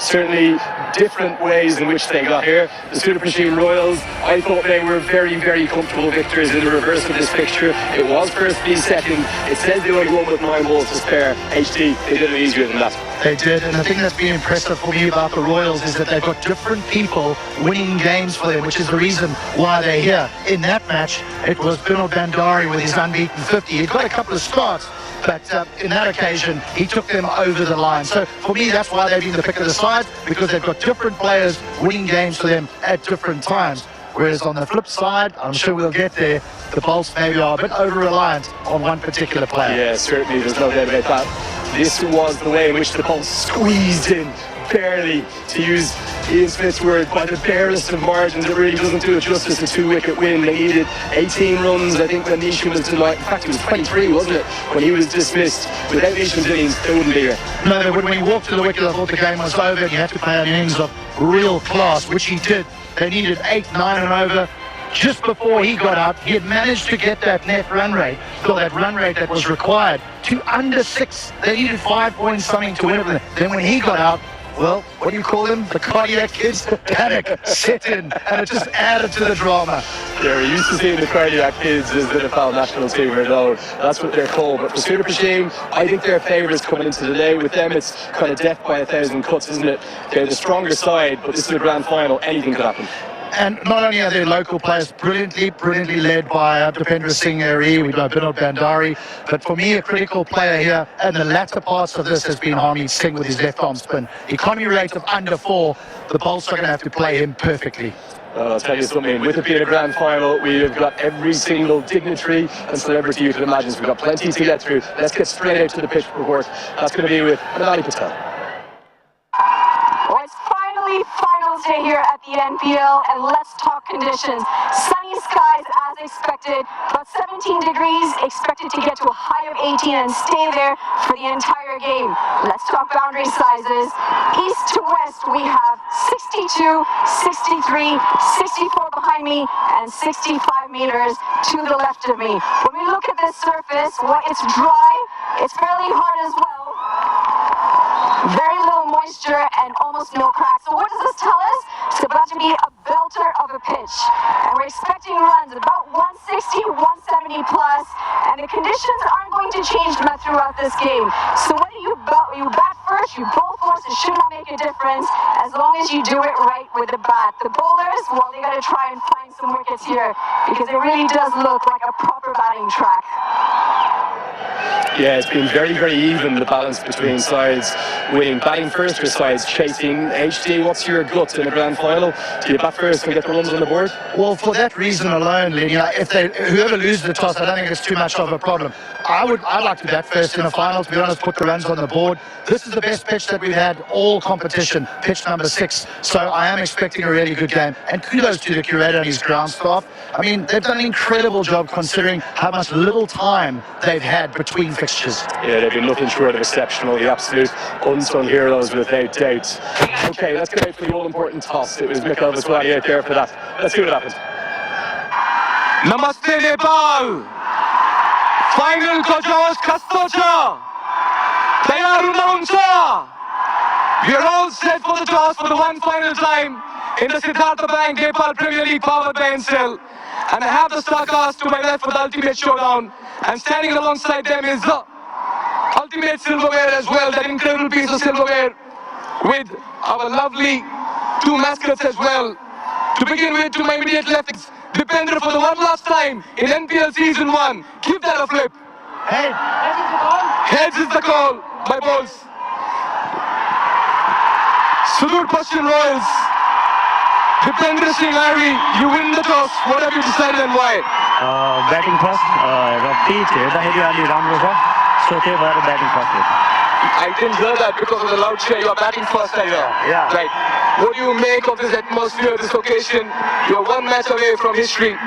certainly different ways in which they got here. The sudurpaschimroyals, I thought they were very, very comfortable victors in the reverse of this fixture. It was first v second. It says they only won with 9 balls to spare. HD, they did it easier than that. They did, and the thing that's been impressive for me about the Royals is that they've got different people winning games for them, which is the reason why they're here. In that match, it was Bernard Bandari with his unbeaten 50. He'd got a couple of starts, but in that occasion, he took them over the line. So for me, that's why they've been the pick of the side, because they've got different players winning games for them at different times. Whereas on the flip side, I'm sure we'll get there, the Bolts maybe are a bit over-reliant on one particular player. Yeah, certainly, there's no doubt about that. This was the way in which the Bolts squeezed in, barely, to use Ian Smith's word, by the barest of margins. It really doesn't do it justice, a 2-wicket win. They needed 18 runs, I think, when Nishan was denied. In fact, it was 23, wasn't it, when he was dismissed. Without Nishan's innings, they wouldn't be here. No, they wouldn't. When he walked to the wicket, I thought the game was over, and he had to play an innings of real class, which he did. They needed 8, 9 and over. Just before he got out, he had managed to get that net run rate, or that run rate that was required, to under 6. They needed 5 points something to win it. Then when he got out, well, what do you call them? The cardiac kids? Panic set in, and it just added to the drama. Yeah, we're used to seeing the cardiac kids as the Nepal national team, though. That's what they're called. But for Sudurpaschim, I think they're favourites coming into the day. With them, it's kind of death by 1,000 cuts, isn't it? They're the stronger side, but this is the grand final. Anything could happen. And not only are their local players brilliantly led by Dipendra Singh Airi, we've got Bernard Bandari, but for me a critical player here in the latter parts of this has been Harmeet Singh with his left arm spin. Economy rate of under 4, the Bolts are going to have to play him perfectly. I'll tell you something, with it being a grand final, we've got every single dignitary and celebrity you can imagine, so we've got plenty to get through. Let's get straight out to the pitch report. That's going to be with Anali Patel. Well, it's finally finals day here at the NPL, and let's talk conditions. Sunny skies as expected, about 17 degrees, expected to get to a high of 18 and stay there for the entire game. Let's talk boundary sizes. East to west, we have 62, 63, 64 behind me, and 65 meters to the left of me. When we look at this surface, well, it's dry, it's fairly hard as well. Very little moisture and almost no cracks. So what does this tell us? It's about to be a belter of a pitch. And we're expecting runs about 160, 170 plus. And the conditions aren't going to change throughout this game. So whether you bat first, you bowl first, it should not make a difference as long as you do it right with the bat. The bowlers, well, they got to try and find some wickets here because it really does look like a proper batting track. Yeah, it's been very, very even, the balance between sides winning batting first or sides chasing. HD, what's your gut in the grand final? Do you bat first and get the runs on the board? Well, for that reason alone, Linia, whoever loses the toss, I don't think it's too much of a problem. I'd like to bat first in a final, to be honest, put the runs on the board. This is the best pitch that we've had all competition, pitch number 6. So I am expecting a really good game. And kudos to the curator and his ground staff. I mean, they've done an incredible job considering how much little time they've had between fixtures. Yeah, they've been nothing short of exceptional. The absolute unsung heroes, without doubt. Okay, let's get out for the all-important toss. It was Mikhail Vaswani out there for that. Let's see what happens. Namaste Nepal! Final ko josh kasto cha? Tayar hunनुहुन्छ? We are all set for the toss for the one final time in the Siddhartha Bank Nepal Premier League powered by NCL. And I have the Starcast to my left for the ultimate showdown. And standing alongside them is the ultimate silverware as well, that incredible piece of silverware with our lovely 2 mascots as well. To begin with, to my immediate left, Dipendra for the one last time in NPL Season 1. Give that a flip. Hey, Heads is the call by Bolts. sudurpaschimroyals. Dipendra Singh Airi, you win the toss. What have you decided and why? Batting first, raw pitch हेर्दाखेरि अलि राम्रो छ, so त्यही भएर batting first. I didn't hear that because of the loud cheer. You are batting first, I hear. Yeah. Right. What do you make of this atmosphere, this occasion? You are 1 match away from history.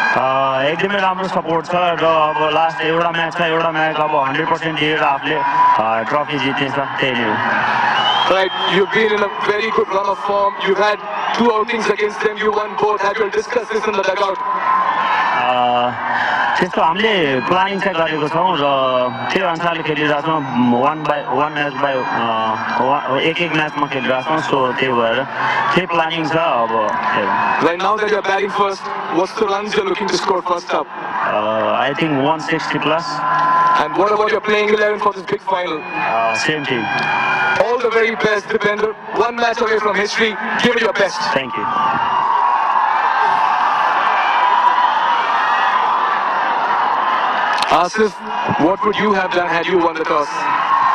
एकदमै राम्रो support छ र अब last एउटा match अब 100% दिएर आफूले trophy जित्नेछ, त्यही नै हो. Right, you've been in a very good run of form. You've had 2 outings against them. You won both. Have you discussed this in the dugout? त्यस्तो हामीले प्लानिङ चाहिँ गरेको छौँ र त्यो अनुसारले खेलिरहेको छौँ one match by एक म्याचमा खेलिरहेको छौँ सो त्यही भएर त्यही प्लानिङ छ अब Right now that you're batting first, what's the runs you're looking to score first up? I think 160 plus. And what about your playing 11 for this big final? Same team. All the very best, Dipender. One match away from history. Give it your best. Thank you. Asif, what would you have done had you won the toss?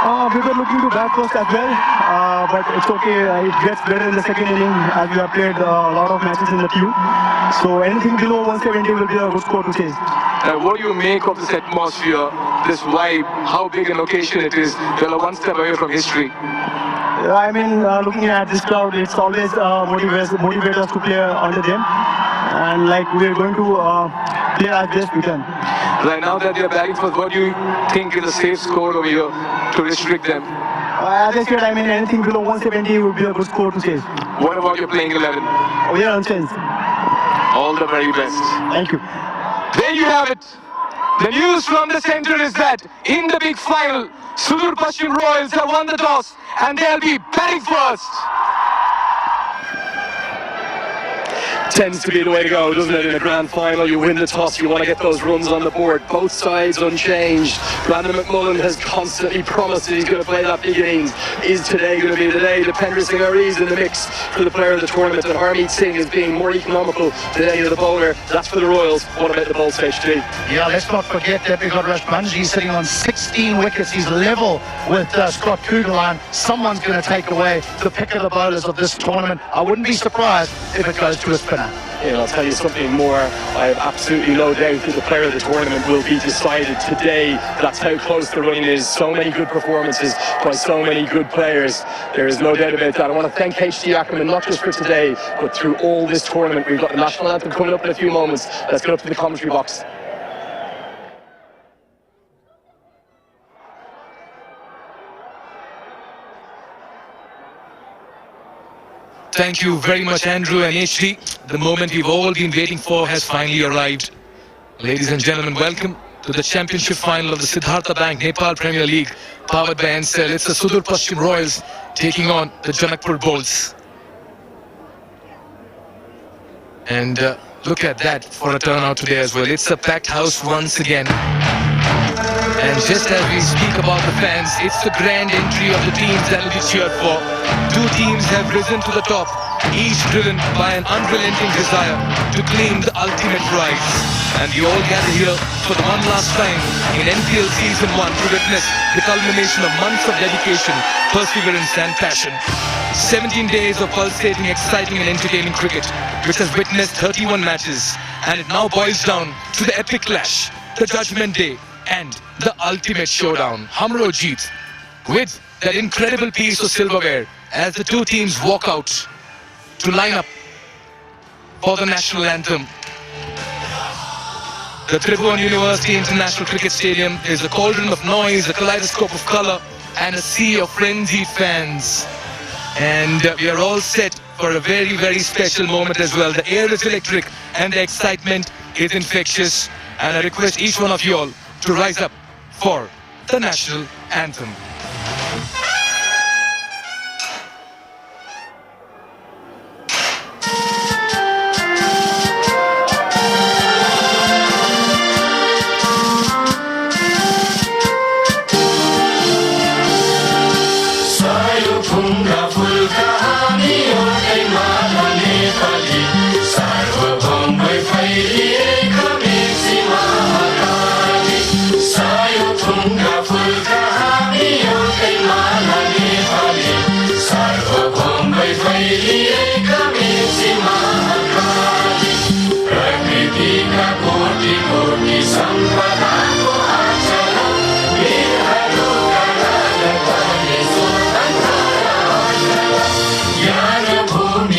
We were looking to bat first as well, but it's okay. It gets better in the second inning as we have played a lot of matches in the queue. So anything below 170 will be a good score to chase. Now, what do you make of this atmosphere, this vibe, how big an occasion it is? You're one step away from history. I mean, looking at this crowd, it's always motivate us to play under them, and like we're going to play as best we can. Right now that they're batting first, what do you think is a safe score over here to restrict them? As I said, I mean, anything below 170 would be a good score to chase. What about your playing 11? We are unchanged. All the very best. Thank you. There you have it. The news from the center is that in the big final, sudurpaschimroyals have won the toss and they'll be batting first. Tends to be the way to go, doesn't it? In a grand final, you win the toss, you want to get those runs on the board. Both sides unchanged. Brandon McMullen has constantly promised that he's going to play that big innings. Is today going to be the day? Dipender Singh is in the mix for the player of the tournament, and Harmeet Singh is being more economical than any of the bowler. That's for the Royals. What about the Bolts, HG? Yeah, let's not forget that we've got Rashmanji sitting on 16 wickets. He's level with Scott Kugelheim. Someone's going to take away the pick of the bowlers of this tournament. I wouldn't be surprised if it goes to a spinner. Yeah, I'll tell you something more. I have absolutely no doubt that the player of the tournament will be decided today. That's how close the running is. So many good performances by so many good players. There is no doubt about that. I want to thank HG Ackerman, not just for today, but through all this tournament. We've got the national anthem coming up in a few moments. Let's get up to the commentary box. Thank you very much, Andrew and HG. The moment we've all been waiting for has finally arrived. Ladies and gentlemen, welcome to the championship final of the Siddhartha Bank Nepal Premier League, powered by NCL. It's the sudurpaschimroyals taking on the JanakpurBolts. And look at that for a turnout today as well. It's a packed house once again. And just as we speak about the fans, it's the grand entry of the teams that will be cheered for. Two teams have risen to the top, each driven by an unrelenting desire to claim the ultimate prize. And we all gather here for the one last time in NPL Season 1 to witness the culmination of months of dedication, perseverance and passion. 17 days of pulsating, exciting and entertaining cricket, which has witnessed 31 matches, and it now boils down to the epic clash, the Judgment Day, and the ultimate showdown, Hamro Jeet, with that incredible piece of silverware as the two teams walk out to line up for the national anthem. The Tribhuvan University International Cricket Stadium is a cauldron of noise, a kaleidoscope of color, and a sea of frenzied fans. And we are all set for a very, very special moment as well. The air is electric and the excitement is infectious. And I request each one of you all to rise up for the national anthem.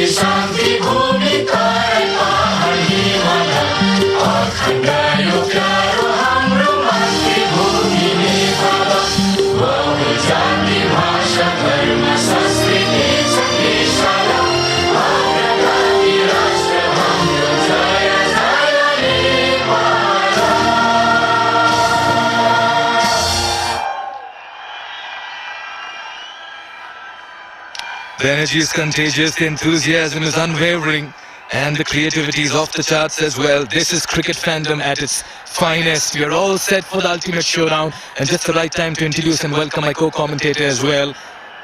शांति भूमि तारे पहाड़ी माला The energy is contagious, the enthusiasm is unwavering, and the creativity is off the charts as well. This is cricket fandom at its finest. We are all set for the ultimate showdown, and just the right time to introduce and welcome my co-commentator as well.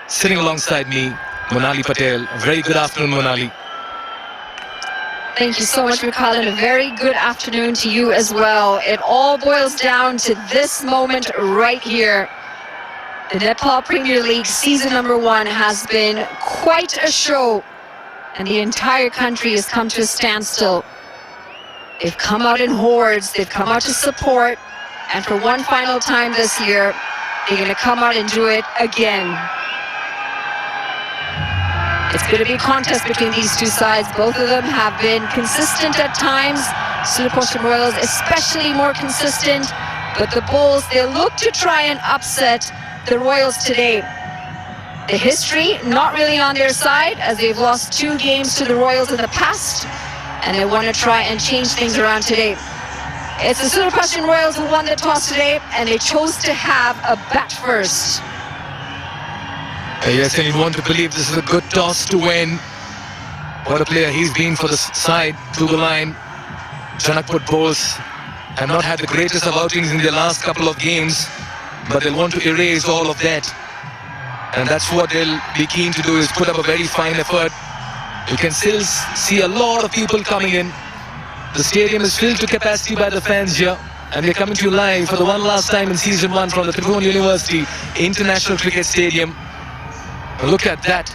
Sitting alongside me, Monali Patel. A very good afternoon, Monali. Thank you so much, Mikhail, and a very good afternoon to you as well. It all boils down to this moment right here. The Nepal Premier League season number 1 has been quite a show, and the entire country has come to a standstill. They've come out in hordes, they've come out to support, and for one final time this year, they're going to come out and do it again. It's going to be a contest between these two sides. Both of them have been consistent at times. Sudurpaschimroyals especially more consistent, but the Bulls, they look to try and upset the Royals today. The history not really on their side, as they've lost 2 games to the Royals in the past, and they want to try and change things around today. It's the Sudurpaschimroyals who won the toss today, and they chose to have a bat first. Yes, and you want to believe this is a good toss to win. What a player he's been for the side, to the line. JanakpurBolts have not had the greatest of outings in their last couple of games, but they'll want to erase all of that. And that's what they'll be keen to do, is put up a very fine effort. You can still see a lot of people coming in. The stadium is filled to capacity by the fans here, and we're coming to you live for the one last time in season 1 from the Tribhuvan University International Cricket Stadium. Look at that.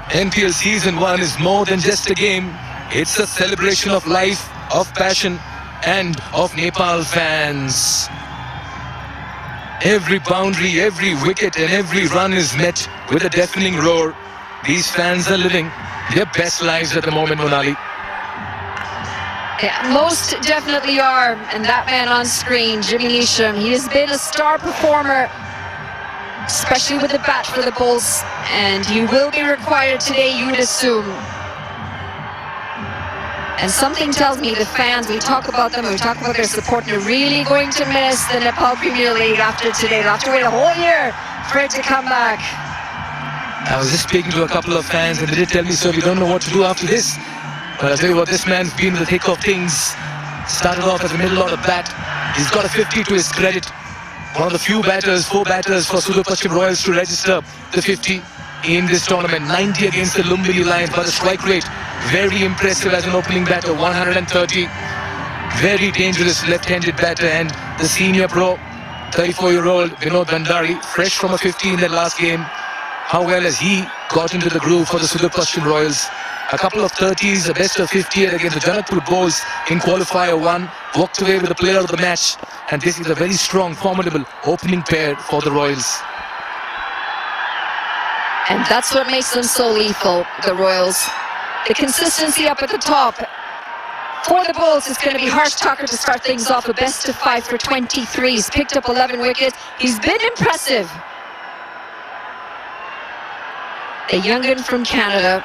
NPL season 1 is more than just a game. It's a celebration of life, of passion, and of Nepal fans. Every boundary, every wicket, and every run is met with a deafening roar. These fans are living their best lives at the moment, Monali. Yeah, most definitely are. And that man on screen, Jimmy Neesham, he has been a star performer, especially with the bat for the Bulls, and he will be required today, you'd assume. And something tells me the fans, we talk about them, we talk about their support, they're really going to miss the Nepal Premier League after today. They'll have to wait a whole year for it to come back. I was just speaking to a couple of fans, and they did tell me, so we don't know what to do after this. But I'll tell you what, this man's been in the thick of things. Started off as a middle order bat. He's got a 50 to his credit. One of the few batters, 4 batters for Sudurpaschimroyals to register the 50 in this tournament. 90 against the Lumbini Lions, but the strike rate very impressive as an opening batter, 130. Very dangerous left-handed batter, and the senior pro, 34-year-old Vinod Bhandari, fresh from a 50 in that last game. How well has he got into the groove for the Sudurpaschimroyals? A couple of 30s, a best of 50 against the JanakpurBolts in qualifier 1, walked away with the player of the match, and this is a very strong, formidable opening pair for the Royals. And that's what makes them so lethal, the Royals. The consistency up at the top. For the Bulls, it's going to be Harsh Tucker to start things off, a best of 5 for 23. He's picked up 11 wickets. He's been impressive. The young'un from Canada.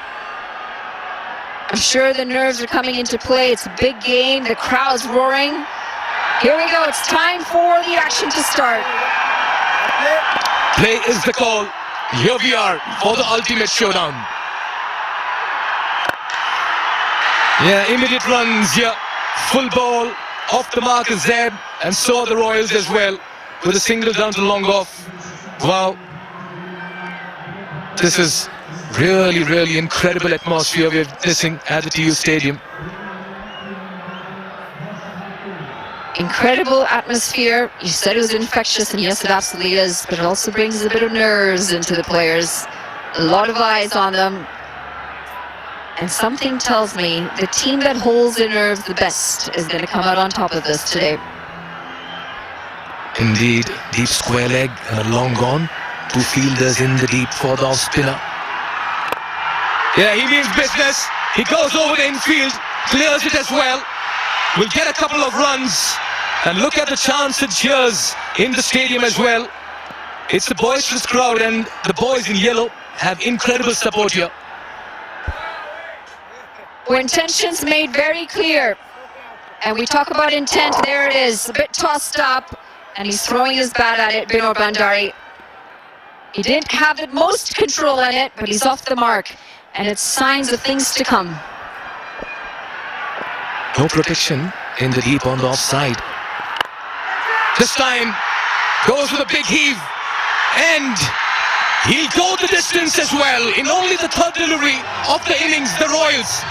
I'm sure the nerves are coming into play. It's a big game. The crowd's roaring. Here we go. It's time for the action to start. Play is the call. Here we are for the ultimate showdown. Yeah, immediate runs here. Full ball. Off the mark is Zeb. And so are the Royals as well. With a single down to long off. Wow. This is really, really incredible atmosphere we're witnessing at the TU Stadium. Incredible atmosphere. You said it was infectious, and yes, it absolutely is, but it also brings a bit of nerves into the players. A lot of eyes on them. And something tells me the team that holds their nerves the best is going to come out on top of this today. Indeed, deep square leg and a long gone. 2 fielders in the deep for the off spinner. Yeah, he means business. He goes over the infield, clears it as well. We'll get a couple of runs. And look at the chants and cheers in the stadium as well. It's a boisterous crowd, and the boys in yellow have incredible support here. Where intentions made very clear. And we talk about intent, there it is. A bit tossed up, and he's throwing his bat at it, Vinod Bhandari. He didn't have the most control in it, but he's off the mark. And it's signs of things to come. No protection in the deep on the offside. This time goes with a big heave, and he'll go the distance as well. In only the third delivery of the innings, the Royals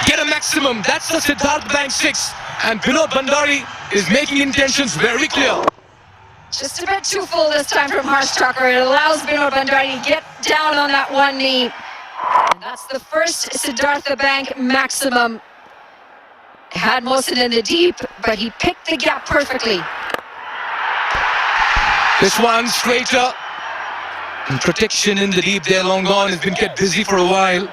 get a maximum. That's the Siddharth Bank 6, and Vinod Bhandari is making intentions very clear. Just a bit too full this time from Harsh Thakur. It allows Vinod Bhandari to get down on that one knee. And that's the first Siddhartha Bank maximum. Had Mohsin in the deep, but he picked the gap perfectly. This one straighter. And protection in the deep there, long gone. Has been kept busy for a while.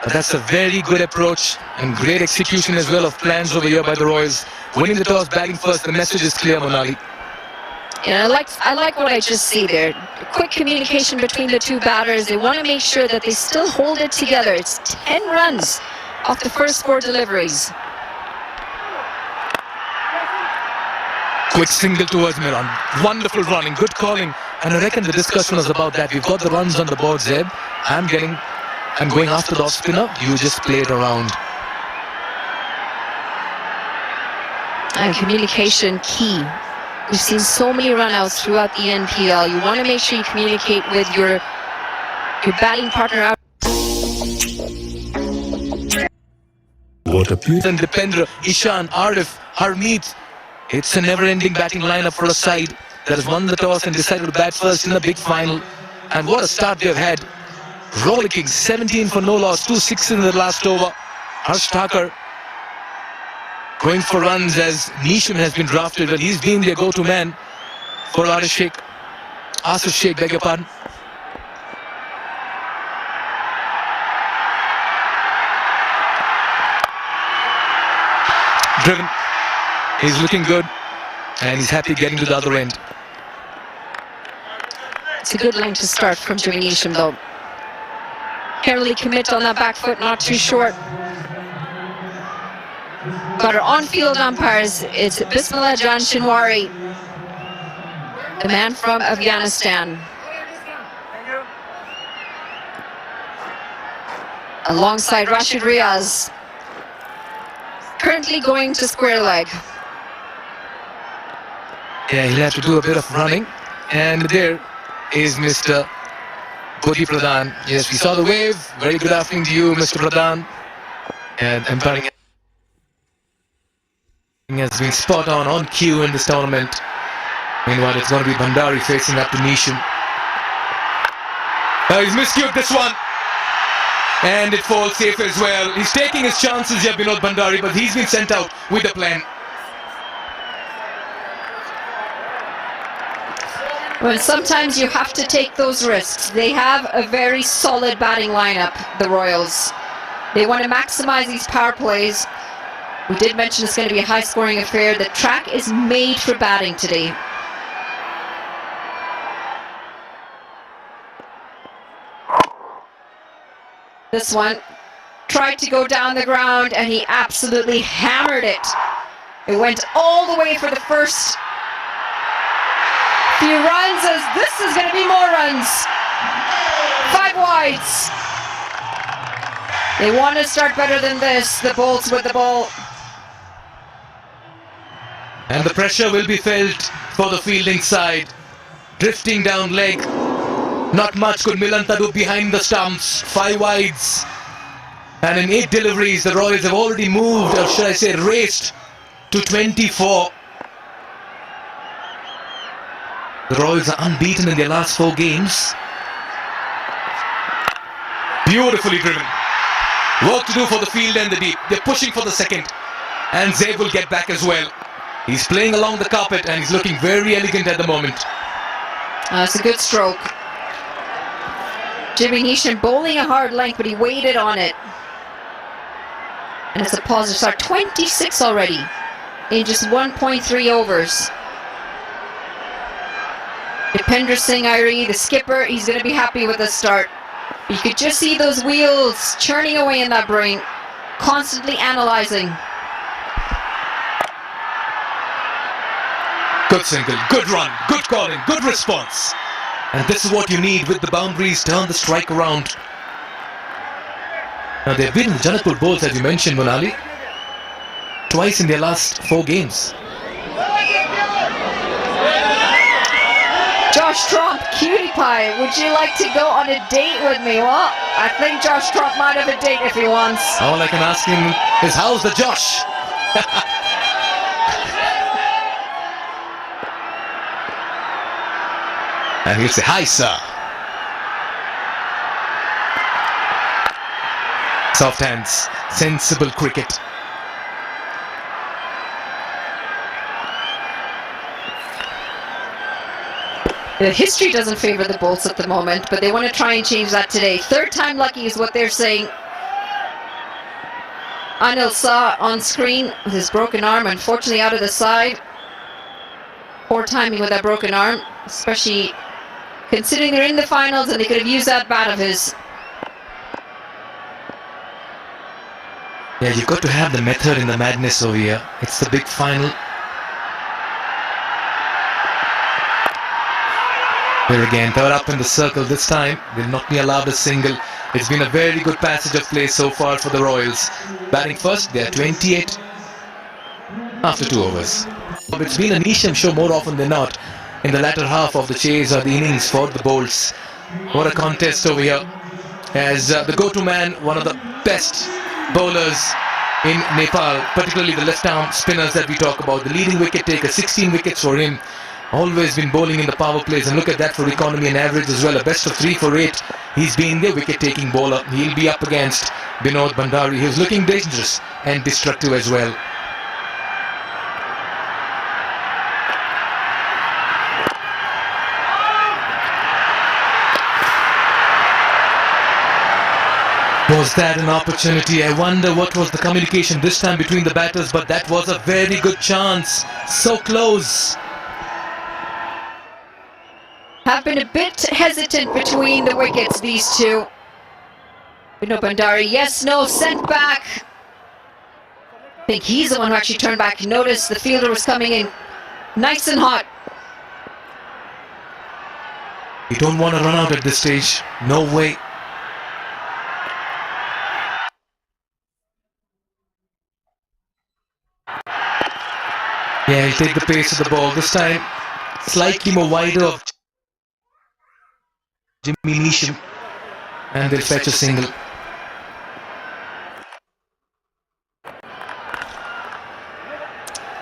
But that's a very good approach and great execution as well of plans over here by the Royals. Winning the toss, batting first. The message is clear, Monali. Yeah, I like what I just see there. Quick communication between the two batters. They want to make sure that they still hold it together. It's 10 runs off the first 4 deliveries. Quick single towards Miran. Wonderful running, good calling. And I reckon the discussion was about that. We've got the runs on the board, Zeb. I'm going after the off spinner. You just play it around. And communication key. We've seen so many runouts throughout the NPL. You want to make sure you communicate with your batting partner out. What a beauty. And Dipendra, Ishan, Arif, Harmeet. It's a never-ending batting lineup for a side that has won the toss and decided to bat first in a big final. And what a start they've had. Rollicking, 17 for no loss, 2 6 in the last over. Harsh Thakur going for runs as Nisham has been drafted, but he's been their go-to man for Asif Sheikh, beg your pardon. Driven. He's looking good, and he's happy getting to the other end. It's a good line to start from Jimmy Nisham, though. Carefully commit on that back foot, not too short. Got our on-field umpires. It's Bismillah Jan Shinwari, the man from Afghanistan. Alongside Rashid Riaz, currently going to square leg. Yeah, he'll have to do a bit of running. And there is Mr. Bodhi Pradhan. Yes, we saw the wave. Very good afternoon to you, Mr. Pradhan. And umpiring has been spot on cue in this tournament. Meanwhile, it's going to be Bhandari facing up to Nisham. He's miscued this one. And it falls safe as well. He's taking his chances here, Vinod Bhandari, but he's been sent out with a plan. Well, sometimes you have to take those risks. They have a very solid batting lineup, the Royals. They want to maximize these power plays. We did mention it's going to be a high-scoring affair. The track is made for batting today. This one tried to go down the ground, and he absolutely hammered it. It went all the way for the first few runs, as this is going to be more runs. 5 wides. They want to start better than this, the Bolts with the ball. And the pressure will be felt for the fielding side. Drifting down leg. Not much could Milanta do behind the stumps. 5 wides. And in 8 deliveries, the Royals have already moved, or should I say raced, to 24. The Royals are unbeaten in their last 4 games. Beautifully driven. Work to do for the field and the deep. They're pushing for the second. And Zev will get back as well. He's playing along the carpet and he's looking very elegant at the moment. It's a good stroke. Jimmy Nisham bowling a hard length, but he waited on it. And it's a positive start. 26 already in just 1.3 overs. Dipendra Singh Airi, the skipper, he's going to be happy with the start. You could just see those wheels churning away in that brain, constantly analyzing. Good single, good run, good calling, good response. And this is what you need with the boundaries, turn the strike around. Now they've beaten the JanakpurBolts, as you mentioned, Monali, twice in their last 4 games. Josh Trump, cutie pie, would you like to go on a date with me? Well, I think Josh Trump might have a date if he wants. All I can ask him is, how's the Josh? And he'll say, hi, sir. Soft hands, sensible cricket. The history doesn't favour the Bolts at the moment, but they want to try and change that today. 3rd time lucky is what they're saying. Anil saw on screen with his broken arm, unfortunately out of the side. Poor timing with that broken arm, especially considering they're in the finals and they could have used that bat of his. Yeah, you've got to have the method in the madness over here. It's the big final. Here again, third up in the circle this time. They'll not be allowed a single. It's been a very good passage of play so far for the Royals. Batting first, they're 28 after 2 overs. It's been a niche show more often than not in the latter half of the chase or the innings for the Bolts. What a contest over here. As the go-to man, one of the best bowlers in Nepal, particularly the left-arm spinners that we talk about. The leading wicket taker, 16 wickets for him. Always been bowling in the power plays, and look at that for economy and average as well. A best of 3 for 8. He's been the wicket-taking bowler. He'll be up against Binod Bhandari. He's looking dangerous and destructive as well. Was that an opportunity? I wonder what was the communication this time between the batters, but that was a very good chance. So close. Have been a bit hesitant between the wickets, these two. Binod Bhandari, yes, no, sent back. I think he's the one who actually turned back. Noticed the fielder was coming in nice and hot. You don't want to run out at this stage. No way. Yeah, he'll take the pace of the ball. This time, slightly more wider of Jimmy Neesham, and they'll fetch a single.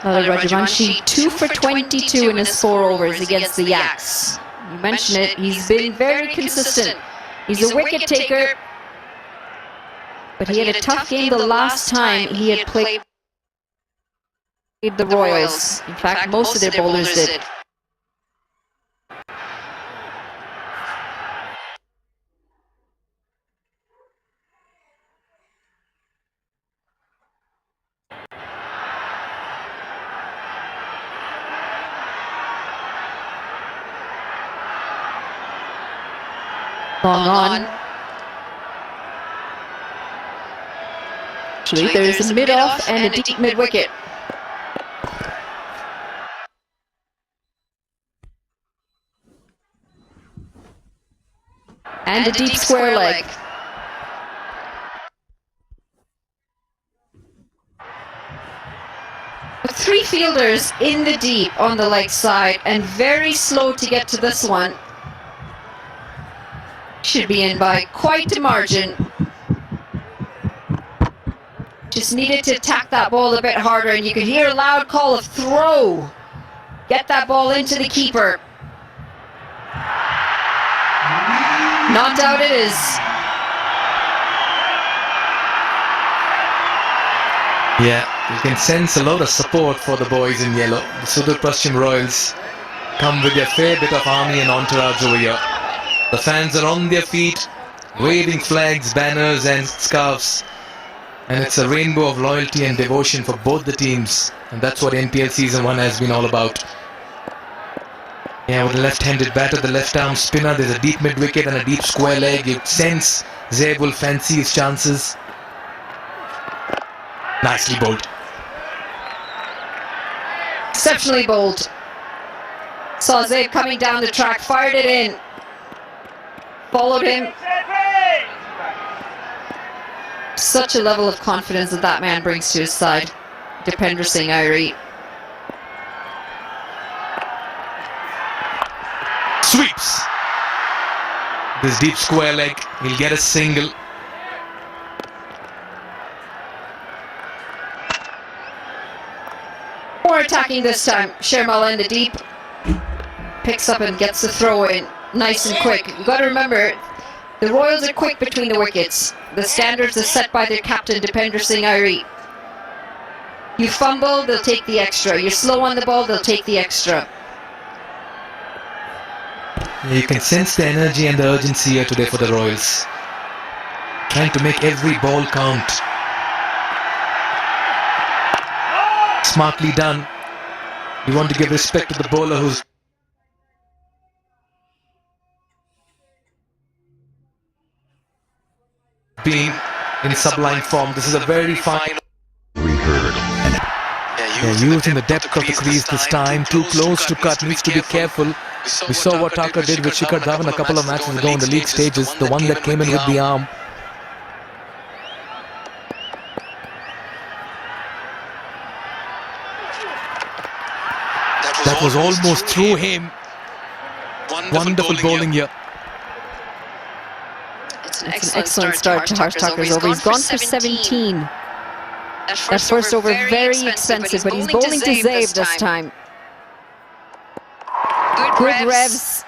Rajavanshi, 2 for 22 in his 4 overs against the Yaks. You mentioned it, he's been very consistent. He's a wicket taker, but he had a tough game the last time he had played the Royals. In fact, most of their bowlers did. Long on. Actually, there's a mid-off and a deep mid-wicket. And a deep square leg. With 3 fielders in the deep on the leg side and very slow to get to this one. Should be in by quite a margin. Just needed to attack that ball a bit harder, and you could hear a loud call of throw. Get that ball into the keeper. Not out it is. Yeah, you can sense a lot of support for the boys in yellow. The sudurpaschimroyals come with a fair bit of army and entourage over here. The fans are on their feet, waving flags, banners and scarves. And it's a rainbow of loyalty and devotion for both the teams. And that's what NPL Season 1 has been all about. Yeah, with a left-handed batter, the left-arm spinner, there's a deep mid-wicket and a deep square leg. You sense Zaib will fancy his chances. Nicely bowled. Exceptionally bowled. Saw Zaib coming down the track, fired it in. followed him. Such a level of confidence that man brings to his side. Dipender Singh Airi. Sweeps. This deep square leg, he'll get a single. More attacking this time. Sharmala in the deep. Picks up and gets the throw in. Nice and quick. You've got to remember, the Royals are quick between the wickets. The standards are set by their captain, Dipender Singh Airi. You fumble, they'll take the extra. You're slow on the ball, they'll take the extra. You can sense the energy and the urgency here today for the Royals. Trying to make every ball count. Smartly done. You want to give respect to the bowler who's been in sublime form. This is a very fine. Yeah, using the depth of the crease this time. Too close to cut. Needs to be careful. We saw what Thakur did with Shikhar Dhawan a couple of matches ago in the league stages. The one that came in with the arm. That was almost through him. Wonderful bowling here. It's an excellent start to Harsh Thakur's over. He's gone for 17. That first over very expensive, but he's bowling to Zaib this time. Good revs.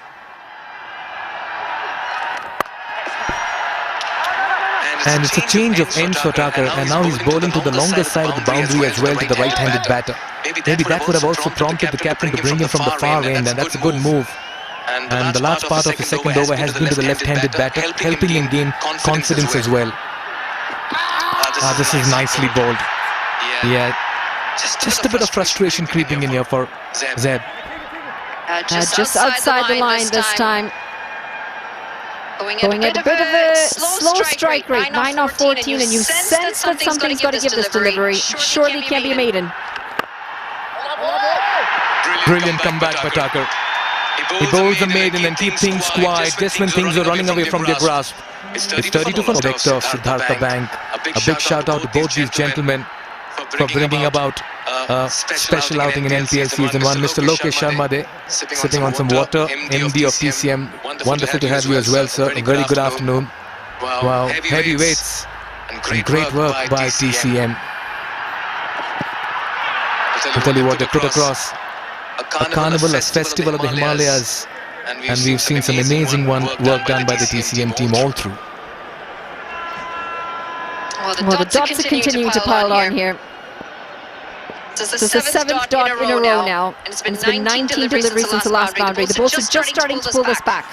And it's a change of ends for Thakur, and now he's bowling to the longer side of the boundary as well, to the right-handed batter. Maybe that would have also prompted the captain to bring him from the far end, and that's a good move. And the large part of the second over has been to the left-handed batter, helping him gain confidence as well. This is nicely bowled. Yeah, just a bit of frustration creeping in here for Zaib. Just outside the line this time. Going at a bit of a slow strike rate, 9 off 14, and you sense that something's got to give this delivery. Surely can't be a maiden. Brilliant comeback by Thakur. He bowls a maiden and keeps things quiet just when things are running away from their grasp. It's 32 for Vector of Siddhartha Bank. A big shout out to both these gentlemen for bringing about a special outing in NPL Season 1. Mr. Lokesh Sharma there, sitting on some water, MD of TCM. Wonderful to have you as well, sir. A very good afternoon. Wow, heavyweights and great work by TCM. I'll tell you what, they put across a carnival, a festival of the Himalayas, and we've seen some amazing work done by the TCM team all through. Well, the dots are continuing to pile on here. This is the 7th dot in a row now, and it's been 19 deliveries since the last boundary. The Bolts are just starting to pull this back.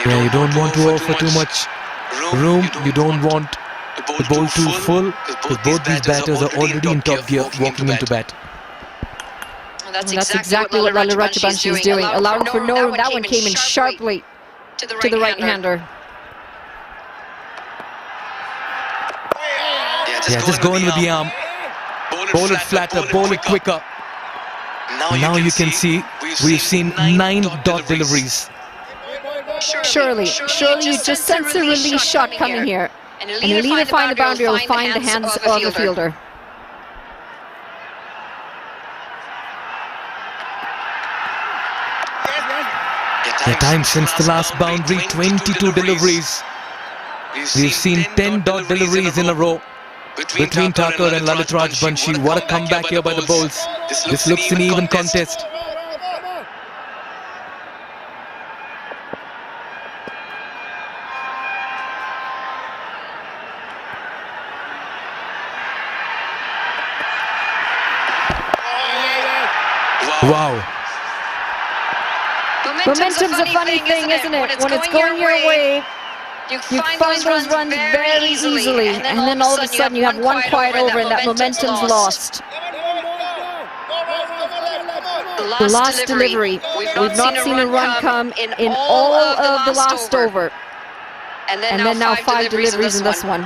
Yeah, you don't want to offer too much room. You don't want the bowl too full, because both these batters are already in top gear walking into bat. Well, that's exactly what Lalu Rajabanshi is doing, allowing for no room. That one came in sharply to the right-hander. Yeah, just go in with the arm. Bowl it flatter, bowl it quicker. Now you can see we've seen 9 dot deliveries. Surely you just sense a release shot coming here. And he'll either find the boundary or find the hands of the fielder. The time since the last boundary, 22 deliveries. We've seen 10 dot deliveries in a row between Thakur and Lalit Rajbanshi. What a comeback here by the Bolts. This looks an even contest. Wow. Momentum's a funny thing, isn't it? When it's going your way, you find those runs very easily, and then all of a sudden you have one quiet over and that momentum's lost. The last delivery, we've not seen a run come in all of the last over. And then now 5 deliveries in this one.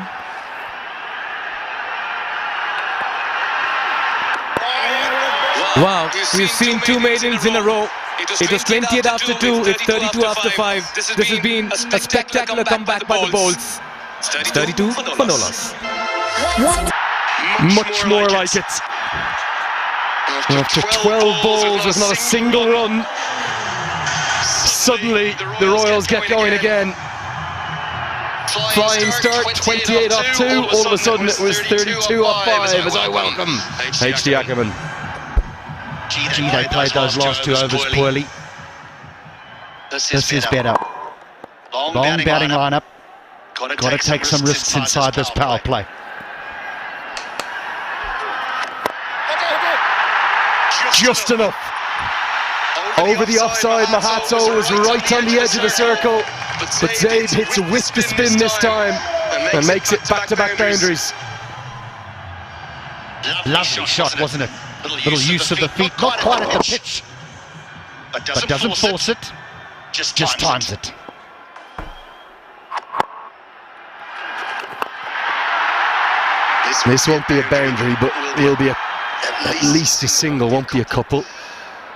Wow, we've seen 2 maidens in a row. It was 28 after 2, it's 32 after 5. This has been a spectacular comeback by the Bolts. It's 32 for Nolas. Much more like it. After 12 balls with not a single run, suddenly the Royals get going again. Flying start, 28 off 2, all of a sudden it was 32 off 5 as I welcome HD Ackerman. Gee, they played those last 2 overs poorly. This is better. Long batting lineup. Got to take some risks inside this power play. Just enough. Over the offside, Mahatso was right on the edge of the circle, but Zaid hits a whisk of spin this time and makes it back-to-back boundaries. Lovely shot, wasn't it? Little use of the feet, not quite at the pitch, but doesn't force it, just times it. This won't be a boundary, but will be at least a single, won't be a couple.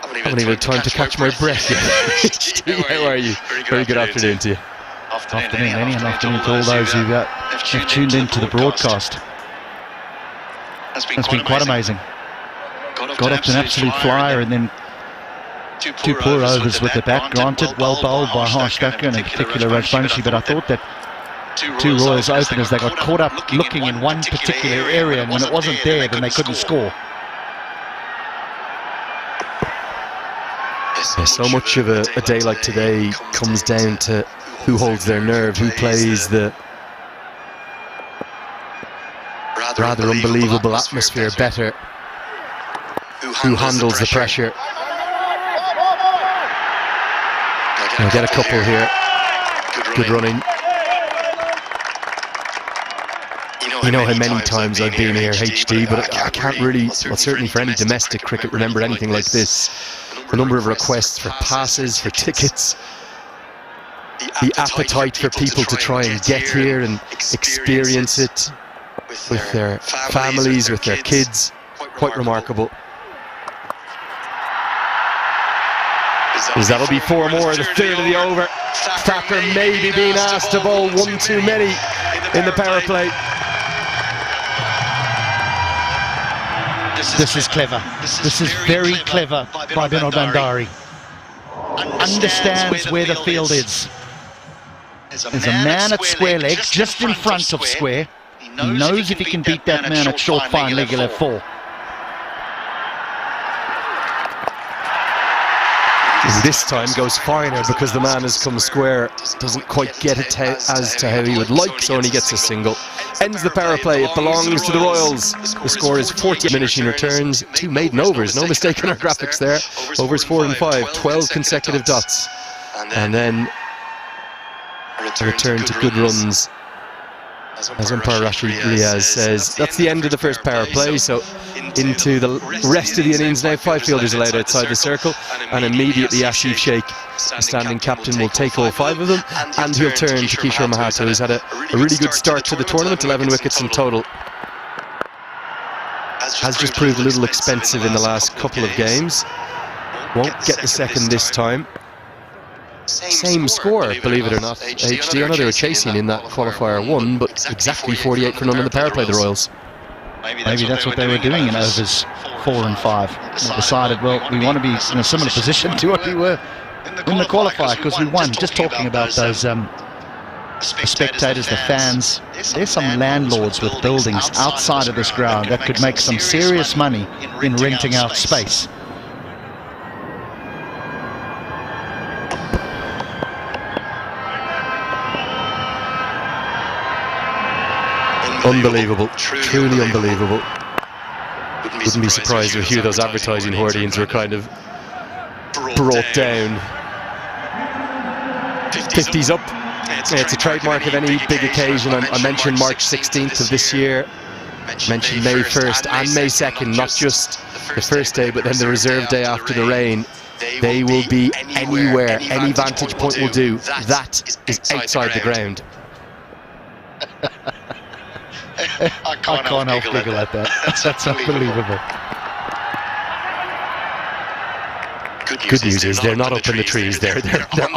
I haven't even had time to catch my breath yet. How are you? Very good afternoon to you. Afternoon, Lenny, and afternoon to all those who've tuned in to the broadcast. It's been quite amazing. Got off to an absolute flyer and then 2 poor overs with the bat. Granted, well bowled by Harsh Thacker and in particular Rajvanshi, but I thought that 2 Royals openers, they got caught up looking in one particular area, and when it wasn't there, then they couldn't score. Yeah, so much of a day like today comes down to who holds their nerve, who plays the rather unbelievable atmosphere better, who handles the pressure. I'll get a couple here. Good running. You know how many times I've been here, HD, but I can't really, well, certainly for any domestic cricket, remember anything like this. The number of requests for passes, for tickets, the appetite for people to try and get here and experience it with their families, with their kids. Quite remarkable. As that'll be 4 more, the third of the over. Thacker maybe being asked to bowl 1 too many in the power play. This is clever. This is very clever by Binod Bandari. Understands where the field is. There's a man at square leg, just in front of square. He knows if he can beat that man at short fine leg, he'll have 4. This time goes finer because the man has come square. Doesn't quite get it as to how he would like, so only gets a single. Ends the power play, it belongs to the Royals. The score is 40 diminishing returns, 2 maiden overs, no mistake in our graphics there. Overs 4 and 5, 12 consecutive dots. And then a return to good runs. As umpire Rashid Riaz says, that's the end of the first power play, so into the rest of the innings now. 5 fielders allowed outside the circle, and immediately Asif Sheikh, the standing captain, will take all 5 of them, and he'll turn to Kishore Mahato, who's had a really good start to the tournament, 11 wickets in total. Has just proved a little expensive in the last couple of games. Won't get the second this time. Same score, believe it or not, HD. I know they were chasing in that qualifier 1, but exactly 48 for none in the power play, the Royals. Maybe that's what they were doing in overs 4 and 5. They decided, well, we want to be in a similar position to what we were in the qualifier, because we won. Just talking about those the spectators, the fans, there's some landlords with buildings outside of this ground that could make some serious money in renting out space. Unbelievable, truly unbelievable. Wouldn't be surprised if a few of those advertising hoardings were kind of brought down. 50's up. It's a trademark of any big occasion. I mentioned March 16th of this year. Mentioned May 1st and May 2nd, not just the first day, but then the reserve day after the rain. They will be anywhere, any vantage point will do. That is outside the ground. I can't help giggle at that. That's unbelievable. good news is they're not up in the trees. They're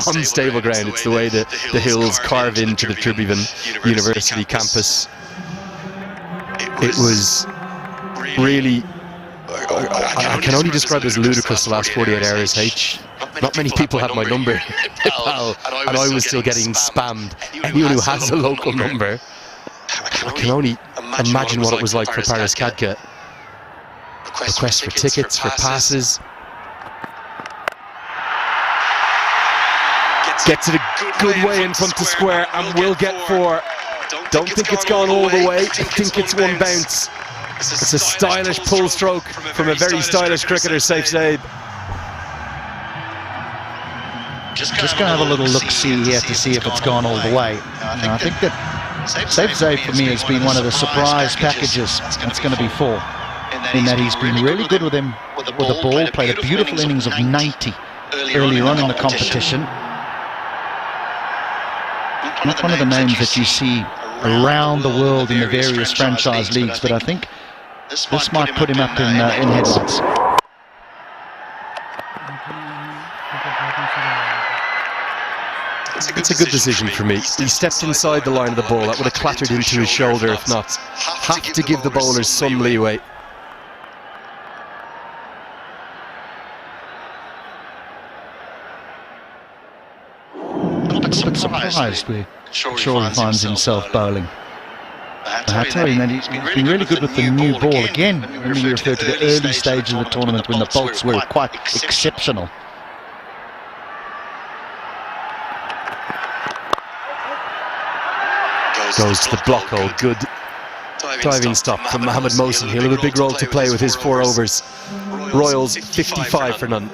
on stable ground. It's the way the hills carve into the Tribhuvan University campus. It was really, I can only describe it as ludicrous the last 48 hours, H. Not many people had my number in Nepal, and I was still getting spammed. Anyone who has a local number, I can only imagine what it was like for Paris Kadka. Requests for tickets, for passes. Gets it a good way in front to square and will get 4. Don't think it's gone all the way. I think it's one bounce. It's a stylish pull stroke from a very stylish cricketer, Saif Zaid. Just going to have a little look-see here to see if it's gone all the way. I think that Saif Zaid for me has been one of the surprise packages. It's going to be 4. In that he's been really good with him with the ball, played a beautiful innings of 90 earlier on in the competition. Not one of the names that you see around the world in the various franchise leagues, but I think this might put him up in headlines. It's a good decision for me. He stepped inside the line of the ball. That would have clattered into his shoulder if not. Have to give the bowlers some leeway. A bit surprised where sure he finds himself bowling. I tell you that he's been really good with the new ball. Again, when we refer to the early stage of the tournament when the bolts were quite exceptional. Goes to the block hole. Good diving stop from Mohammed Mohsin. He'll have a big role to play with his 4 overs. Royals 55 for none.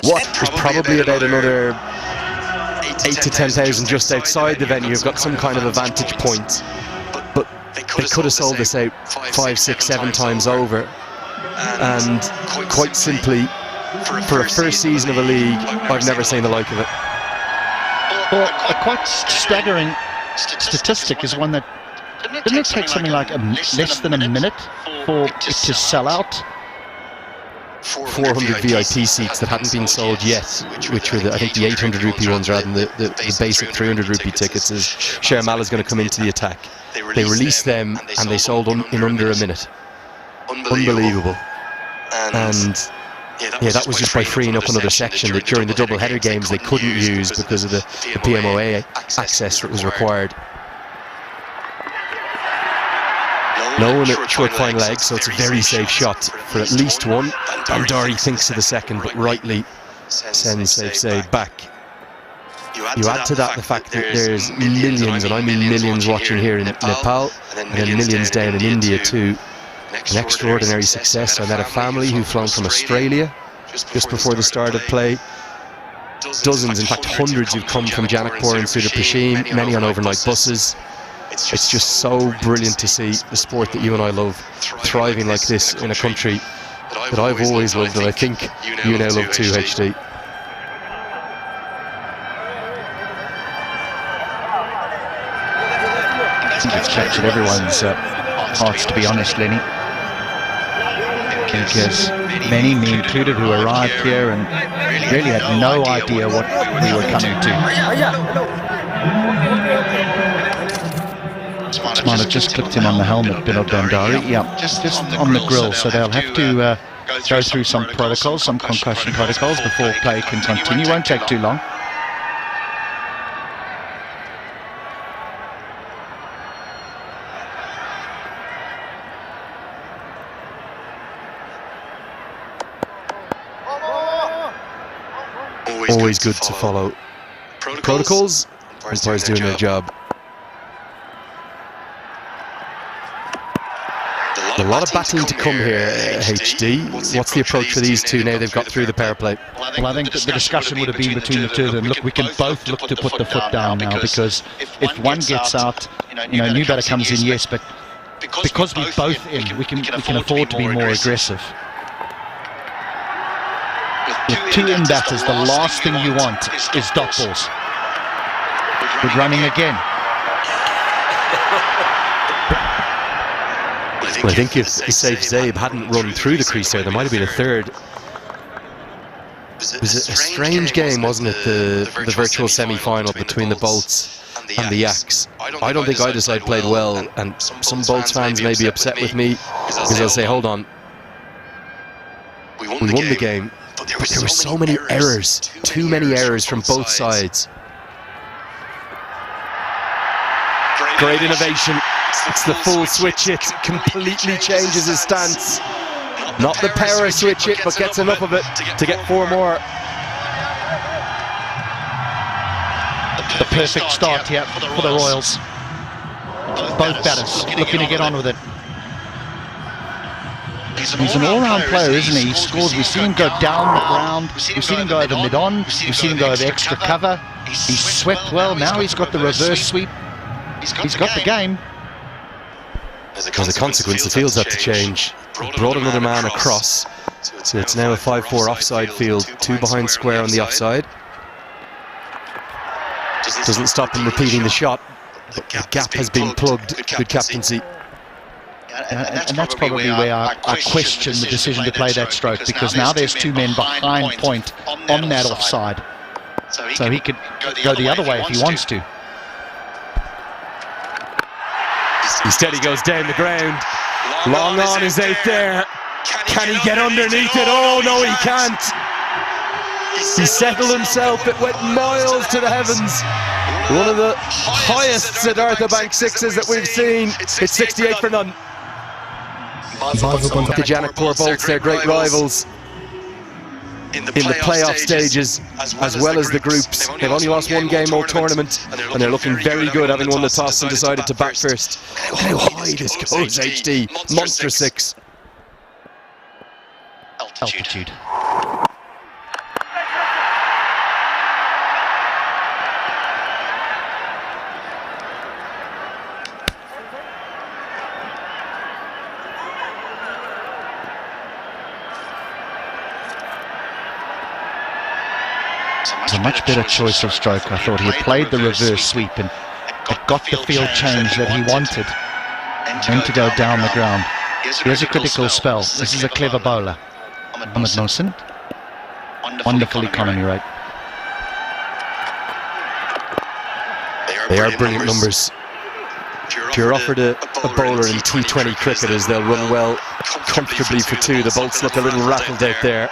There's probably about another 8 to 10,000 just outside the venue have got some kind of a vantage point, but they could have sold this out 5, 6, 7 times over, and quite simply, for a first season of a league, I've never seen the like of it. Well, a quite staggering statistic is one that didn't it take something like less than a minute for it to sell out? 400 VIP seats that hadn't been sold yet, which were I think the 800 rupee ones rather than the basic 300 rupee tickets, as Sharmal is going to come into the attack. They released them and they sold in under a minute. Unbelievable. And yeah, that was just by freeing up another section that during the double header games they couldn't use because of the PMOA access that was required. No one at short fine legs, so it's a very safe shot for at least one. Bandari thinks of the second, but rightly sends Saif Zaid back. You add to that the fact that there's millions, and I mean millions, watching here in Nepal, and then millions down in India too. An extraordinary success. I met a family who flown from Australia just before the start of play. Dozens, in fact hundreds, who've come from Janakpur and Sudurpaschim, many on overnight buses. It's just so brilliant to see the sport that you and I love thriving like this in a country that I've always loved, and I think you now love too, HD. I think it's captured everyone's hearts, to be honest, Lenny. Because many, me included, who arrived here and really had no idea what we were coming to. Might have just clipped him on the helmet, Binod Bandari. Yeah, just on the grill, so they'll have to go through some protocols, some concussion protocols before play can continue. Won't take too long. Always good to follow protocols. Umpires doing their job. A lot of batting to come here, HD. What's the approach for these two now they've got through the power play? Well, I think that the discussion would have been between the two of them. Look, we can both look to put the foot down now, because if one gets out, new batter comes in, yes, but because we're both in, we can afford to be more aggressive. With 2 in batters, the last thing you want is dot balls. Good running again. Well, I think if Saif Zaid hadn't run through the crease there might have been a third. It was a strange game, wasn't it? The virtual semi-final between the Bolts and the Yaks. I don't think either side played well, and some Bolts fans may be upset with me because they'll say, hold on, we won the game, but there were so many errors, too many errors from both sides. Great innovation. It's the full switch it, completely changes his stance. Not the power switch it, but gets enough of it to get 4 more. The perfect start here for the Royals. Both batters looking to get on with it. He's an all-round player, isn't he? He scores. We've seen him go down the ground. We've seen him go over mid-on. We've seen him go over extra cover. He's swept well. Now he's got the reverse sweep. He's got the game. As a consequence, the field's had to change. Brought another man across. So it's now a 5-4 offside field. 2 behind square on the offside. Doesn't stop him repeating the shot. But the gap has been plugged. Good captaincy. And that's probably where I question the decision to play that stroke, because now there's 2 men behind point on that offside. So he could go the other way if he wants to. Instead he goes down the ground. Long on is out there. Can he get underneath it? Oh no, he can't. He settled himself. It went miles to the heavens. One of the highest Siddhartha Bank sixes that we've seen. It's 68 for none. The JanakpurBolts, they're great rivals in the playoff stages as well as the groups. They've only lost 1 game all tournament, and they're looking very good, having won the toss and decided to bat first. Look how high this goes, HD. Monster 6. Altitude. It's a much better choice of stroke. I thought he had played the reverse sweep and it got the field change that he wanted. And to go down the ground. Here's a critical spell. This is a clever bowler. Mohamed Mohsin. Wonderful economy rate. They are brilliant numbers. If you're offered a bowler in T20 cricketers, they'll run well comfortably for 2. The Bolts look a little rattled out there.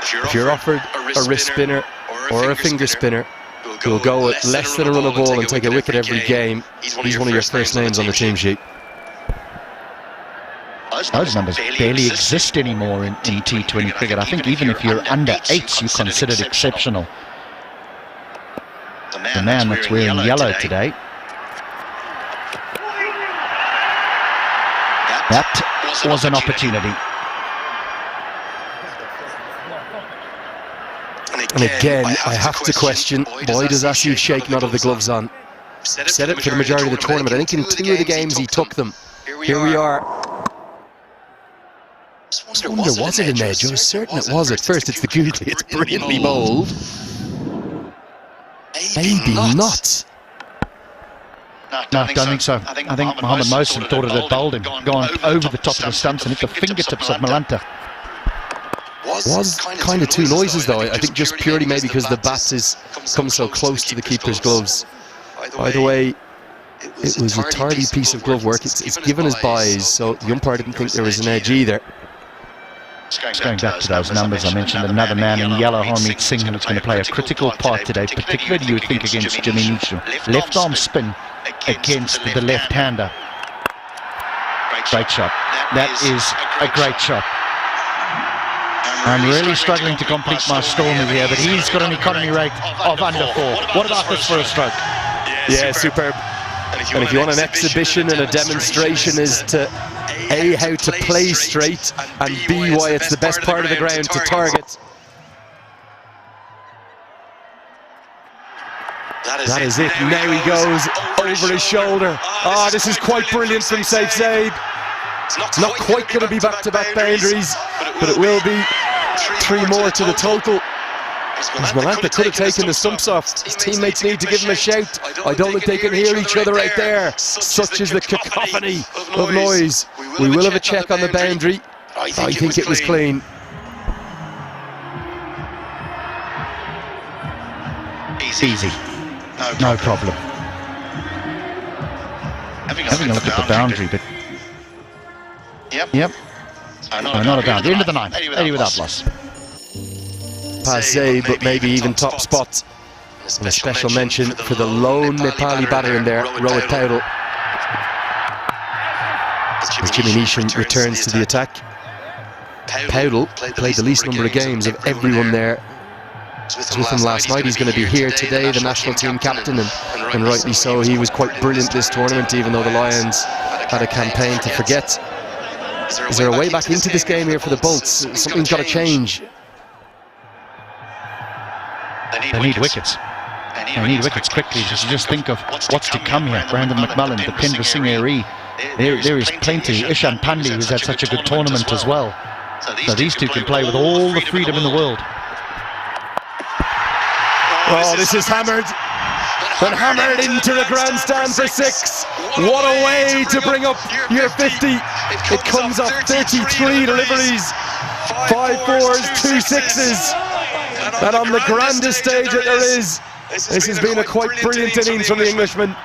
If you're offered a wrist spinner or a finger spinner who'll go at less than a run a ball and take a wicket every game, he's one of your first names on the team sheet. Those numbers barely exist anymore in T20 cricket. I think even if you're under 8s, you're considered exceptional. The man that's wearing yellow today. That was an opportunity. And again, I have to question, why does Asif Sheikh not have the gloves on? Said it for the majority of the tournament. I think in 2 of the games he took them. Here we are. I wonder, was it an edge? I was certain it was at first. It's the googly. It's brilliantly bowled. Maybe not. No, I don't think so. I think Mohamed Mohsin thought it had bowled him, gone over the top of the stumps and hit the fingertips of Malanta. Was kind of 2 noises though. I think just purely maybe because the bat has come so close to the keeper's gloves. By the way, it was a tardy piece of glove work. It's given as byes, so the umpire didn't think there was an edge either. Just going back to those numbers, I mentioned another man in yellow, Harmeet Singh, who's going to play a critical part today, particularly you would think against Jimmy Neesham. Left arm spin against the left-hander. Great shot. That is a great shot. I'm really struggling to complete my story here, but he's got an economy rate of under 4. What about this for a stroke? Yeah, superb. And if you want an exhibition and a demonstration as to A, how to play straight, and B, why it's the best part of the ground to target. That is it. Now he goes over his shoulder. Ah, this is quite brilliant from Saif Zaid. It's not quite going to be back-to-back boundaries, but it will be 3 more to the total. As Malanta could have taken the stumps off. His teammates need to give him a shout. I don't think they can hear each other out there. Such is the cacophony of noise. We will have a check on the boundary. I think it was clean. Easy. No problem. Having a look at the boundary, but... Yep. Not a boundary. Into the 9. 80 without loss. Past Zaid, but maybe even top spot. And a special mention for the lone Nepali batter in there, Rohit Paudel. As Jimmy Neesham returns to the attack. Paudel played the least number of games of everyone there. Was with him last night. He's going to be here today, the national team captain, and rightly so. He was quite brilliant this tournament, even though the Lions had a campaign to forget. Is there a way back into this game here for the Bolts? Something's got to change. They need wickets. They need wickets quickly. Just think of what's to come here. Brandon McMullen, Dipendra Singh Airee. There is plenty. Ishan Pandey, who's had such a good tournament as well. So these two can play with all the freedom in the world. Oh, this is hammered. And hammered into the grandstand for 6. What a way to bring up your 50. It comes up 33 deliveries. 5 4s, 2 6s. And on the grandest stage that there is, this has been a quite brilliant innings from the Englishman.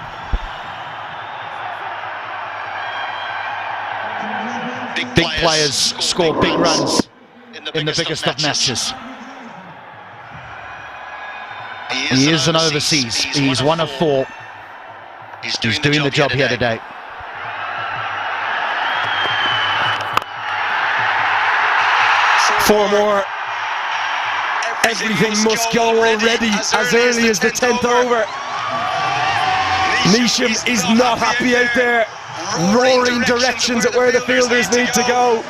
Big players score big runs in the biggest of matches. He is an overseas. He's 1 of 4. He's doing the job here today. Four more. Everything must go already as early as the 10th over. Neesham is not happy out there, roaring directions at where the fielders need to go.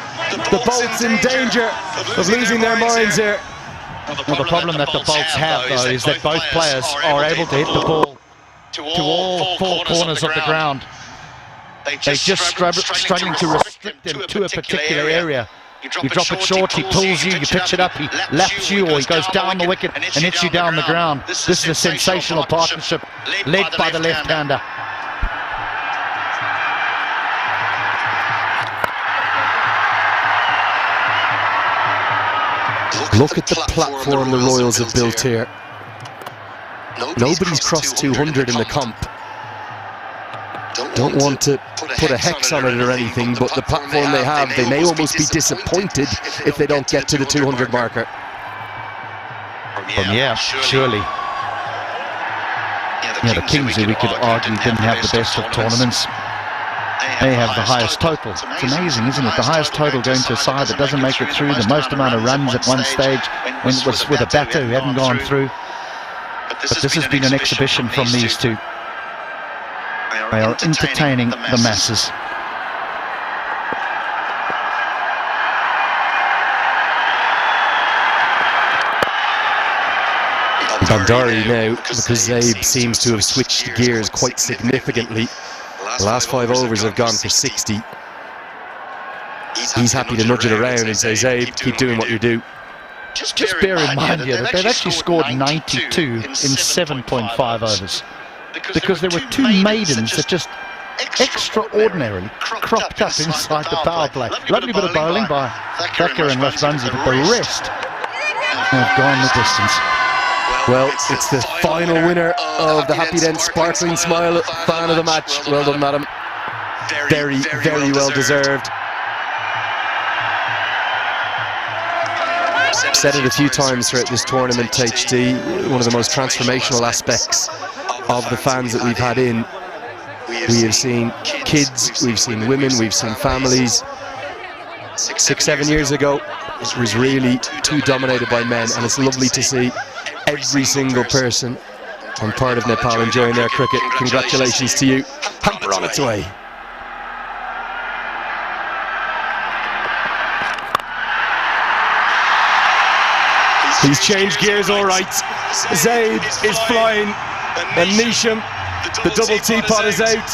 The Bolts in danger of losing their minds here. Well, the problem that the Bolts have, though, is that both players are able to hit the ball to all 4 corners of the ground. They're just struggling to restrict him to a particular area. You drop it short, he pulls you, you pitch it up, he laps you, or he goes down the wicket and hits you down the ground. This is a sensational partnership led by the left-hander. Look at the platform the Royals have built here. Nobody's crossed 200 in the comp. Don't want to put a hex on it or anything, but the platform they have, they may almost be disappointed if they don't get to the 200 marker. Yeah, surely. Yeah, the Kings, who we could argue didn't have the best of tournaments, they have the highest total. It's amazing, isn't it? The highest total going to a side that doesn't make it through, the most amount of runs at one stage when it was with a batter who hadn't gone through. But this has been an exhibition from these two. They are entertaining the masses. Bandari now, because Zaid seems to have switched gears quite significantly. The last 5 overs have gone for 60. He's happy to nudge it around and say, Zaid, keep doing what you do. Just bear in mind here that they've actually scored 92 in 7.5 overs. Because there were 2 maidens that just extraordinarily cropped up inside the power play. Lovely bit of bowling by Thacker and Rashbansi, but the rest have gone the distance. Well, it's the final winner of the Happy Dent Sparkling Smile fan of the match. Well done, madam. Very, very well deserved. I've said it a few times throughout this tournament, HT, one of the most transformational aspects of the fans that we've had in. We have seen kids, we've seen women, we've seen families. 6-7 years ago, it was really too dominated by men, and it's lovely to see every single person on part of Nepal enjoying their cricket. Congratulations to you. Hamper on its way. He's changed gears all right. Zaid is flying, and Neesham, the double teapot is out.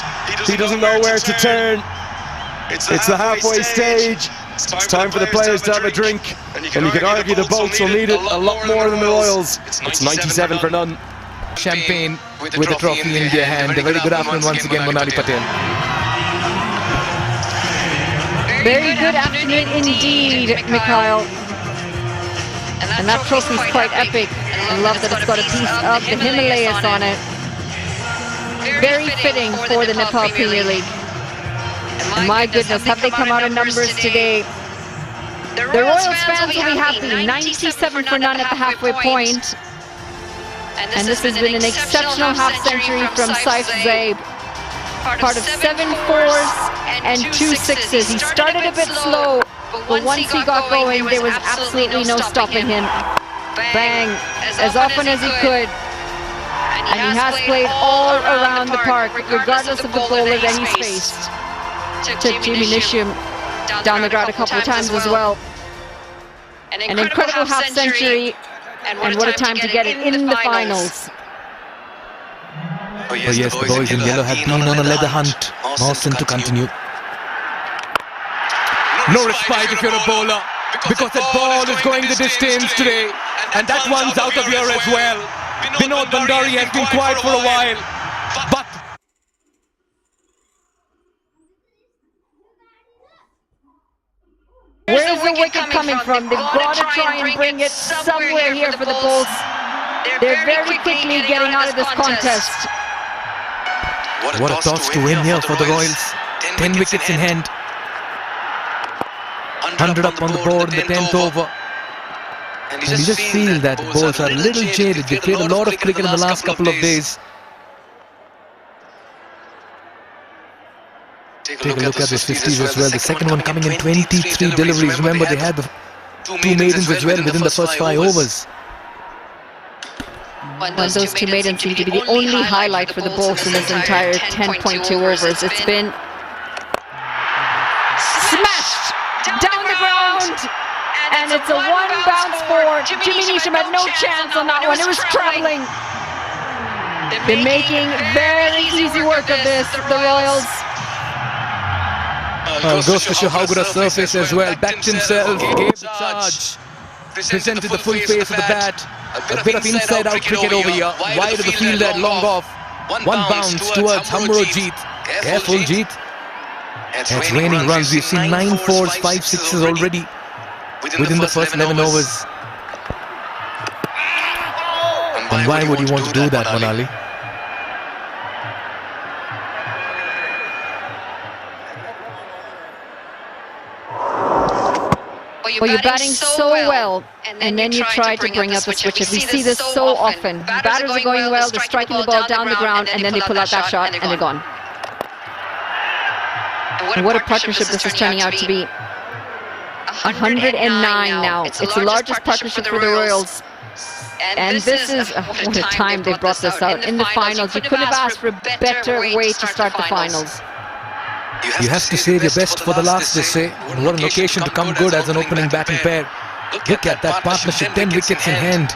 He doesn't know where to turn. It's the halfway stage. It's time for the players to have a drink, and you could argue the Bolts will need it a lot more than the Royals. It's 97 for none. Champagne with the trophy in their hand. A very good afternoon once again, Monali Patel. Very good afternoon indeed, Mikhail. And that trophy's quite epic. I love that it's got a piece of the Himalayas on it. Very fitting for the Nepal Premier League. And my goodness, have they come out in numbers today? The Royals fans will be happy. 97 for none at the halfway point. And this has been an exceptional half-century from Saif Zaib. Part of 7 4s and 2 6s. He started a bit slow, but once he got going, there was absolutely no stopping him. Bang, as often as he could. And he has played all around the park, regardless of the bowler that he's faced. Took Jimmy Nisham down the ground a couple of times as well. An incredible half-century, and what a time to get it in the finals. Oh yes, the boys in yellow have been on a leather hunt. Mawson to continue. No respite if you're a bowler, because that ball is going the distance today, and that one's out of here as well. Vinod Bhandari has been quiet for a while, but where's the wicket coming from? They've got to try and bring it somewhere here for the Bulls. They're very quickly getting out of this contest. What a toss to win here for the Royals. 10 wickets in hand. 100 up on the board in the 10th over. And you just feel that the Bulls are a little jaded. They played a lot of cricket in the last couple of days. Take a look at the 50s as well. The second one coming in 23 deliveries. Remember, they had the 2 maidens as well within the first 5 overs. When those 2 maidens seem to be the only highlight for the Bulls in this entire 10.2 overs. It's been smashed down the ground, and it's a 1 bounce for Jimmy Nisham. Had no chance on that one. It was traveling. They're making very easy work of this, the Royals. Goes to show how good a surface as well. Backed himself, gave the charge, presented the full face of the bat. A bit of inside-out cricket over here. Wide of the field at long off. 1 bounce towards Hamrojit. Careful, Jeet. It's raining runs. We've seen 9 4s, 5 6s already within the first 11 overs. And why would you want to do that, Manali? Well, you're batting so well, and then you try to bring out the switches. We see this so often. Batters are going well, they're striking the ball down the ground, and then they pull out that shot, and they're gone. And what a partnership this is turning out to be. 109 now. It's the largest partnership for the Royals. And this is, what a time they've brought this out. In the finals, you couldn't have asked for a better way to start the finals. You have to save your best for the last, they say. And what an occasion to come good as an opening batting pair. Look at that partnership, 10 wickets in hand.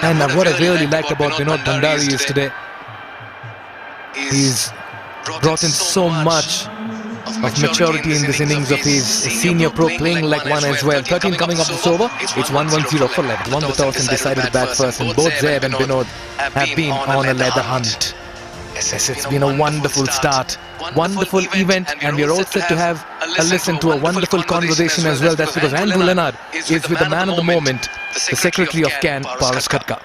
And what I really liked about Vinod Bhandari is today, he's brought in so much of maturity in this innings of his senior pro, playing like one as well. 13 coming up this over. It's 1-1-0 for left. Won the toss and decided to bat first. And both Zaib and Vinod have been on a leather hunt. Yes, it's been a wonderful start, wonderful event, and we're all set to have a listen to a wonderful conversation as well. That's because Andrew Leonard is with the man of the moment, the Secretary of CAN, Paras Khadka.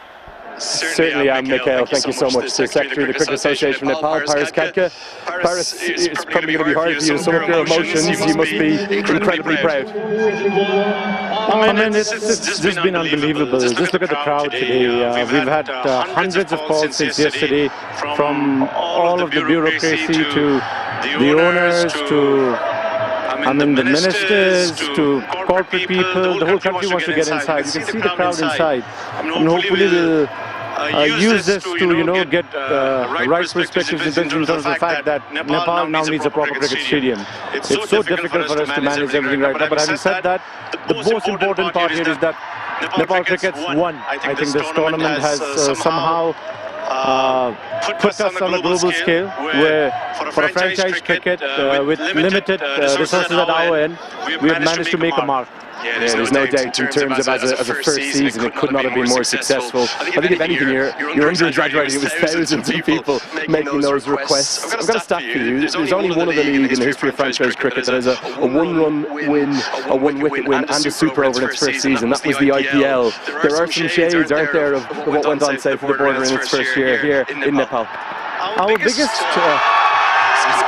Certainly am, Mikhail. Thank you so much to the Secretary of the Cricket Association of Nepal, Paras Khadka. Paras, it's probably going to be hard for you to sum up your emotions. You must be incredibly proud. I mean, it's just been unbelievable. Just look at the crowd today. We've had hundreds of calls since yesterday, from all of the bureaucracy to the owners to the ministers to corporate people. The whole country wants to get inside. You can see the crowd inside, and hopefully we'll use this to, get right perspectives in terms of the fact that Nepal now needs a proper cricket stadium. It's so difficult for us to manage everything right now. But having said that, the most important part here is that Nepal cricket's won. I think this tournament has somehow put us on a global scale, where for a franchise cricket with limited resources at our end, we have managed to make a mark. Yeah, there's no doubt in terms of as a first season, it could not have been more successful. I think if anything, you're under-exaggerating. It was thousands of people making those requests. I've got a stat for you. There's only one other league in the history of franchise cricket that has a one-run win, a one-wicket win, and a super over in its first season. That was the IPL. There are some shades, aren't there, of what went on south of the border in its first year here in Nepal. Our biggest...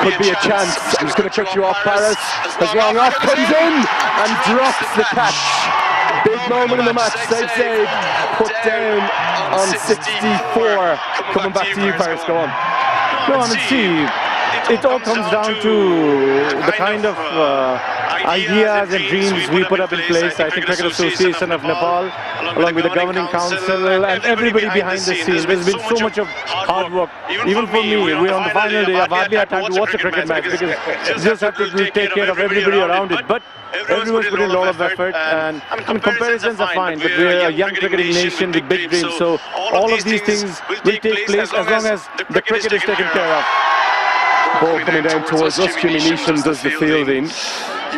could be a chance. I'm just going to cut you off, Paris. As long off comes in and drops the catch. Big moment in the match. Save. Put down on 64. Coming back to you, Paris. Go on. No, I mean, see, it all comes down to the kind of ideas and dreams we put up in place. I think Cricket Association of Nepal, along with the governing council and everybody behind the scenes. There's been so much of hard work. Even for me, we're on the final day. I've hardly had time to watch a cricket match because you just have to take care of everybody around it. But everyone's put in a lot of effort, and I mean, comparisons are fine, but we're a young cricketing nation with big dreams. So all of these things will take place as long as the cricket is taken care of. Ball coming down towards us. Jimmy Neesham does the fielding.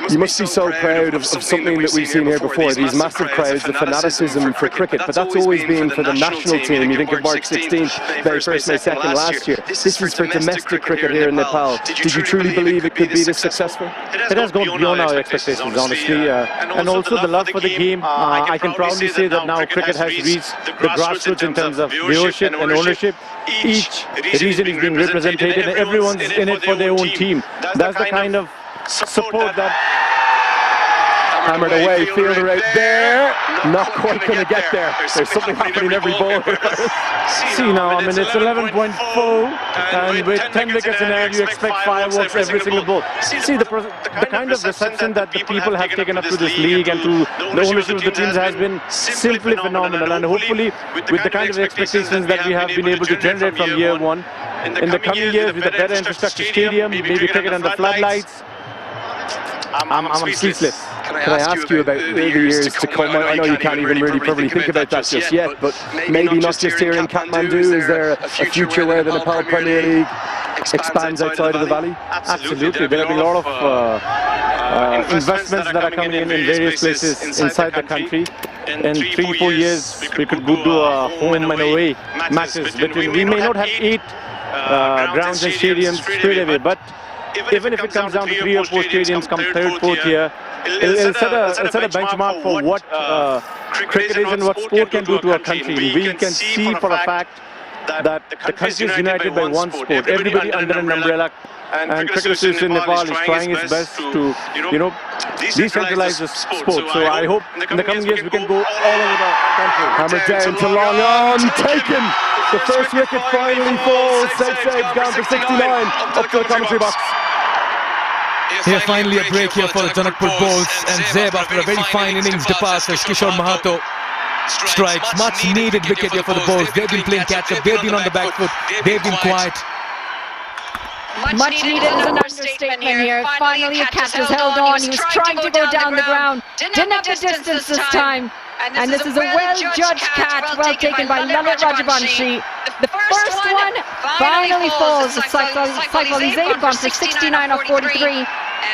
You must be so proud of something that we've seen here before, these massive crowds, the fanaticism for cricket, but that's always been for the national team. You think of March 16th, very first May 2nd last year. This is for domestic cricket here in Nepal. Did you truly believe it could be this successful? It has gone beyond our expectations, honestly, and also the love for the game. I can proudly say that now cricket has reached the grassroots in terms of viewership and ownership. Each region is being represented and everyone's in it for their own team. That's the kind of support that... Hammered away, fielder out there, not quite going to get there. There's something happening every ball. See now, I mean, it's 11.4 and with 10 wickets in hand you expect fireworks every single ball. See the kind of reception that the people have taken up to this league and to the ownership of the teams has been simply phenomenal, and hopefully with the kind of expectations that we have been able to generate from year one, in the coming years with a better infrastructure stadium, maybe cricket under floodlights, I'm speechless. Can I ask you about the years to come? I know you can't even really probably think about that just yet, but maybe not just here in Kathmandu. Is there a future where the Nepal Premier League expands outside of the valley? Absolutely. There have been a lot of investments that are coming in various places inside the country. In 3-4 years, we could go to a home and away matches. We may not have 8 grounds and stadiums straight away, but even if it comes down to 3 or 4 stadiums come 3rd, 4th year, it'll set a benchmark for what cricket is and what sport can do to a country. We can see for a fact that the country is united by one sport, everybody under an umbrella, and Cricket Association Nepal is trying its best to, decentralize the sport. So I hope in the coming years we can go all over the country. Hammered down to long on, taken! The first wicket finally falls. Save down to 69, up to the commentary box. Here finally a break here for the JanakpurBolts, and Zeb, after a very fine innings departs as Kishore Mahato strikes. Much needed wicket here for the Bolts. They've been playing catch up, they've been on the back foot, they've been quiet. Much needed is an understatement here. Finally a catch is held on. He was trying to go down the ground. Didn't have the distance this time. And this is a well-judged catch, well taken by Lalit Rajavanshi. The first one finally falls. It's Saifali gone for 69 off 43.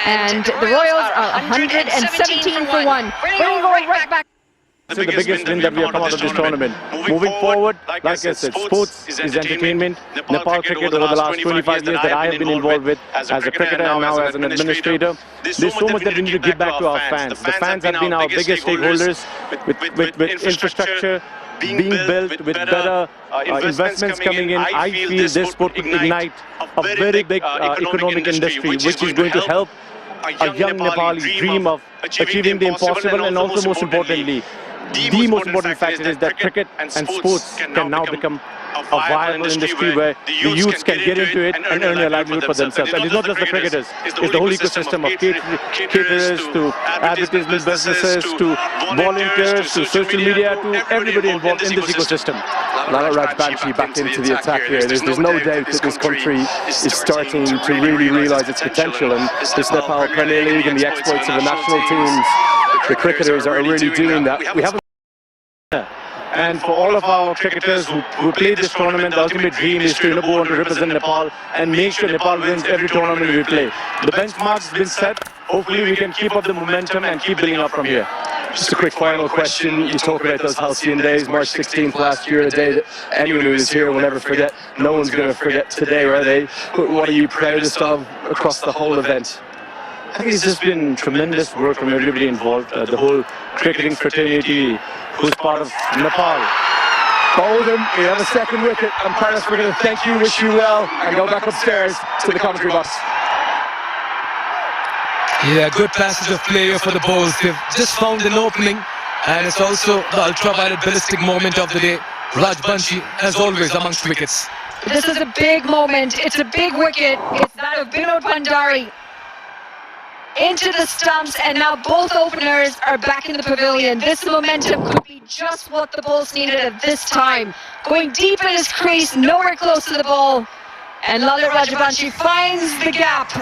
And the Royals are 117 for 1. We're going right back. This is the biggest win that we have come out of this tournament. Moving forward, like I said, sports is entertainment. Nepal cricket over the last 25 years that I have been involved with as a cricketer and now as an administrator, there's so much that we need to give back to our fans. The fans have been our biggest stakeholders with infrastructure being built, with better investments coming in. I feel this sport could ignite a very big economic industry, which is going to help a young Nepali dream of achieving the impossible, and also most importantly, the most important factor is that cricket and sports can now become a viable industry where the youths can get into it and earn a livelihood for themselves. And it's not just the cricketers, it's the whole ecosystem of caterers to advertisement businesses to volunteers to social media to everybody involved in this ecosystem. Lalit Rajavanshi back into the attack here. There's no doubt that this country is starting to really realise its potential, and this Nepal Premier League and the exploits of the national teams, the cricketers are really doing that. We haven't. And for all of our cricketers who play this tournament, the ultimate dream is to go on to represent Nepal and make sure Nepal wins every tournament we play. The benchmark's been set. Hopefully we can keep up the momentum and keep building up from here. Just a quick final question. You talk about those halcyon days, March 16th last year, a day that anyone who is here will never forget. No one's going to forget today, are they? What are you proudest of across the whole event? I think it's just been tremendous work from everybody involved, the whole cricketing fraternity who's part of Nepal. Bolden, we have a second wicket. And Paris, we're going to thank you, wish you well, and go back upstairs to the commentary box. Yeah, good passage of play for the bowls. They've just found an opening, and it's also the ultraviolet ballistic moment of the day. Raj Banshi, as always, amongst wickets. This is a big moment. It's a big wicket. It's that of Vinod Bhandari. Into the stumps, and now both openers are back in the pavilion. This momentum could be just what the Bulls needed at this time. Going deep in his crease, nowhere close to the ball. And Lalit Rajbanshi finds the gap.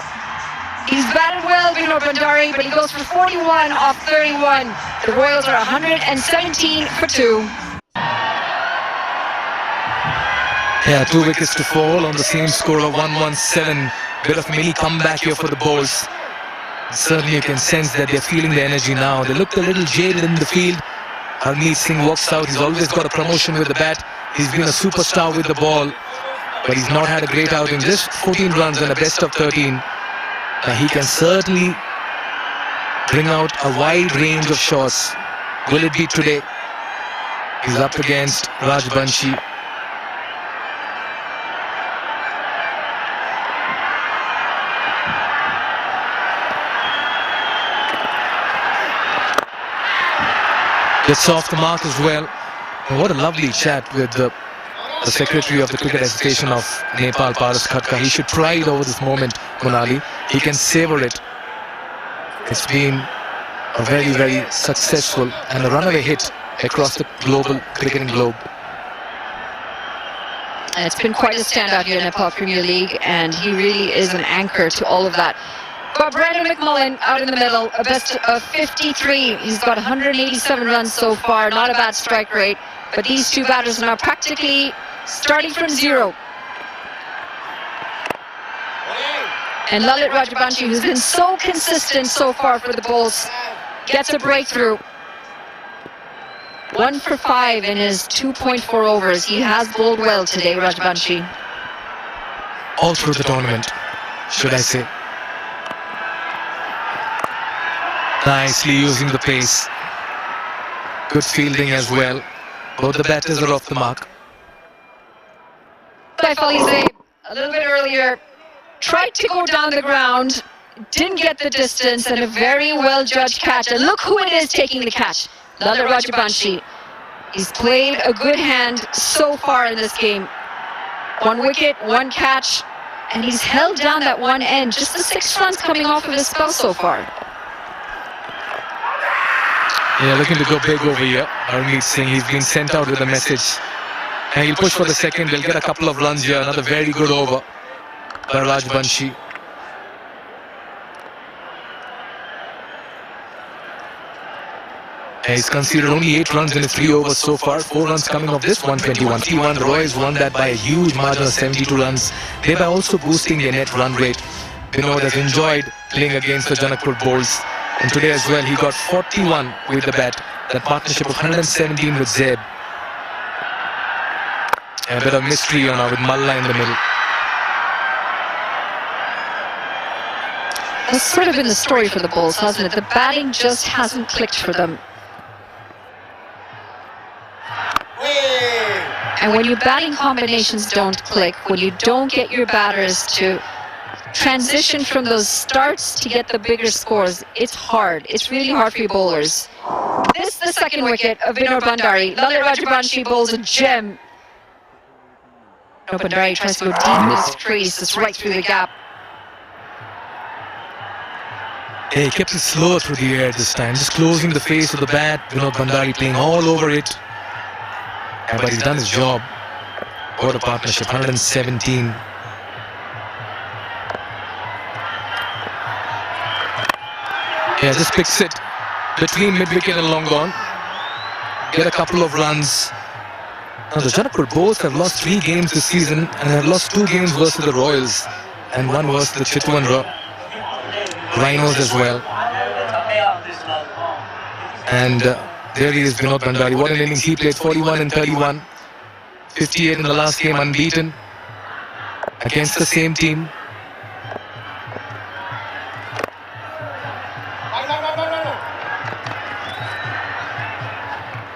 He's batted well, Vinod Bhandari, but he goes for 41 off 31. The Royals are 117 for 2. Yeah, 2 wickets to fall on the same score of 117. Bit of mini comeback here for the Bulls. Certainly you can sense that they're feeling the energy now. They looked a little jaded in the field. Harmeet Singh walks out. He's always got a promotion with the bat. He's been a superstar with the ball, but he's not had a great outing. Just 14 runs and a best of 13. He can certainly bring out a wide range of shots. Will it be today? He's up against Raj Banshi. Gets off the mark as well. And what a lovely chat with the Secretary of the Cricket Association of Nepal, Paras Khatka. He should pride over this moment, Monali. He can savor it. It's been a very, very successful and a runaway hit across the global cricketing globe. And it's been quite a standout here in Nepal Premier League, and he really is an anchor to all of that. But Brandon McMullen out in the middle, a best of 53. He's got 187 runs so far, not a bad strike rate. But these two batters are now practically starting from zero. And Lalit Rajbanshi, who's been so consistent so far for the Bulls, gets a breakthrough. 1 for 5 in his 2.4 overs. He has bowled well today, Rajbanshi. All through the tournament, should I say. Nicely using the pace. Good fielding as well. Both the batters are off the mark. Falize, a little bit earlier, tried to go down the ground, didn't get the distance, and a very well-judged catch. And look who it is taking the catch. Lalit Rajbanshi. He's played a good hand so far in this game. 1 wicket, 1 catch, and he's held down that one end. Just the 6 runs coming off of his spell so far. Yeah, looking to go big over here. Harmeet Singh, he's been sent out with a message. And he'll push for the second. They'll get a couple of runs here. Another very good over by Raj Banshi. He's conceded only 8 runs in his 3 overs so far. 4 runs coming off this 121. T1, the Royals won that by a huge margin of 72 runs, thereby also boosting their net run rate. Vinod has enjoyed playing against the JanakpurBolts. And today as well, he got 41 with the bat. That partnership of 117 with Zeb. And a bit of mystery on with Malla in the middle. That's sort of been the story for the Bulls, hasn't it? The batting just hasn't clicked for them. And when your batting combinations don't click, when you don't get your batters to transition from those starts to get the bigger scores, it's hard. It's really hard for your bowlers. This is the second wicket of Vinod Bhandari. Lalit Rajbanshi bowls a gem. Vinod Bhandari tries to go deep in his crease. It's right through the gap. He kept it slow through the air this time, just closing the face of the bat. Vinod Bhandari playing all over it. Yeah, but he's done his job. What a partnership, 117. Yeah, just picks it between mid-wicket and long gone. Get a couple of runs Now the JanakpurBolts have lost 3 games this season and have lost 2 games versus the Royals and 1 versus the Chitwan Rhinos as well. And there he is, Vinod Bhandari. What an innings he played, 41 and 31. 58 in the last game, unbeaten against the same team.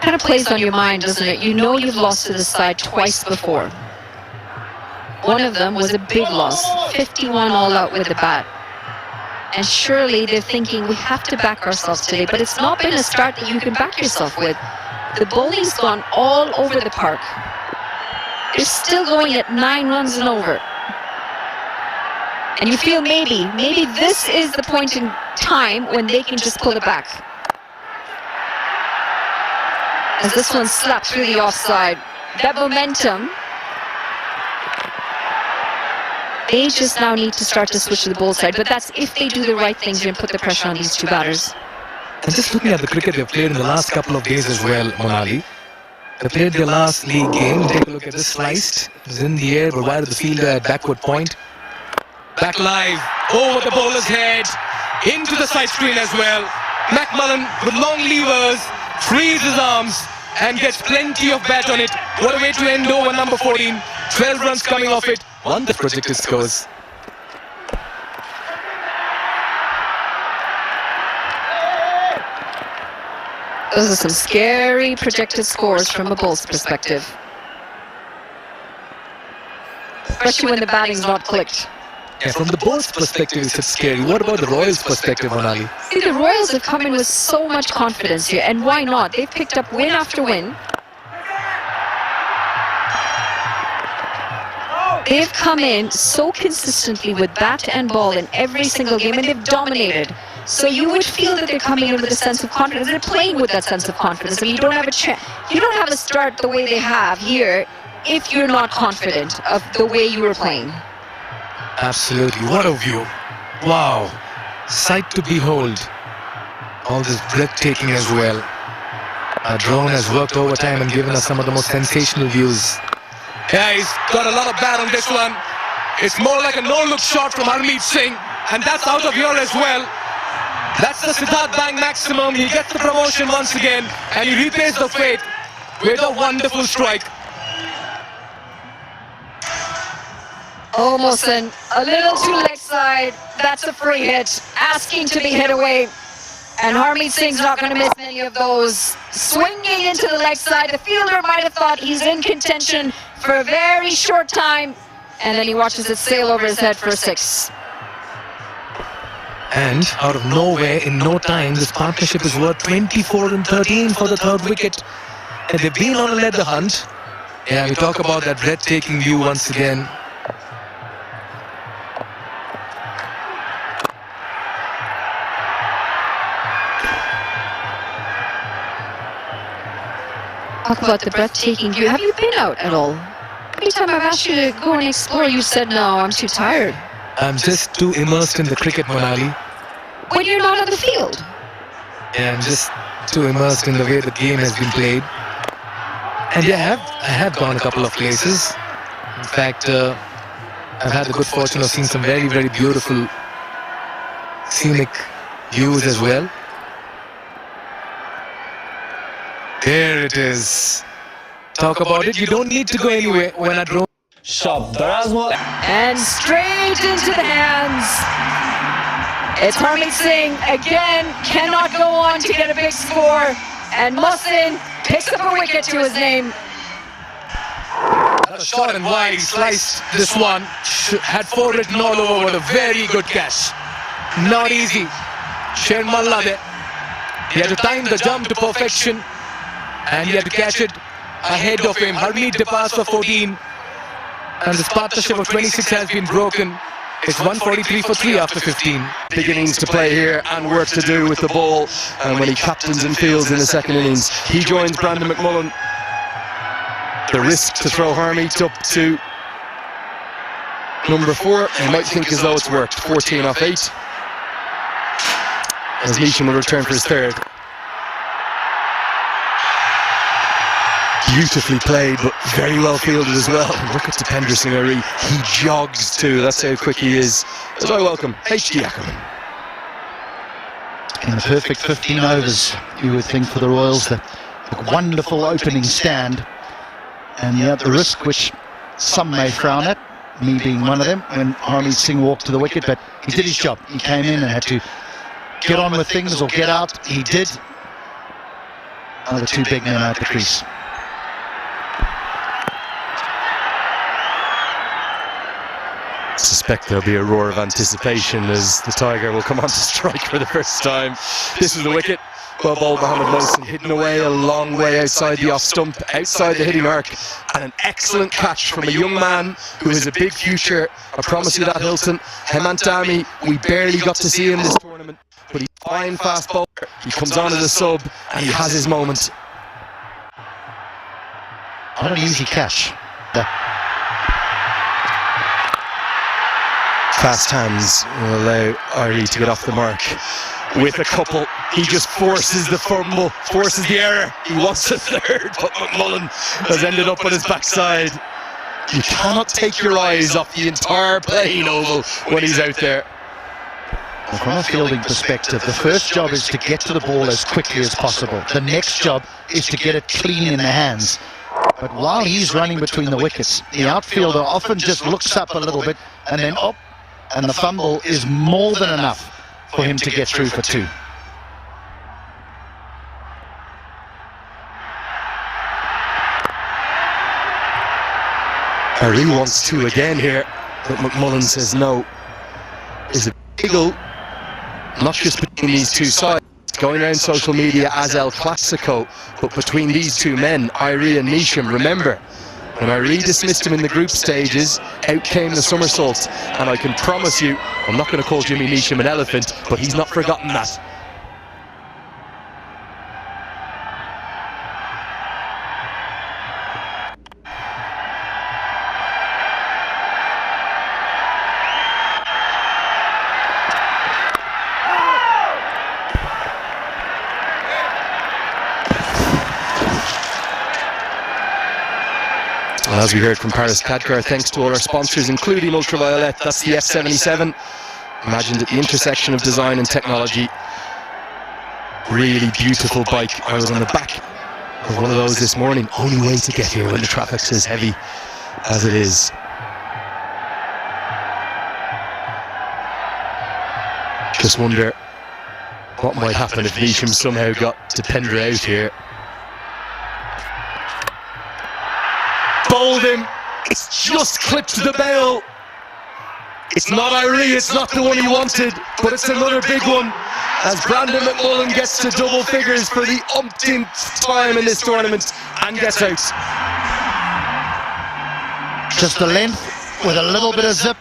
Kind of plays on your mind, doesn't it? You know you've lost to this side twice before. One of them was a big loss, 51 all out with the bat. And surely they're thinking, we have to back ourselves today, but it's not been a start that you can back yourself with. The bowling's gone all over the park. They're still going at 9 runs and over. And you feel maybe this is the point in time when they can just pull it back. As this one slapped through the offside. That momentum, they just now need to start to switch to the bowl side. But that's if they do the right things and put the pressure on these 2 batters. And just looking at the cricket they've played in the last couple of days as well, Monali. They played their last league game. Take a look at this, sliced. It was in the air, but wide of the fielder at backward point. Back live, over the bowler's head, into the side screen as well. McMullen with long levers, frees his arms and gets plenty of bat on it. What a way to end over number 14. 12 runs coming off it. 1 the projected scores. Those are some scary projected scores from a Bulls perspective. Especially when the batting's not clicked. Yeah, from the Bulls perspective, it's scary. What about the Royals perspective, Monali? See, the Royals have come in with so much confidence here, and why not? They've picked up win after win. They've come in so consistently with bat and ball in every single game, and they've dominated. So you would feel that they're coming in with a sense of confidence. They're playing with that sense of confidence. I mean, you don't have a start the way they have here if you're not confident of the way you were playing. Absolutely. What a view. Wow. Sight to behold. All this breathtaking as well. Our drone has worked overtime and given us some of the most sensational views. Yeah, he's got a lot of bat on this one. It's more like a no-look shot from Harmeet Singh, and that's out of here as well. That's the Siddharth Bank maximum. He gets the promotion once again, and he repays the fate with a wonderful strike. Almost a little too leg side. That's a free hit. Asking to be hit away. And Harmeet Singh's not going to miss many of those. Swinging into the leg side. The fielder might have thought he's in contention for a very short time. And then he watches it sail over his head for a 6. And out of nowhere, in no time, this partnership is worth 24 and 13 for the 3rd wicket. And they've been on a leather hunt. Yeah, we talk about that breathtaking view once again. Talk about the breathtaking view. Have you been out at all? Every time I've asked you to go and explore, you said, no, I'm too tired. I'm just too immersed in the cricket, Monali. When you're not on the field? Yeah, I'm just too immersed in the way the game has been played. And yeah, I have gone a couple of places. In fact, I've had the good fortune of seeing some very, very beautiful scenic views as well. There it is. Talk about it. You don't need to go anywhere when I drone. And straight into the hands. It's Harmeet Singh again, cannot go on to get a big score. And Mussin picks up a wicket to his name. A short and wide, he sliced this one. Had 4 written all over, with a very good catch. Not easy. Sher Malla there. He had to time the jump to perfection. And he had to catch it ahead of him. Harmeet departs for 14. And this partnership of 26 has been broken. It's 143 for 3 after 15. Big innings to play here and work to do with the ball. And when he captains and fields in the 2nd innings, he joins Brandon McMullen. The risk to throw Harmeet up to number 4, you might think as though it's worked. 14 off 8. As Neesham will return for his 3rd. Beautifully played, but very well fielded as well. Look at Dipender Singh Ari. He jogs too. That's how quick he is. As I welcome HD Ackerman. In the perfect 15 overs, you would think, for the Royals. The wonderful opening stand. And yet the risk which some may frown at, me being one of them, when Harmeet Singh walked to the wicket, but he did his job. He came in and had to get on with things or get out. He did. Another two big men out the crease. I suspect there'll be a roar of anticipation as the Tiger will come on to strike for the first time. This is the wicket. Well bowled, Mohammed Mohsin, hidden away a long way outside the off stump, outside the hitting arc, and an excellent catch from a young man who has a big future. I promise you that, Hilton. Hemant Dami, we barely got to see him this tournament, but he's a fine fast bowler. He comes on as a sub and he has his moment. Not an easy catch. Fast hands will allow Irie to get off the mark with a couple. He just forces the fumble, forces the error. He wants a third, but McMullen has ended up on his backside. You cannot take your eyes off the entire playing oval when he's out there. Well, from a fielding perspective, the first job is to get to the ball as quickly as possible. The next job is to get it clean in the hands. But while he's running between the wickets, the outfielder often just looks up a little bit and then up, and the fumble is more than enough for him to get through for two. Harry wants two again here, but McMullen says no. There's a giggle, not just between these two sides, going around social media as El Clasico, but between these two men, Irie and Neesham. Remember, when Irie dismissed him in the group stages, out came the somersaults, and I can promise you, I'm not going to call Jimmy Neesham an elephant, but he's not forgotten that. As we heard from Paris Kadkar, thanks to all our sponsors, including Ultraviolet, that's the F77, imagined at the intersection of design and technology. Really beautiful bike. I was on the back of one of those this morning. Only way to get here when the traffic's as heavy as it is. Just wonder what might happen if Neesham somehow got Dipender out here. Bowled him. It's just clipped the bail. It's not Irie, it's not the one he wanted, but it's another big one as Brandon McMullen gets to double figures for the umpteenth time in this tournament and gets out. Just the length with a little bit of zip,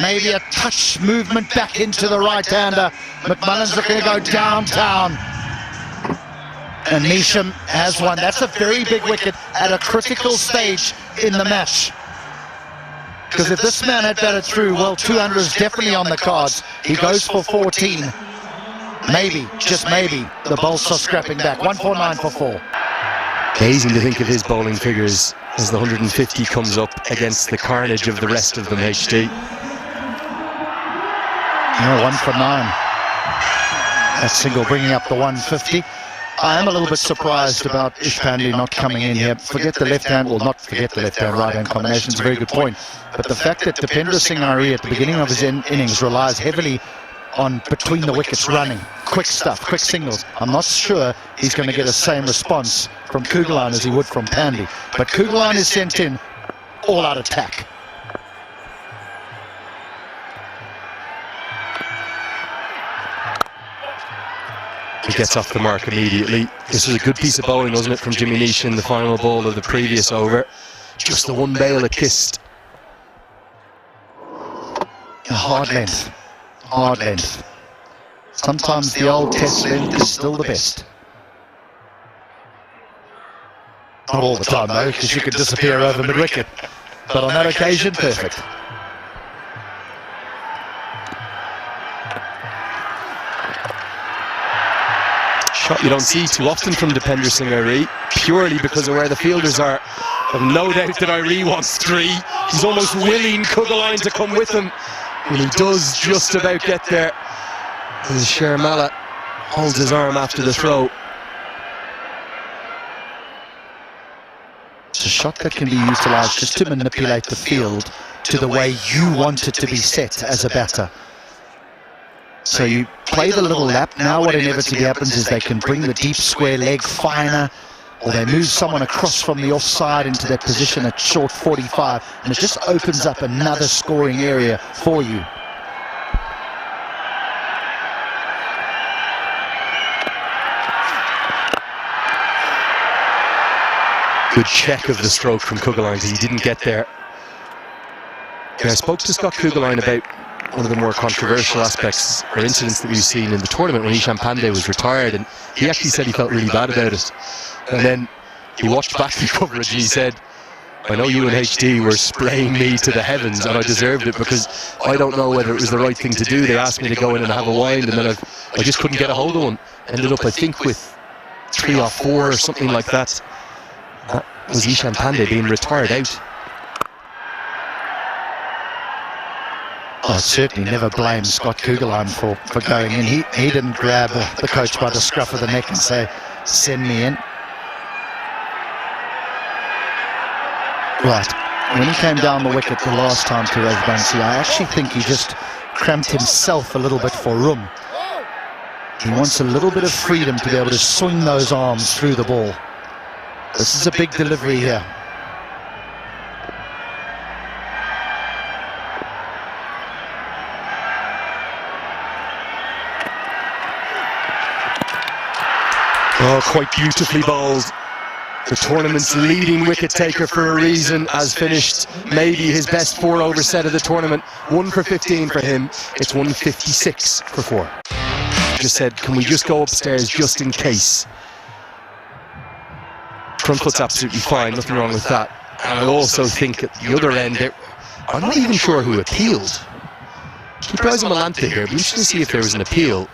maybe a touch movement back into the right-hander. McMullen's looking to go downtown. And Neesham has one. That's a very big wicket at a critical stage in the match. Because if this man had batted through, well, 200 is definitely on the cards. He goes for 14. Maybe, just maybe, the Bolts are scrapping back. 149 for 4. Amazing to think of his bowling figures as the 150 comes up against the carnage of the rest of them, HD. Yeah, 1 for 9. That single bringing up the 150. I am a little bit surprised about Ishpandi not coming in here. Forget the left hand, well, not forget the left hand, right hand combination is a very good point. But the fact that Dipender Singh Irie at the beginning of his innings relies heavily on between the wickets running, quick stuff, quick signals. I'm not sure he's going to get the same response from Kugelan as he would from Pandey. But Kugelan is sent in all out attack. He gets off the mark immediately. This was a good piece of bowling, wasn't it, from Jimmy Neesham in the final ball of the previous over. Just the one bail it kissed. Hard length. Hard length. Sometimes the old test length is still the best. Not all the time though, because you could disappear over mid-wicket. But on that occasion, perfect. shot you don't see too often from defender Singh, purely because of where the fielders are. I've no doubt that Irie wants 3. He's almost willing Kuggelein to come with him, and he does just about get there as Shermala holds his arm after the throw. It's a shot that can be utilised just to manipulate the field to the way you want it to be set as a batter. So you play the little lap. Now what inevitably happens is they can bring the deep square leg finer, or they move someone across from the offside into that position at short 45, and it just opens up another scoring area for you. Good check of the stroke from Kuggelein because he didn't get there. I spoke to Scott Kuggelein about one of the more controversial aspects or incidents that we've seen in the tournament when Ishan Pandey was retired, and he actually said he felt really bad about it. And then he watched back the coverage and he said, I know you and HD were spraying me to the heavens and I deserved it because I don't know whether it was the right thing to do. They asked me to go in and have a wind, and then I just couldn't get a hold of one. Ended up, I think, with 3 or 4 or something like that. That was Ishan Pandey being retired out. I certainly never blame Scott Kuggelein for going in. He didn't grab the coach by the scruff of the neck and say, send me in. Right, when he came down the wicket the last time to Rajbansi, I actually think he just cramped himself a little bit for room. He wants a little bit of freedom to be able to swing those arms through the ball. This is a big delivery here. Oh, quite beautifully bowled. The tournament's leading wicket taker for a reason has finished maybe his best 4-over set of the tournament. 1 for 15 for him. It's 156 for 4. Just said, can we just go upstairs just in case? Front foot's absolutely fine, nothing wrong with that. And I also think at the other end, I'm not even sure who appealed. Keep your eyes on Malanta here, but we should see if there was an appeal.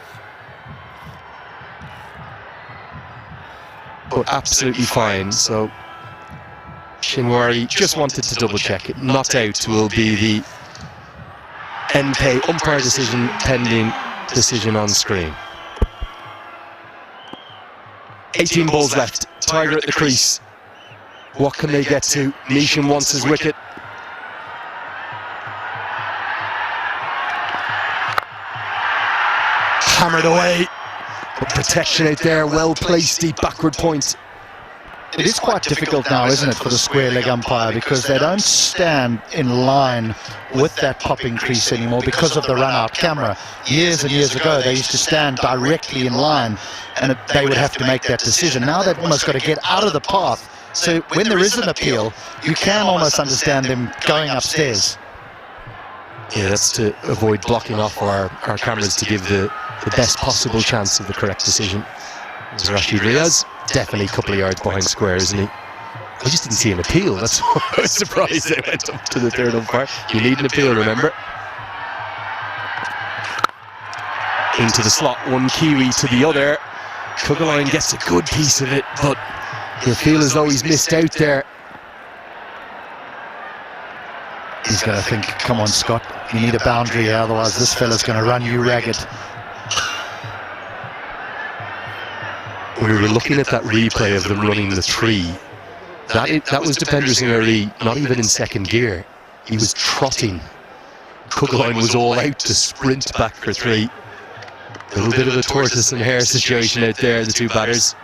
But absolutely fine, so Shinwari just wanted to double check it. Not out will be the NPay umpire decision pending decision on screen. 18 balls left, Tiger at the crease. What can they get to? Nishan wants his wicket. Hammered away. But protection out there, well placed, deep backward point. It is quite difficult now, isn't it, for the square leg umpire, because they don't stand in line with that popping crease anymore because of the run-out camera. Years and years ago, they used to stand directly in line and they would have to make that decision. Now they've almost got to get out of the path. So when there is an appeal, you can almost understand them going upstairs. Yeah, that's to avoid blocking off our cameras to give the best possible chance of the correct decision. There's Rashid Riaz, definitely a couple of yards behind square, isn't he? I just didn't see an appeal. That's why I was surprised they went up to the third umpire. You need an appeal, remember? Into the slot, one Kiwi to the other. Kuggelein gets a good piece of it, but he'll feel as though he's missed out there. He's going to think, come on, Scott, you need a boundary here, otherwise this fella's going to run you ragged. We were looking at that replay of them running the 3. That was Dipender Singh, not even in second gear. He was trotting. Kuggelein was all out to sprint back for 3. A little bit of a tortoise and hare situation out there, the two batters.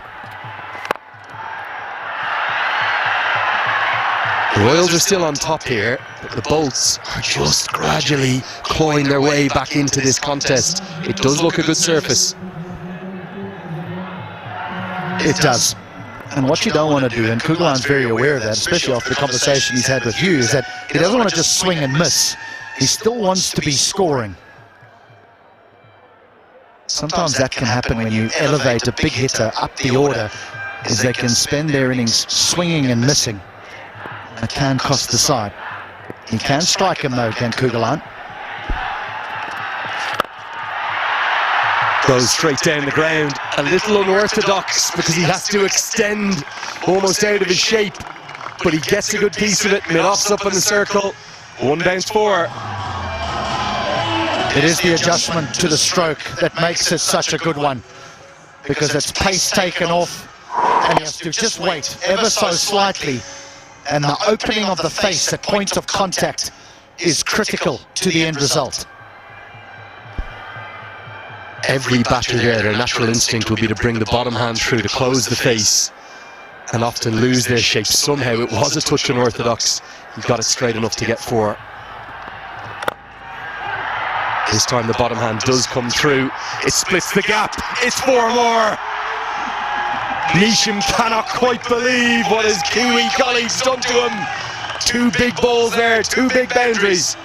The Royals are still on top here, but the Bolts are just gradually clawing their way back into this contest. It does look a good surface. It does. And what you don't want to do, and Kugelein's very aware of that, especially after the conversation he's had with you, is that he doesn't want to just swing and miss. He still wants to be scoring. Sometimes that can happen when you elevate a big hitter up the order, is they can spend their innings swinging and missing. It can cost the side. He can strike him though, can Kuggelein. Goes straight down the ground. A little unorthodox because he has to extend almost out of his shape. But he gets a good piece of it. Mid-off's up in the circle. 1 bounce 4. It is the adjustment to the stroke that makes it such a good one, because it's pace taken off and he has to just wait ever so slightly, and the opening of the face at point of contact is critical to the end result. Every batter there, their natural instinct will be to bring the bottom hand through to close the face and often lose their shape. Somehow it was a touch unorthodox. He got it straight enough to get 4. This time the bottom hand does come through. It splits the gap. It's 4 more. Nisham cannot quite believe what his Kiwi colleagues done to him. 2 big balls there, 2 big boundaries.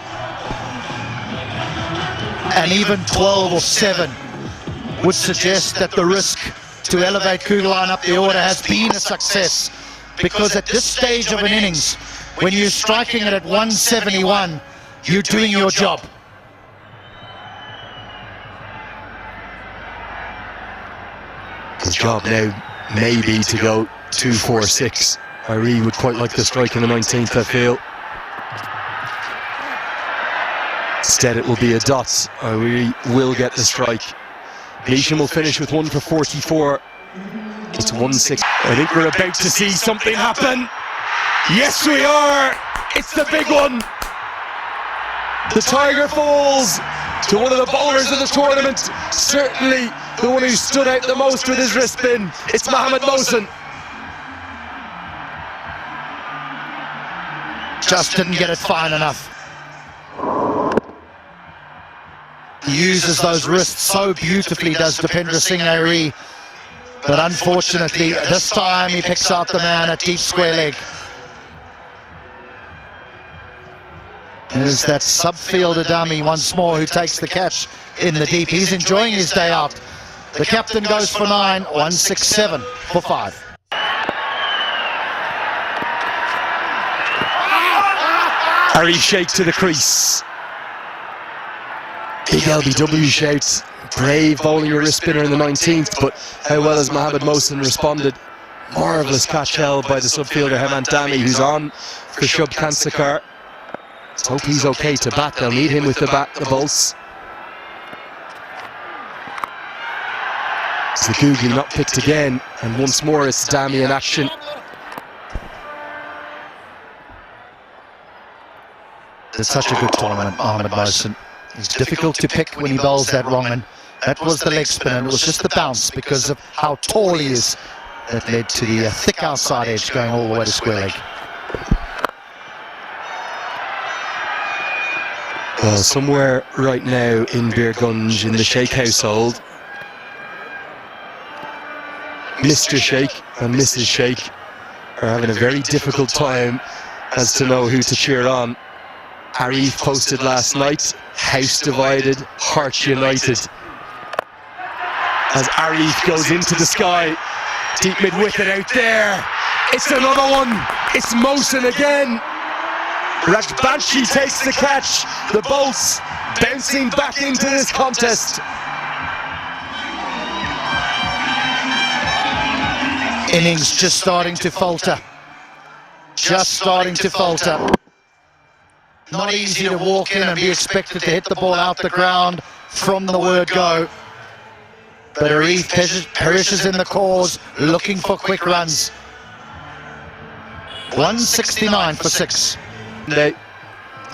And even 12 or 7 would suggest that the risk to elevate Kugelheim up the order has been a success, because at this stage of an innings, when you're striking it at 171, you're doing your job. His job now may be to go 2-4-6. Irene would quite like the strike in the 19th, I feel. Instead it will be a dot. Irene will get the strike. Nisham will finish with 1 for 44. It's 1-6. I think we're about to see something happen. Yes, we are. It's the big one. The Tiger falls to one of the bowlers of the tournament. Certainly the one who stood out the most with his wrist spin. It's Mohamed Mohsen. Just didn't get it fine enough. He uses those wrists so beautifully, does Dipendra Singh Nehri. But unfortunately, this time he picks out the man at deep square leg. There's that subfielder dummy once more who takes the catch in the deep. He's enjoying his day out. The captain goes for 9, 167 for 5. Harry Sheikh to the crease. Big LBW shouts. Brave bowling a wrist spinner in the 19th, but how well has Mohamed Mohsen responded? Marvellous catch held by the subfielder Hemant Dami, who's on for Shub Kansakar. Let's hope he's okay to bat. They'll need him with the bat, the bolts. It's the Googly not picked again, and once more it's Dami in action. It's such a good tournament, Mohamed Mohsen. It's difficult to pick when he bowls that wrong, and that was the leg spin, and it was just the bounce because of how tall he is that led to the thick outside edge going all the way to square leg. Well, somewhere right now in Birgunj, in the Sheikh household, Mr. Sheikh and Mrs. Sheikh are having a very difficult time as to know who to cheer on. Arif posted last night, house divided, heart united. As Arif goes into the sky, deep mid-wicket out there. It's another one. It's Mohsen again. Rajbanshi takes the catch. The Bolts bouncing back into this contest. Innings just starting to falter. Just starting to falter. Not easy to walk in and be expected to hit the ball out the ground from the word go. But Arif perishes in the cause, looking for quick runs. 169 for 6. The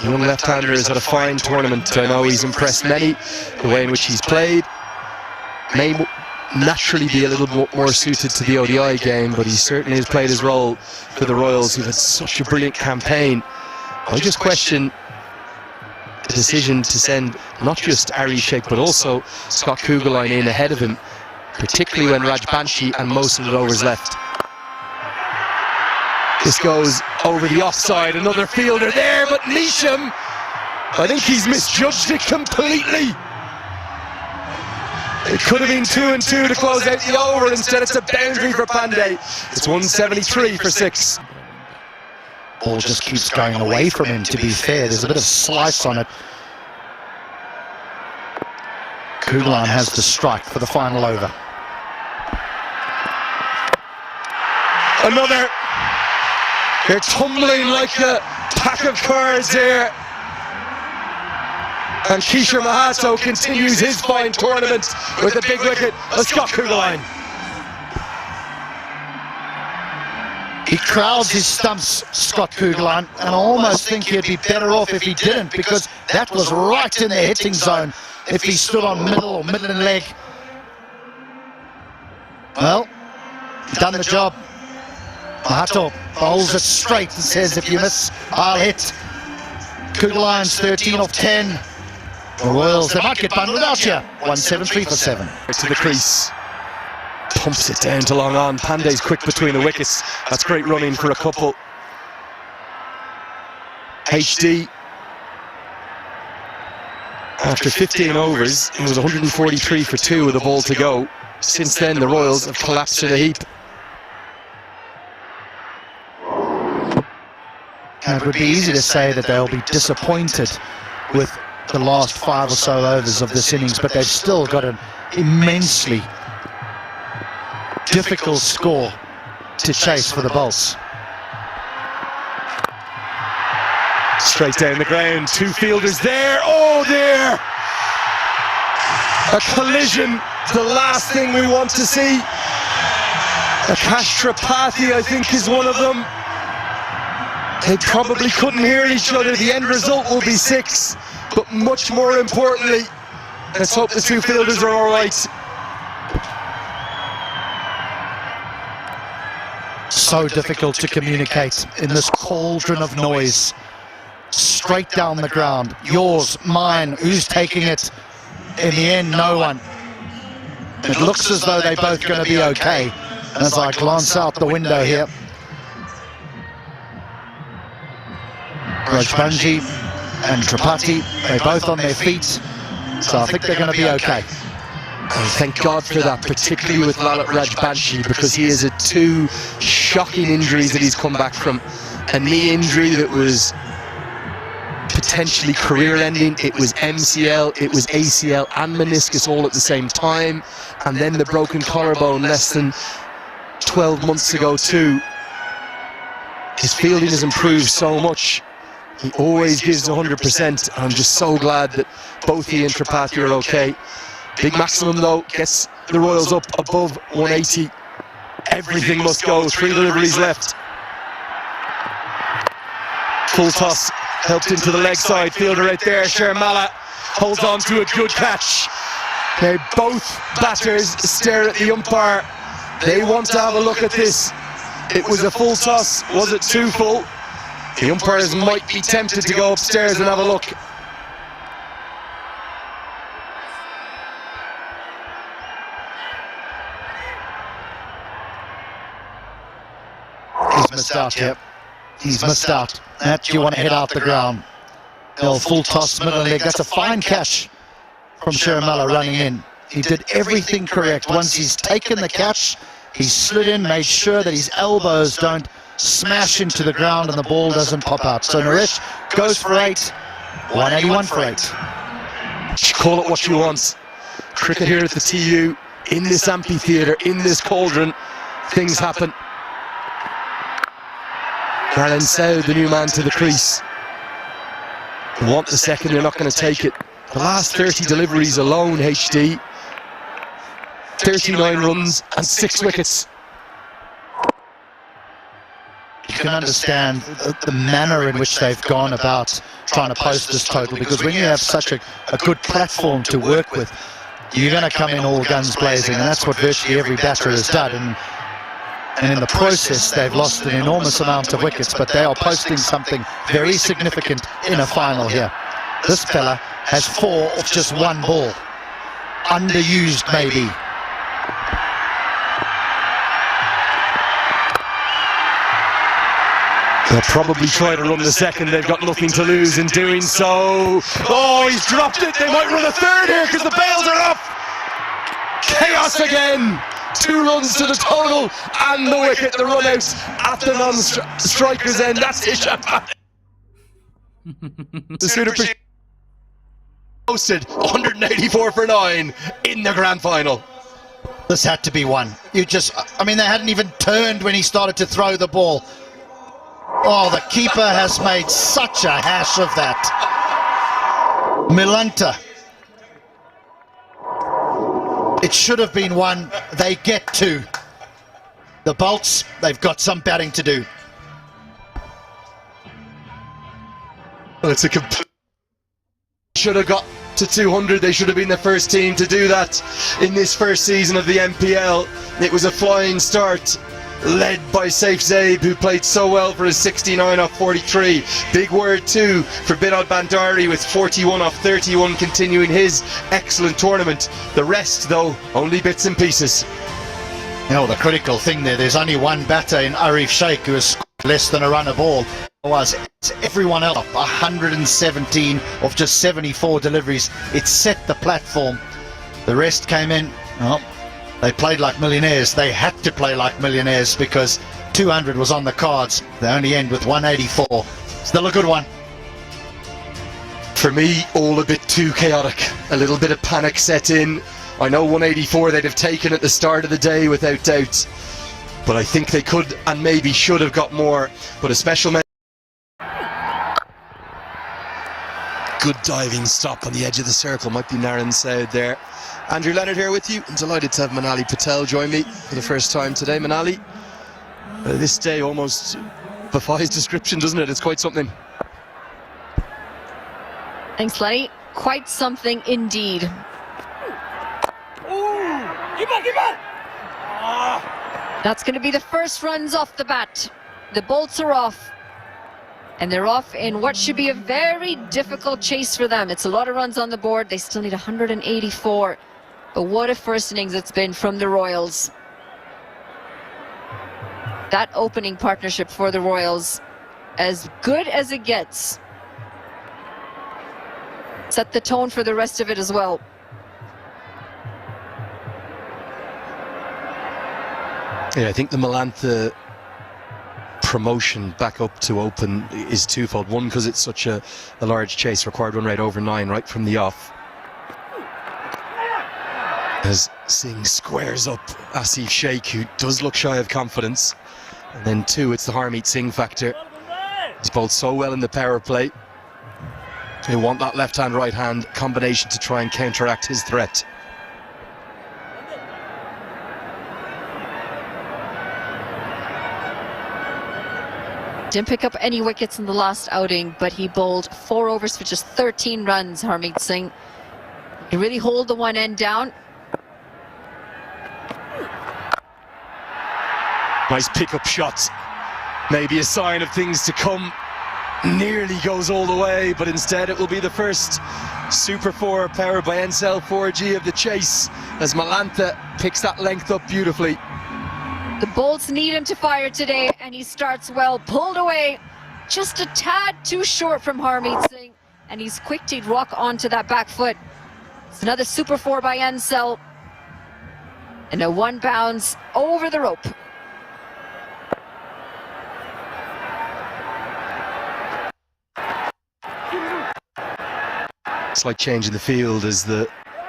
young left-hander has had a fine tournament. I know he's impressed many, the way in which he's played. May naturally be a little bit more suited to the ODI game, but he certainly has played his role for the Royals, who've had such a brilliant campaign. I just question the decision to send not just Ari Sheikh but also Scott Kugelheim in ahead of him, particularly when Rajbanshi and Mohsen had overs left. This goes over the offside, another fielder there, but Nisham, I think he's misjudged it completely. It could have been 2 and 2 to close out the over, instead it's a boundary for Pandey. It's 173 for 6. Ball just keeps going away from him, to be fair. There's a bit of slice on it. Kugelheim has the strike for the final over. Another. They're tumbling like a pack of cards there. And Kishore Mahato continues his fine tournament with a big wicket of Scott Kugelheim. He crowds his stumps, Scott Kugelheim, and I almost think he'd be better off if he didn't, because that was right in the hitting zone if he stood on middle or middle and leg. Well, done the job. Mahato bowls it straight and says, if you miss, I'll hit. Kugelheim's 13 off 10. The Royals, they might get bundled out here. 173 for 7. To the crease. Pumps it down to long on. Pandey's quick between the wickets. That's great running for a couple. HD. After 15 overs, it was 143 for 2 with a ball to go. Since then, the Royals have collapsed to the heap. And it would be easy to say that they'll be disappointed with the last 5 or so overs of this innings, but they've still got an immensely difficult score to chase for the Bolts. Straight down the ground, 2 fielders there. Oh dear! A collision, the last thing we want to see. Akash Tripathi, I think, is one of them. They probably couldn't hear each other. The end result will be 6, but much more importantly, let's hope the 2 fielders are all right. So difficult to communicate in this cauldron of noise. Straight down the ground. Yours, mine, who's taking it? In the end, no one. It looks as though they're both going to be okay. As I glance out the window here, Rajbanji and Tripathi, they're both on their feet, so I think they're going to be okay. And thank God for that, particularly with Lalit Rajbanshi, because he has had 2 shocking injuries that he's come back from. A knee injury that was potentially career-ending, it was MCL, it was ACL and meniscus all at the same time, and then the broken collarbone less than 12 months ago too. His fielding has improved so much. He always gives 100%. I'm just so glad that both he and Tripathi are okay. Big maximum though, gets the Royals up above 180. Everything must go, 3 deliveries left. Full toss, helped into the leg side, fielder right there, Sharmala holds on to a good catch. Now both batters stare at the umpire. They want to have a look at this. It was a full toss, was it too full? The umpires might be tempted to go upstairs and have a look. He's missed out here. He's missed out. That you want to hit out the ground. They'll full toss, middle leg. That's a fine catch from Sharmala running in. He did everything correct. Once he's taken the catch, he slid in, made sure that his elbows don't smash into the ground and the ball doesn't pop out. So Naresh goes for 8, 181 for 8. Call it what you want. Cricket here at the TU, in this amphitheatre, in this cauldron, things happen. Garland Sow, the new man to the crease. They want the second, they're not going to take it. The last 30 deliveries alone, HD. 39 runs and 6 wickets. You can understand the manner in which they've gone about trying to post this total, because when you have such a good platform to work with, you're going to come in all guns blazing, and that's what virtually every batter has done. And in the process, they've lost an enormous amount of wickets, but they are posting something very significant in a final here. This fella has 4 off just 1 ball. Underused, maybe. They'll probably try to run the second. They've got nothing to lose in doing so. Oh, he's dropped it. They might run a third here because the bails are up. Chaos again. 2 runs to the total and the wicket, the run out at the non-striker's end. That's Isham. The posted 184 for 9 in the grand final. This had to be one. I mean, they hadn't even turned when he started to throw the ball. Oh, the keeper has made such a hash of that. Milanta. It should have been one. They get two. The Bolts, they've got some batting to do. Well, it's a complete... Should have got to 200. They should have been the first team to do that in this first season of the NPL. It was a flying start, led by Saif Zaib, who played so well for his 69 off 43. Big word too for Binod Bandari with 41 off 31, continuing his excellent tournament. The rest, though, only bits and pieces. You know, the critical thing there's only one batter in Arif Sheikh who has scored less than a run a ball. It's everyone else, 117 of just 74 deliveries. It set the platform. The rest came in. Well, they played like millionaires. They had to play like millionaires because 200 was on the cards. They only end with 184. Still a good one. For me, all a bit too chaotic. A little bit of panic set in. I know 184 they'd have taken at the start of the day without doubt, but I think they could and maybe should have got more. But a special mention. Good diving stop on the edge of the circle, might be Naren Saud there. Andrew Leonard here with you. I'm delighted to have Manali Patel join me for the first time today. Manali, this day almost defies description, doesn't it? It's quite something. Thanks, Lenny. Quite something indeed. That's going to be the first runs off the bat. The Bolts are off. And they're off in what should be a very difficult chase for them. It's a lot of runs on the board. They still need 184. But what a first innings it's been from the Royals. That opening partnership for the Royals, as good as it gets. Set the tone for the rest of it as well. Yeah, I think the Milanta promotion back up to open is twofold. One, because it's such a large chase, required run rate over 9 right from the off. As Singh squares up Asif Sheikh, who does look shy of confidence. And then 2, it's the Harmeet Singh factor. He's bowled so well in the power play. They want that left-hand, right-hand combination to try and counteract his threat. Didn't pick up any wickets in the last outing, but he bowled 4 overs for just 13 runs, Harmeet Singh. He really hold the one end down. Nice pick-up shot. Maybe a sign of things to come. Nearly goes all the way, but instead it will be the first Super 4 powered by Ncell 4G of the chase as Milanta picks that length up beautifully. The Bolts need him to fire today, and he starts well. Pulled away, just a tad too short from Harmeet Singh, and he's quick to rock onto that back foot. It's another Super 4 by Ncell, and a 1 bounce over the rope. Slight change in the field as the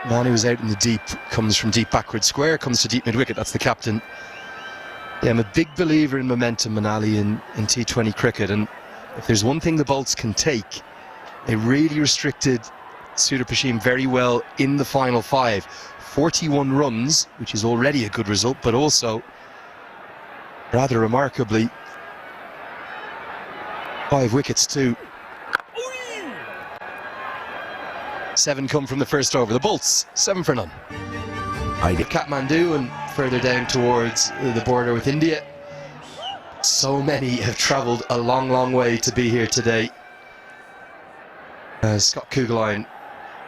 man who was out in the deep comes from deep backward square, comes to deep mid-wicket. That's the captain. Yeah, I'm a big believer in momentum, Manali, in T20 cricket, and if there's one thing the Bolts can take, they really restricted Sudurpashim very well in the final 5. 41 runs, which is already a good result, but also, rather remarkably, 5 wickets too. 7 come from the first over. The Bolts, 7 for none. Kathmandu and further down towards the border with India. So many have travelled a long, long way to be here today. Scott Kugelheim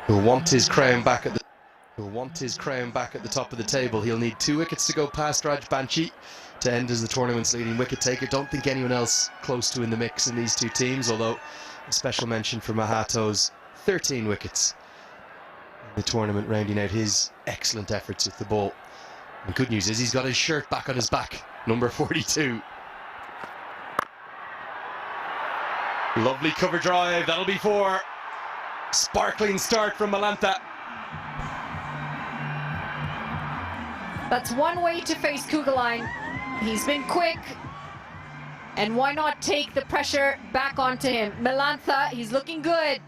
will want his crown back at the top of the table. He'll need 2 wickets to go past Raj Banchi to end as the tournament's leading wicket taker. Don't think anyone else close to in the mix in these 2 teams, although a special mention for Mahato's 13 wickets in the tournament, rounding out his excellent efforts with the ball. And good news is he's got his shirt back on his back, number 42. Lovely cover drive, that'll be 4. Sparkling start from Malantha. That's one way to face Kugelein. He's been quick. And why not take the pressure back onto him? Malantha, he's looking good.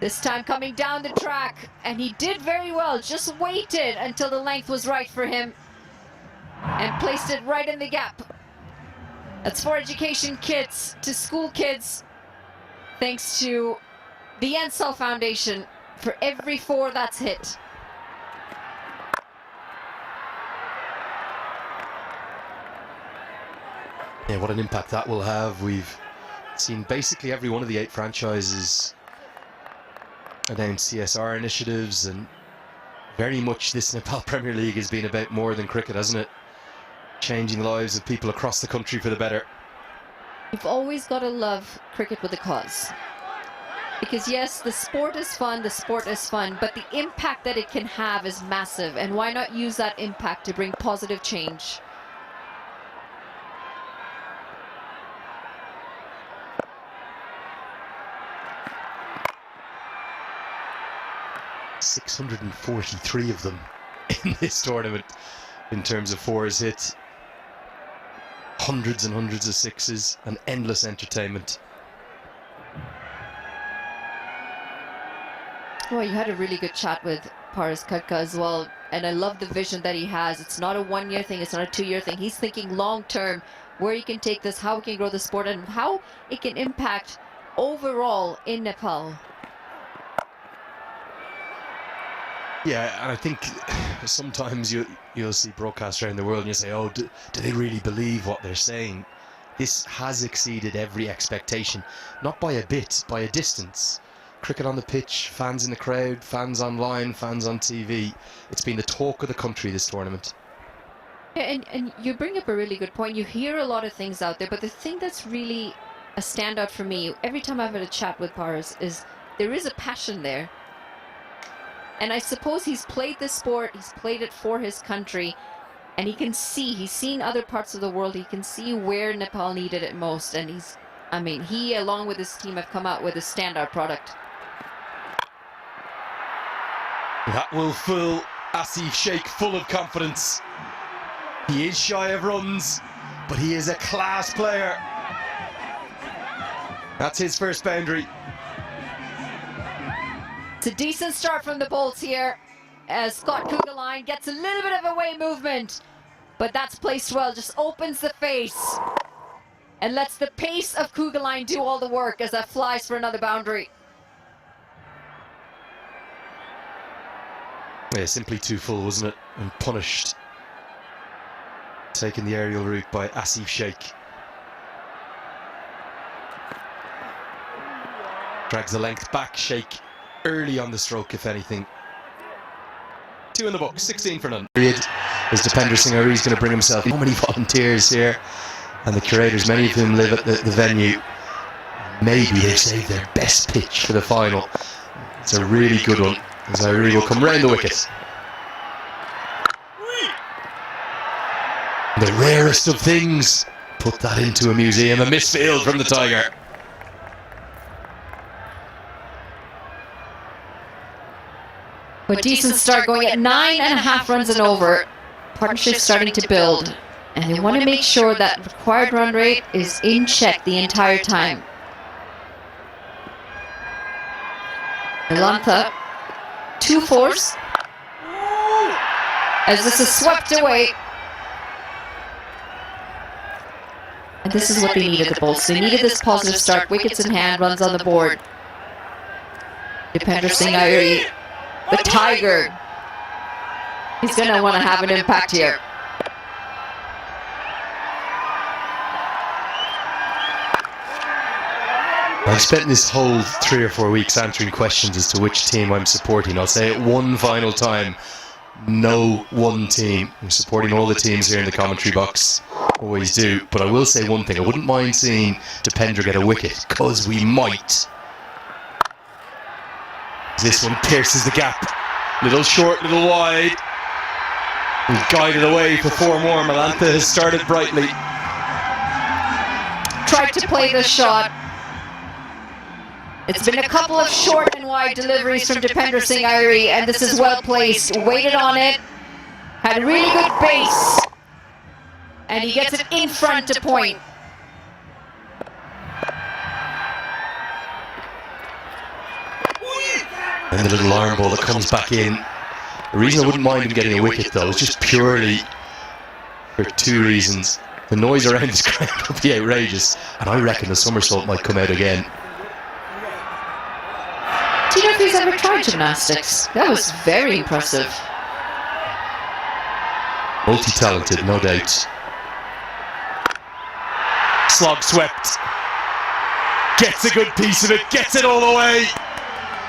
This time coming down the track. And he did very well. Just waited until the length was right for him. And placed it right in the gap. That's for education kits to school kids. Thanks to the Ensel Foundation for every 4 that's hit. Yeah, what an impact that will have. We've seen basically every one of the 8 franchises announce CSR initiatives, and very much this Nepal Premier League has been about more than cricket, hasn't it? Changing the lives of people across the country for the better. You've always got to love cricket with a cause. Because yes, the sport is fun, but the impact that it can have is massive. And why not use that impact to bring positive change? .643 of them in this tournament in terms of 4s hit. Hundreds and hundreds of 6s and endless entertainment. Well, you had a really good chat with Paras Katka as well, and I love the vision that he has. It's not a 1-year thing, it's not a 2-year thing. He's thinking long term, where he can take this, how he can grow the sport, and how it can impact overall in Nepal. Yeah, and I think sometimes you'll see broadcasts around the world and you say, oh, do they really believe what they're saying? This has exceeded every expectation, not by a bit, by a distance. Cricket on the pitch, fans in the crowd, fans online, fans on TV. It's been the talk of the country, this tournament. Yeah, and you bring up a really good point. You hear a lot of things out there, but the thing that's really a standout for me, every time I've had a chat with Paras, is there is a passion there. And I suppose he's played this sport, he's played it for his country, and he can see, he's seen other parts of the world, he can see where Nepal needed it most, and he along with his team have come out with a standout product. That will fill Asif Sheikh full of confidence. He is shy of runs, but he is a class player. That's his first boundary. It's a decent start from the Bolts here, as Scott Kugelein gets a little bit of away movement, but that's placed well, just opens the face and lets the pace of Kugelein do all the work as that flies for another boundary. Yeah, simply too full, wasn't it? And punished. Taking the aerial route by Asif Sheikh. Drags the length back, Sheikh. Early on the stroke, if anything. 2 in the book, 16 for none. As Dipender Singh Ari's going to bring himself. So many volunteers here, and the curators, many of whom live at the venue. Maybe they've saved their best pitch for the final. It's a really good one, as Ari will come round the wicket. The rarest of things. Put that into a museum. A misfield from the Tiger. With decent start going at 9.5 runs and over. Partnership starting to build. And they want to make sure that required run rate is in check the entire time. Malantha, 2 4s. As this is swept away. And this is what they needed, the Bolts. They needed this positive start. Wickets in hand, runs on the board. Dipender Singh Ari. The Tiger. He's going to want to have an impact here. I've spent this whole 3 or 4 weeks answering questions as to which team I'm supporting. I'll say it one final time. No one team. I'm supporting all the teams here in the commentary box. Always do. But I will say one thing. I wouldn't mind seeing Dipender get a wicket, because we might. This one pierces the gap. Little short, little wide. We've guided away for 4 more. Malantha has started brightly. Tried to play the shot. It's been a couple of short and wide deliveries from Dipender Singh Irie, and this is well placed. Waited on it, had really good base, and he gets it in front to point. And the little iron ball that comes back in. The reason I wouldn't mind him getting a wicket though is just purely for two reasons. The noise around this ground will be outrageous, and I reckon the somersault might come out again. Do you know if he's ever tried gymnastics? That was very impressive. Multi-talented, no doubt. Slog swept. Gets a good piece of it, gets it all the way.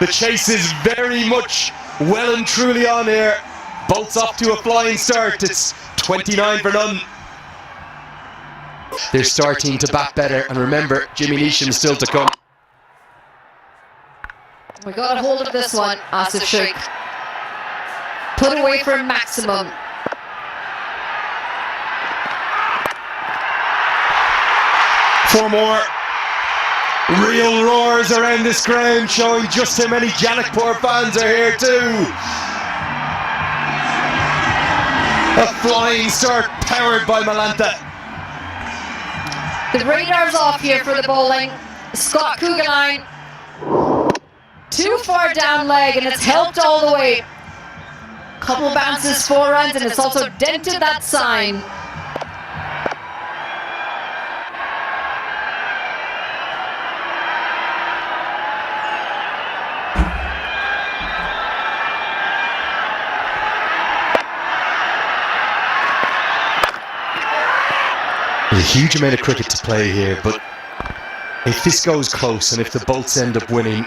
The chase is very much well and truly on here. Bolts off to a flying start. It's 29 for none. They're starting to bat better, and remember, Jimmy Neesham's still to come. We got a hold of this one, Asif Sheikh. Put away for a maximum. Four more. Real roars around this ground, showing just how many Janakpur fans are here too. A flying start powered by Malanta. The radar's off here for the bowling. Scott Kugelheim. Too far down leg, and it's helped all the way. Couple bounces, 4 runs, and it's also dented that sign. There's a huge amount of cricket to play here, but if this goes close and if the Bolts end up winning,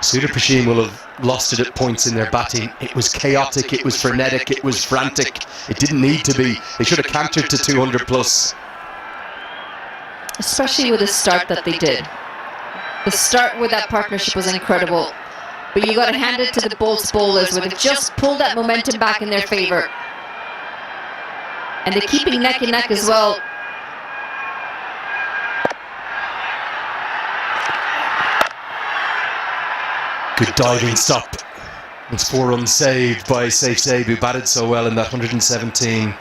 Sudurpaschim will have lost it at points in their batting. It was chaotic, it was frenetic, it was frantic. It didn't need to be. They should have cantered to 200 plus. Especially with the start that they did. The start with that partnership was incredible. But you got to hand it to the Bolts bowlers, where they've just pulled that momentum back in their favour. And they're keeping neck and neck as well. Good diving stop. It's 4 runs saved by Saif Zaid, who batted so well in that 117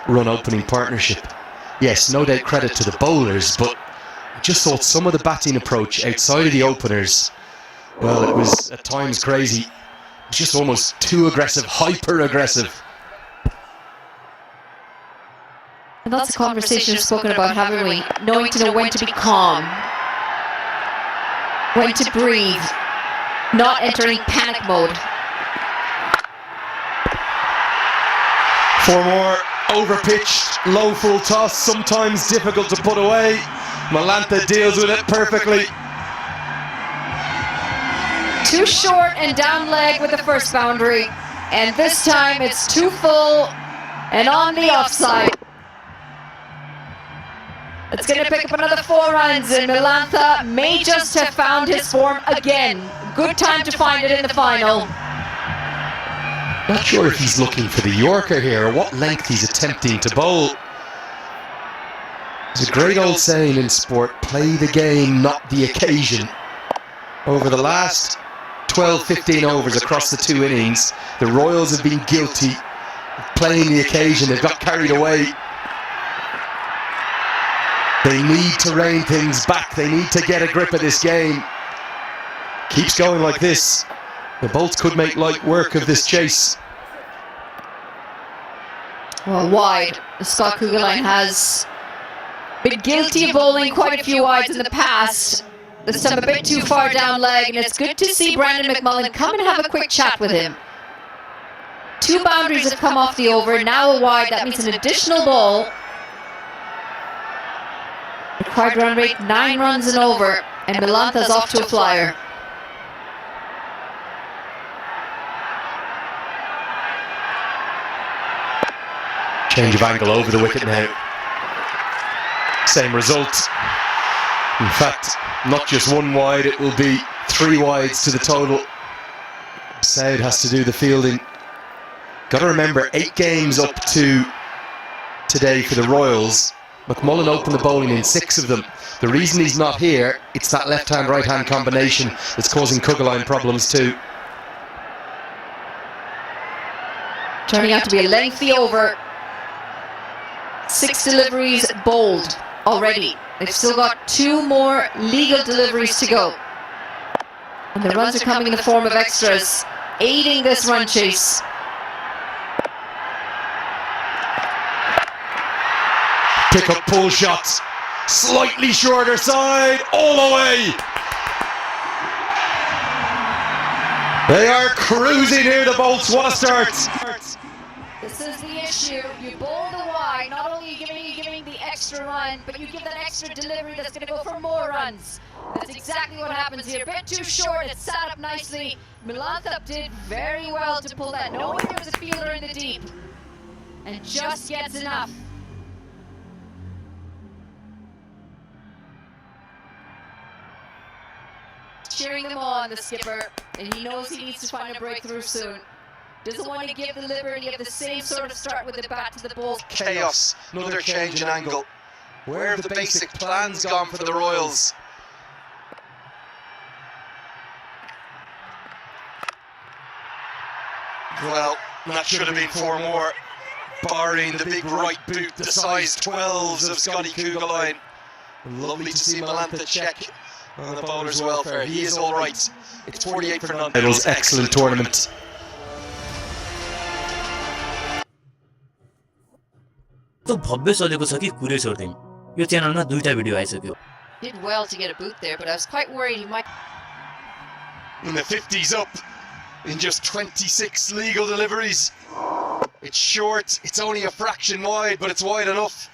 run opening partnership. Yes, no doubt credit to the bowlers, but I just thought some of the batting approach outside of the openers, well, it was at times crazy. It was just almost too aggressive, hyper aggressive. And that's a conversation we've spoken about, haven't we? Knowing to know when to be calm, when to breathe, not entering panic mode. 4 more, overpitched, low full toss, sometimes difficult to put away. Malanta deals with it perfectly. Too short and down leg with the first boundary. And this time it's too full and on the offside. It's going to pick up another 4 runs, and Malanta may just have found his form again. Good time to find it in the final. Not sure if he's looking for the Yorker here or what length he's attempting to bowl. There's a great old saying in sport, play the game, not the occasion. Over the last 12-15 overs across the 2 innings, the Royals have been guilty of playing the occasion. They've got carried away. They need to rein things back. They need to get a grip of this game. Keeps going like this, the Bolts could make light work of this chase. Well, wide. Scott Kugelheim has been guilty of bowling quite a few wides in the past. This time a bit too far down leg, and it's good to see Brandon McMullen come and have a quick chat with him. 2 boundaries have come off the over, now a wide. That means an additional ball. Required run rate 9 runs and over, and Malanta's off to a flyer. Change of angle over the wicket now. Same result. In fact, not just 1 wide, it will be 3 wides to the total. Said has to do the fielding. Got to remember, 8 games up to today for the Royals. McMullen opened the bowling in 6 of them. The reason he's not here, it's that left-hand, right-hand combination that's causing Kuggelein problems too. Turning out to be a lengthy over. 6 deliveries bowled already. They've still got 2 more legal deliveries to go. And the runs are coming in the form of extras, aiding this run chase. Pick up pull shots, slightly shorter side, all the way. They are cruising here, the Bolts. What a start. This is the issue. You bowl the wide, not only are you giving the extra run, but you give that extra delivery that's going to go for more runs. That's exactly what happens here. A bit too short, it's sat up nicely. Milantha did very well to pull that, knowing there was a fielder in the deep. And just gets enough. Cheering them on, the skipper, and he knows he needs to find a breakthrough soon. Doesn't want to give the liberty of the same sort of start with the bat to the ball. Chaos, another change in angle. Where have the basic plans gone for the Royals? Well, that should have been 4 more, barring the big right boot, the size 12s of Scotty Kuggelein. Lovely to see Milantha check on the bowler's welfare. He is all right. It's 48 for none. It was excellent tournament. तो भव्य सजेको छ कि कुरै छोड्दिम यो च्यानलमा 2टा video आइसक्यो. Did well to get a boot there, but I was quite worried he might. And the 50's up in just 26 legal deliveries. It's short, it's only a fraction wide, but it's wide enough.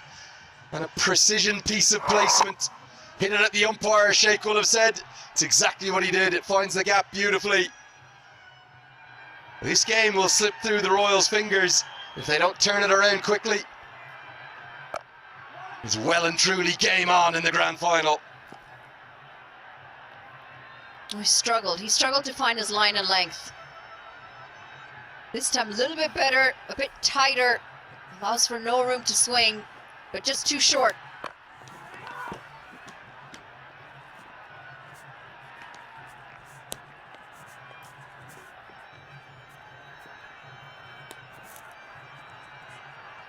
And a precision piece of placement. Hit it at the umpire, Sheikh will have said. It's exactly what he did. It finds the gap beautifully. This game will slip through the Royals' fingers if they don't turn it around quickly. It's well and truly game on in the grand final. Oh, he struggled to find his line and length. This time a little bit better, a bit tighter. Allows for no room to swing, but just too short.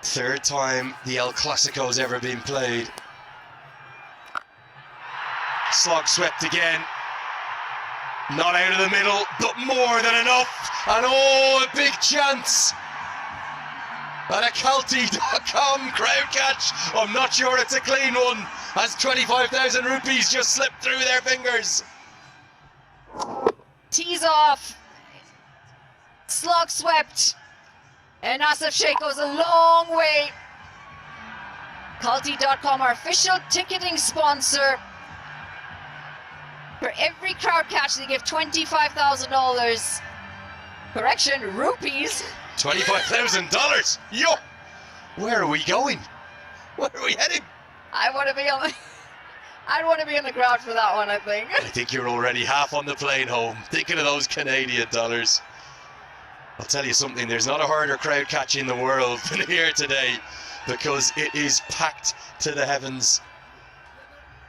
Third time the El Clasico's ever been played. Slog swept again. Not out of the middle, but more than enough. And oh, a big chance. And a Calty.com crowd catch. I'm not sure it's a clean one, as 25,000 rupees just slipped through their fingers. Tees off. Slog swept. And Asif Sheikh goes a long way. Calty.com, our official ticketing sponsor. For every crowd catch, they give $25,000. Correction, rupees. $25,000? Yo! Where are we going? Where are we heading? I want to be on the... I'd want to be in the crowd for that one, I think. I think you're already half on the plane home, thinking of those Canadian dollars. I'll tell you something, there's not a harder crowd catch in the world than here today, because it is packed to the heavens.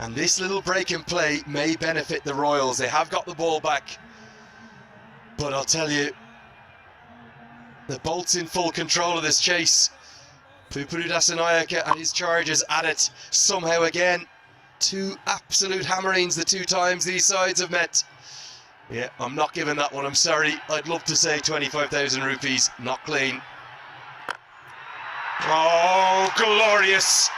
And this little break in play may benefit the Royals. They have got the ball back. But I'll tell you, the Bolts in full control of this chase. Pupuru Dasanayake and his charges at it somehow again. 2 absolute hammerings the 2 times these sides have met. Yeah, I'm not giving that one, I'm sorry. I'd love to say 25,000 rupees, not clean. Oh, glorious.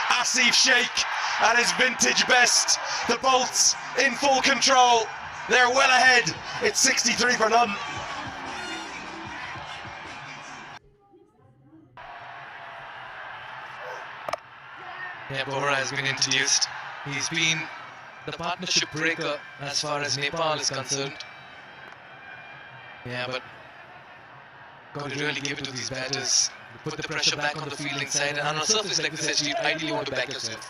Asif Sheikh at his vintage best. The Bolts in full control. They're well ahead. It's 63 for none. Yeah, Bohra has been introduced. He's been the partnership breaker as far as Nepal is concerned. Yeah, but got to really give it to these batters. Put the pressure back on the fielding side, and on a surface like this, you ideally want to back yourself.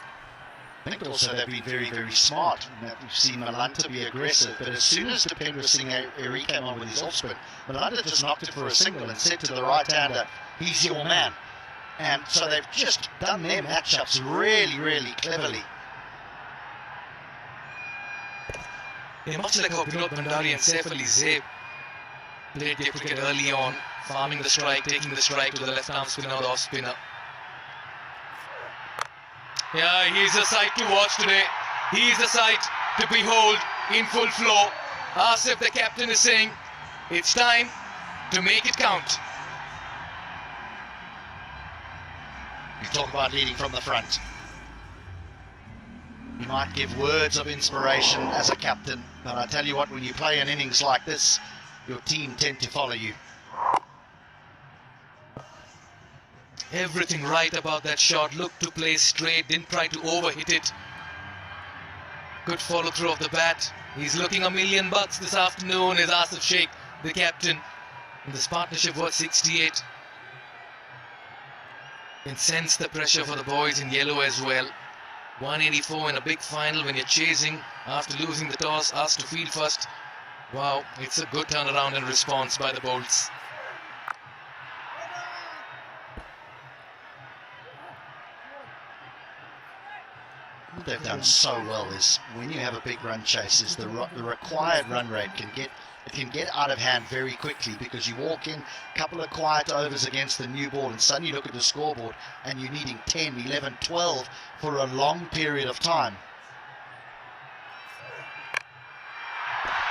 I think also they've been very, very smart. We've seen Milantha be aggressive, but as soon as Dipendra Singh Eri came on with his off spin, Milantha just knocked it for a single and said to the right-hander, he's your man. And so they've just done their matchups really, really cleverly. Yeah, much like how Vinod Bhandari and Saif Ali Zaid played their cricket early on, farming the strike, taking the strike to the left-arm spinner or the off-spinner. Yeah, he's a sight to watch today. He's a sight to behold in full flow. Asif, the captain, is saying, it's time to make it count. You talk about leading from the front. You might give words of inspiration as a captain, but I tell you what, when you play an innings like this, your team tend to follow you. Everything right about that shot. Looked to play straight, didn't try to overhit it. Good follow through of the bat. He's looking $1 million this afternoon, is Asif Sheikh, the captain. And this partnership worth 68. Can sense the pressure for the boys in yellow as well. 184 in a big final when you're chasing after losing the toss, asked to field first. Wow, it's a good turnaround and response by the Bolts. What they've done so well is when you have a big run chase, is the required run rate can get out of hand very quickly, because you walk in a couple of quiet overs against the new ball and suddenly you look at the scoreboard and you're needing 10, 11, 12 for a long period of time.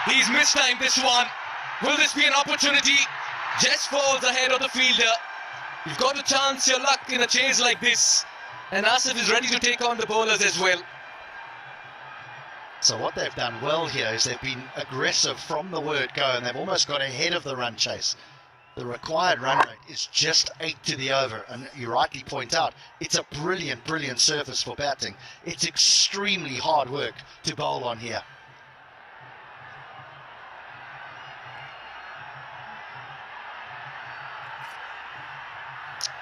He's mistimed this one. Will this be an opportunity? Just falls ahead of the fielder. You've got to chance your luck in a chase like this. And Asif is ready to take on the bowlers as well. So what they've done well here is they've been aggressive from the word go, and they've almost got ahead of the run chase. The required run rate is just 8 to the over, and you rightly point out, it's a brilliant, brilliant surface for batting. It's extremely hard work to bowl on here.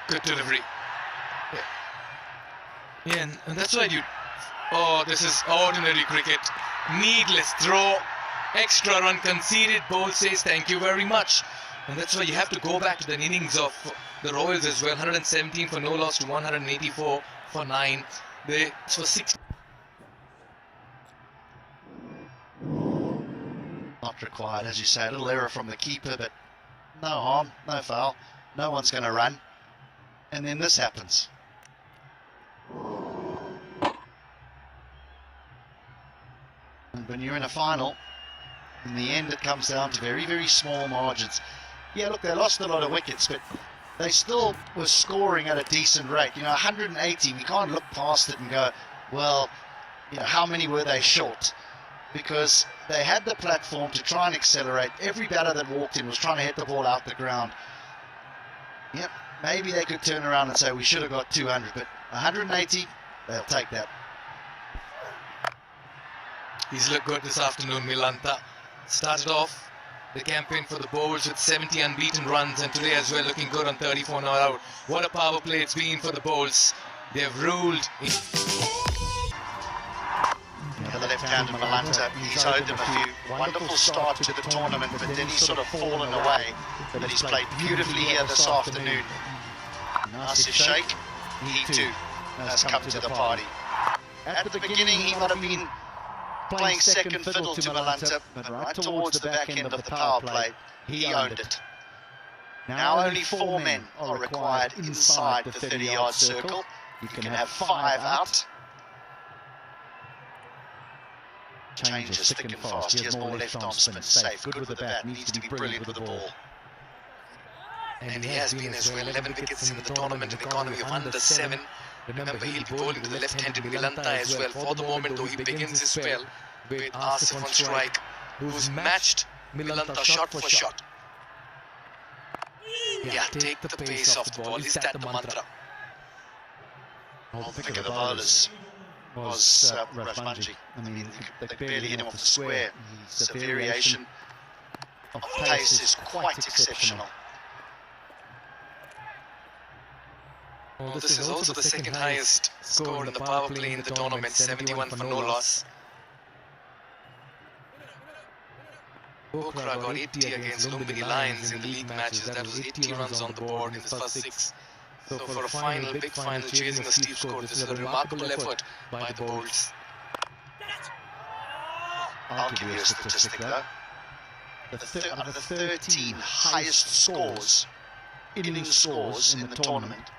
Good delivery. Yeah, and that's why you... Oh, this is ordinary cricket. Needless throw. Extra run conceded. Bowl says thank you very much. And that's why you have to go back to the innings of the Royals as well. 117 for no loss to 184 for 9. They for 6. Not required, as you say. A little error from the keeper, but no harm, no foul. No one's going to run. And then this happens. And when you're in a final, in the end it comes down to very, very small margins. Yeah, look, they lost a lot of wickets, but they still were scoring at a decent rate. You know, 180, we can't look past it and go, well, you know, how many were they short? Because they had the platform to try and accelerate. Every batter that walked in was trying to hit the ball out the ground. Yep, maybe they could turn around and say we should have got 200, but 180, they'll take that. He's looked good this afternoon, Milanta. Started off the campaign for the Bolts with 70 unbeaten runs, and today as well looking good on 34 not out. What a power play it's been for the Bolts. They've ruled. The left-handed Milanta, he's owed them a few wonderful start to the tournament, but then he's sort of fallen away. But he's played beautifully here this afternoon. Asif Sheikh, he too has come to the party. At the beginning he might have been playing second fiddle to Milanta, but right towards the back end of the power play, he owned it. Now only 4 men are required inside the 30-yard circle. You can have 5 out. Changes thick and fast. He has more left-arm spin. Safe. Good with the bat. Needs to be brilliant with the ball. And he has been as well. 11 wickets in the tournament, an economy of under 7. Remember, he'll be bowling to the left-handed Milanta as well. For the moment, though, he begins his spell with Asif on strike, who's matched Milanta shot for shot. Yeah, take the pace off the ball. Is that the mantra? I'll think of the bowlers was Rajmanji. I mean, they barely hit him off the square. His variation of pace is quite exceptional. Well, this is also the second highest score in the power play in the tournament, 71 for no loss. Bokra got 80 against Lumbini Lions in the league matches. That was 80 runs on the board in his first 6 So for a final, big final, chasing a steep score, this is a remarkable effort by the Bolts. I'll give you a statistic though. Out of the 13 highest scores, inning scores in the tournament,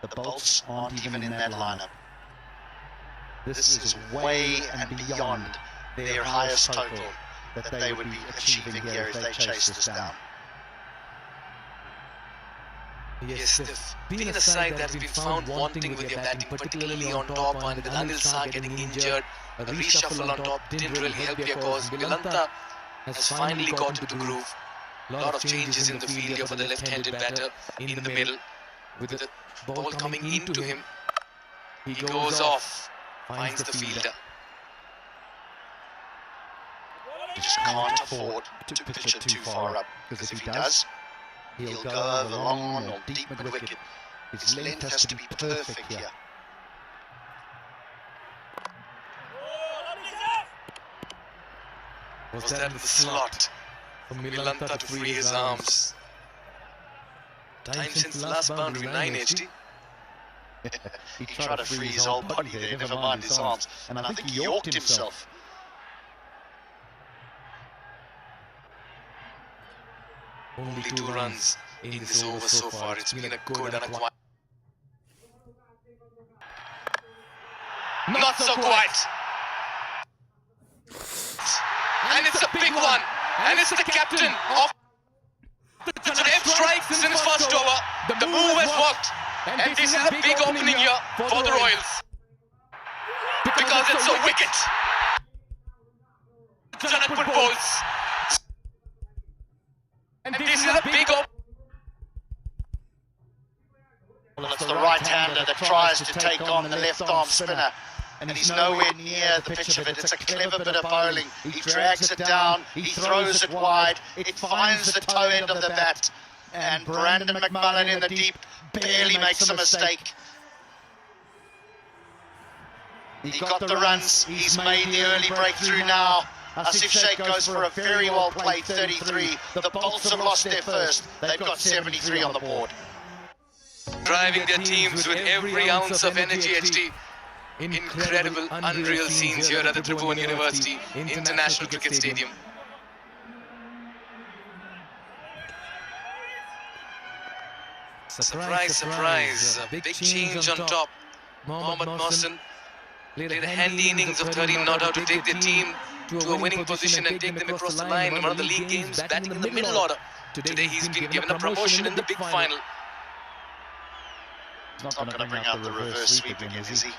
the Bolts aren't even in that lineup. This is way and beyond their highest total that they would be achieving here if they chase this down. Yes, they've been a side that has been found wanting with their batting, particularly on top, and with Anil Shah getting injured, a reshuffle on top didn't really help their cause. Milanta has finally got into groove. A lot of changes in the field here for the left-handed batter in the middle. With the ball coming into him, he goes off, finds the fielder. He just can't afford to pitch it too far up, because if he does, he'll go over long or deep mid-wicket. His length has to be perfect here. Was that in the slot for Milanta to free his arms? Time since the last boundary, 9 HD. He tried to free his whole body there, never mind his arms, and I think he yorked himself. Only 2 runs in this over so far. It's been a good and a quiet. Not so quiet. And it's a big one. And it's the captain of the Dev strikes in his first over. The move has worked. And this is a big opening here for the Royals. Because it's a wicket. JanakpurBolts. And this is a big opening. Well, it's the right-hander that tries to take on the left-arm spinner, and he's nowhere near the pitch of it. It's a clever bit of bowling. He drags it down, he throws it wide, it finds the toe end of the bat, and Brandon McMullen in the deep barely makes a mistake. He got the runs, he's made the early breakthrough now. Asif Sheikh goes for a very well played 33. The Bolts have lost their first. They've got 73 on the board. Driving their teams with every ounce of energy, HD. Incredible, unreal scenes here at the Tribhuvan University International Cricket Stadium. Surprise, surprise, a big change on top. Mohammad Mohsin played a handy innings of 13 not out to take their team to a winning position and take them across the line in one of the league games, batting in the middle order. Today he's been given a promotion in the big final. He's not going to bring out the reverse sweep again, is he?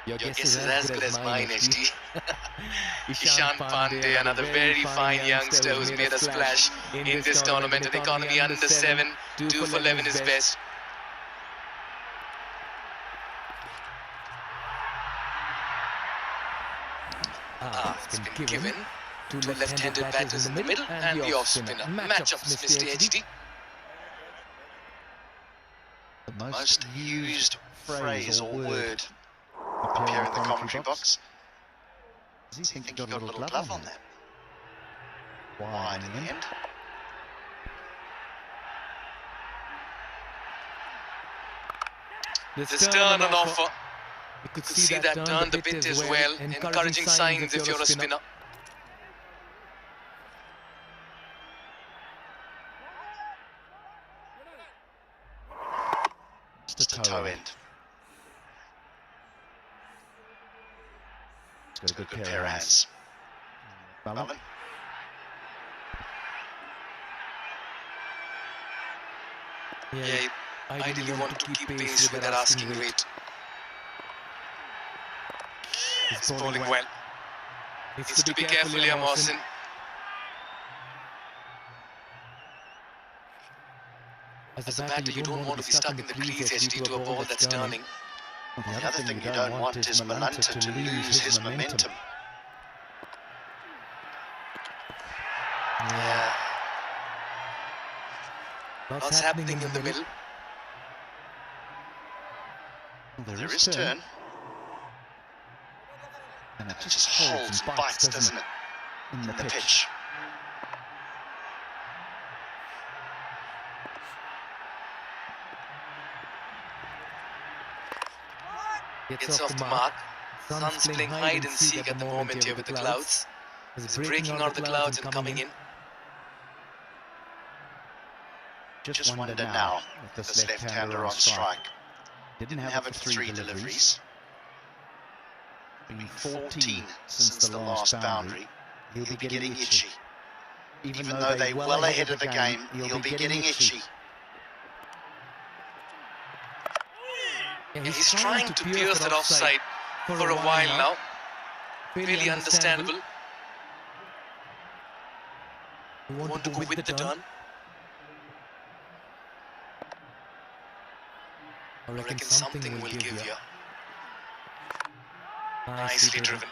Your guess is as good as mine, HD. Ishan Pandey, another very fine youngster who's made a splash in this tournament. An economy under 7, 2 for 11 is best. It's been given to left-handed batters in the middle and the off-spinner. Matchups, Mr. HD. The most used phrase or word appear in the commentary box. Does he think he got a little glove on that? Wide in the end. This turn on offer. You could see that turn the bit as well. Encouraging signs if you're a spinner. Just a toe end. It's got a good pair of hands. Ballon. Yeah, I ideally want to keep pace with that asking rate. He's bowling well. Needs to be careful here, Mohsin. As a batter, you don't want to be stuck in the crease, HD, to a ball that's turning. The other thing you don't want is Milanta to lose his momentum. Yeah. Lots happening in the middle. There is turn. And it just holds and bites, doesn't it? In the pitch. Gets off the mark. Sun's playing hide and seek at the moment here with the clouds. He's breaking out of the clouds and coming in. Just wonder now if this left-hander on strike. Didn't have it for 3 deliveries. Been 14 since the last boundary. He'll be getting itchy. Even though they're well ahead of the game, he'll be getting itchy. Yeah, he's trying to pierce that offside for a while now. Fairly understandable. Want to go with the turn. I reckon something will give you. Nicely driven.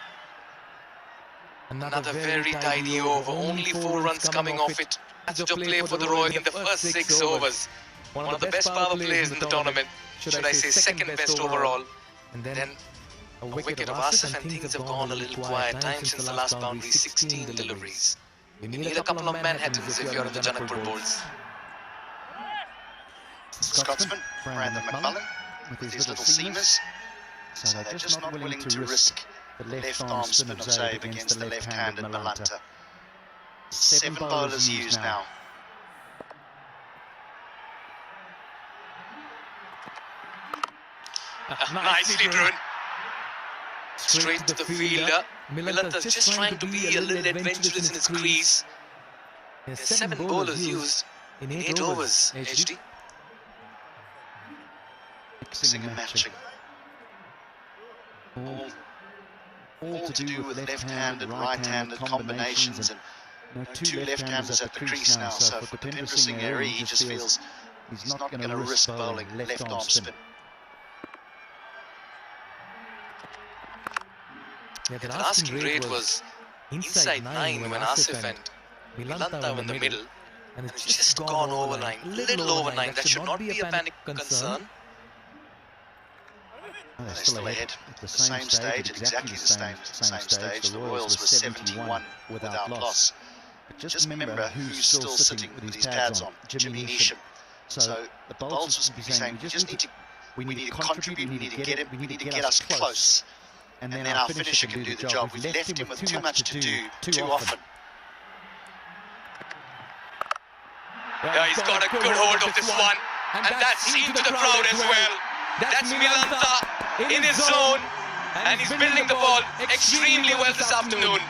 Another very tidy over. Only 4 runs coming off it. That's to play for the Royals in the first 6 overs. One of the best power plays in the tournament. Should I say second best overall. And then a wicket of Asif and things have gone a little quiet. Time since the last boundary, 16 deliveries. You need a couple of Manhattans if you're in the JanakpurBolts. Scotsman, Brandon McMullen, with his little seamers. So they're just not willing to risk the left-arm spin of Zabe against the left-handed Malanta. 7 bowlers used now. Nicely driven. Straight to the fielder. Milanta's just trying to be a little adventurous in his crease. There's 7 bowlers used in 8 overs, HD. Mixing and matching. All to do with left-handed, right-handed combinations, and 2 left-handers at the crease now. So for Kupinder Singh, he just feels he's not going to risk bowling left-arm spin. Yeah, the asking rate was inside 9 when Asif and Milanta were in the middle, and it's just gone over 9, little over 9. That should not be a panic concern. They're still ahead at the same stage, at exactly the same stage. The Royals were 71 without loss. But just remember who's still sitting with his pads on, Jimmy Neesham. So the Bolts will be saying, we need to contribute, we need to get it, we need to get us close. And then our finisher can do the job. We left him with too much to do too often. Yeah, he's got a good hold of this one, and that's seen to the crowd as well. That's Milanta in his zone, and he's building the ball extremely well this afternoon.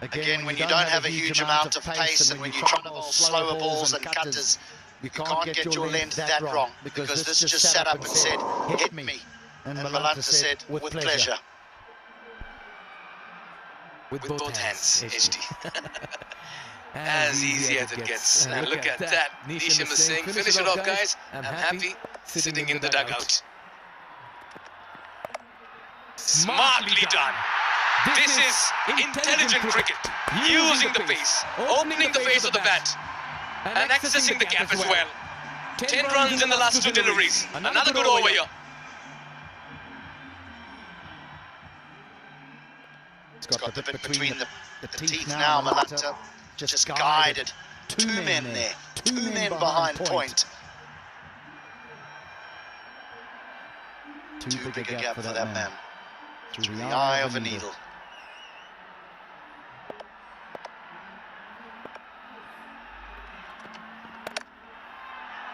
Again, when you don't have a huge amount of pace and when you try to bowl slower balls and cutters, you can't get your length that wrong, because this just sat up and said, hit me. And Malanta said, with pleasure. With both hands, HD. As easy as it gets. And look at that. Neesham is saying, finish it off, guys. I'm happy sitting in the dugout. Smartly done. This is intelligent cricket. Using the pace, opening the face of the bat, and accessing the gap as well. 10 runs in the last 2 deliveries. Another good over here. He's got the bit between the teeth now, Malanta. Just guided. 2 men there. 2 men behind point. Too big a gap for that man. Through the eye of a needle.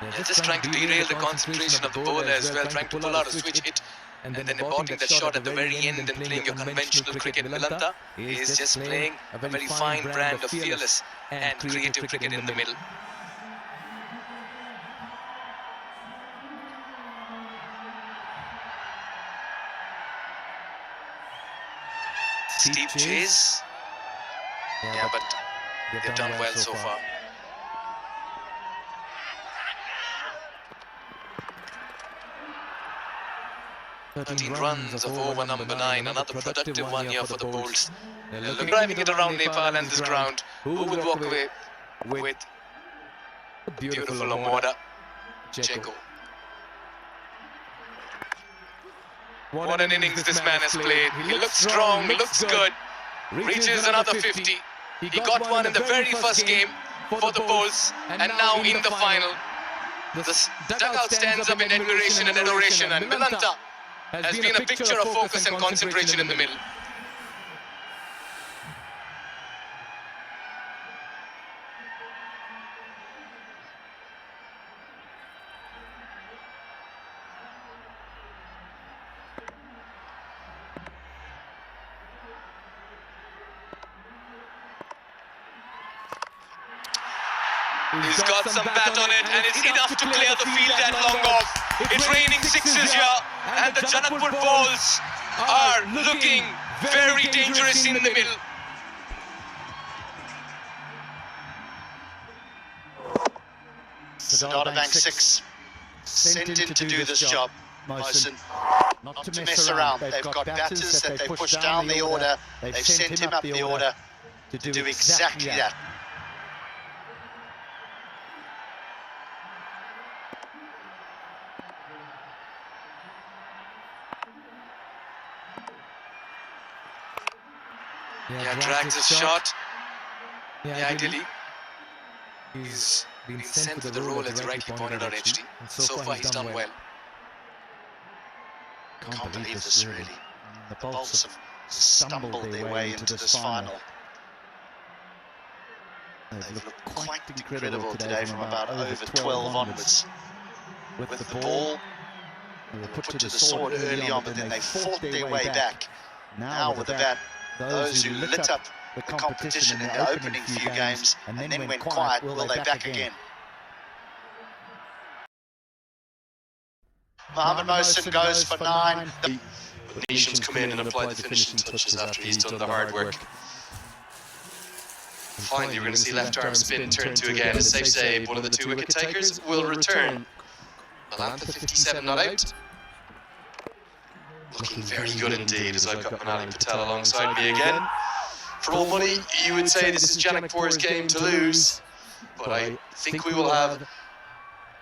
They're just trying to derail the concentration of the bowler as well, trying to pull out a switch hit and then aborting that shot at the very end and playing your conventional cricket. Milanta is just playing a very fine brand of fearless and creative cricket in the middle. Steep chase. Yeah, but they've done well so far. 13 runs of over number 9, another productive one here for the Bolts. They're driving it around Nepal and this ground. Who would walk away with a beautiful Amora? Jeko. What an innings this man has played. He looks strong, looks good, reaches another 50. He got one in the very first game for the Bolts, and now in the final. The dugout stands up in admiration and adoration, and Milanta has been a picture of focus and concentration in the middle. He's got some bat on it, and it's enough to clear the field at long off. It's raining sixes here, and the JanakpurBolts are looking very dangerous in the middle. Sudurpaschimroyals Bank 6 sent in to do this job, Mosen. Not to mess around. They've got batters that they push down the order. They've sent him up the order to do exactly that. Yeah, drags his shot. Yeah, ideally. He's been sent for the role as rightly pointed out, HD. So far he's done well. Can't believe this, really. The Bolts have stumbled their way into this final. They've looked quite incredible today from about over 12 onwards. With the ball, they were put to the sword early on, but then they fought their way back. Now with the bat, those who lit up the competition in the opening few games and then went quiet, will they back again? Mohamed Mosen goes for 9. The Venetians come in and apply the finishing touches after he's done the hard work. Finally, we're going to see left arm spin turn to again. A safe save. One of the 2 wicket takers will return. Milanta 57 not out. Looking very good indeed, as I've got Manali Patel alongside me again. For all money, you would say this is Janakpur's game to lose, but I think we will have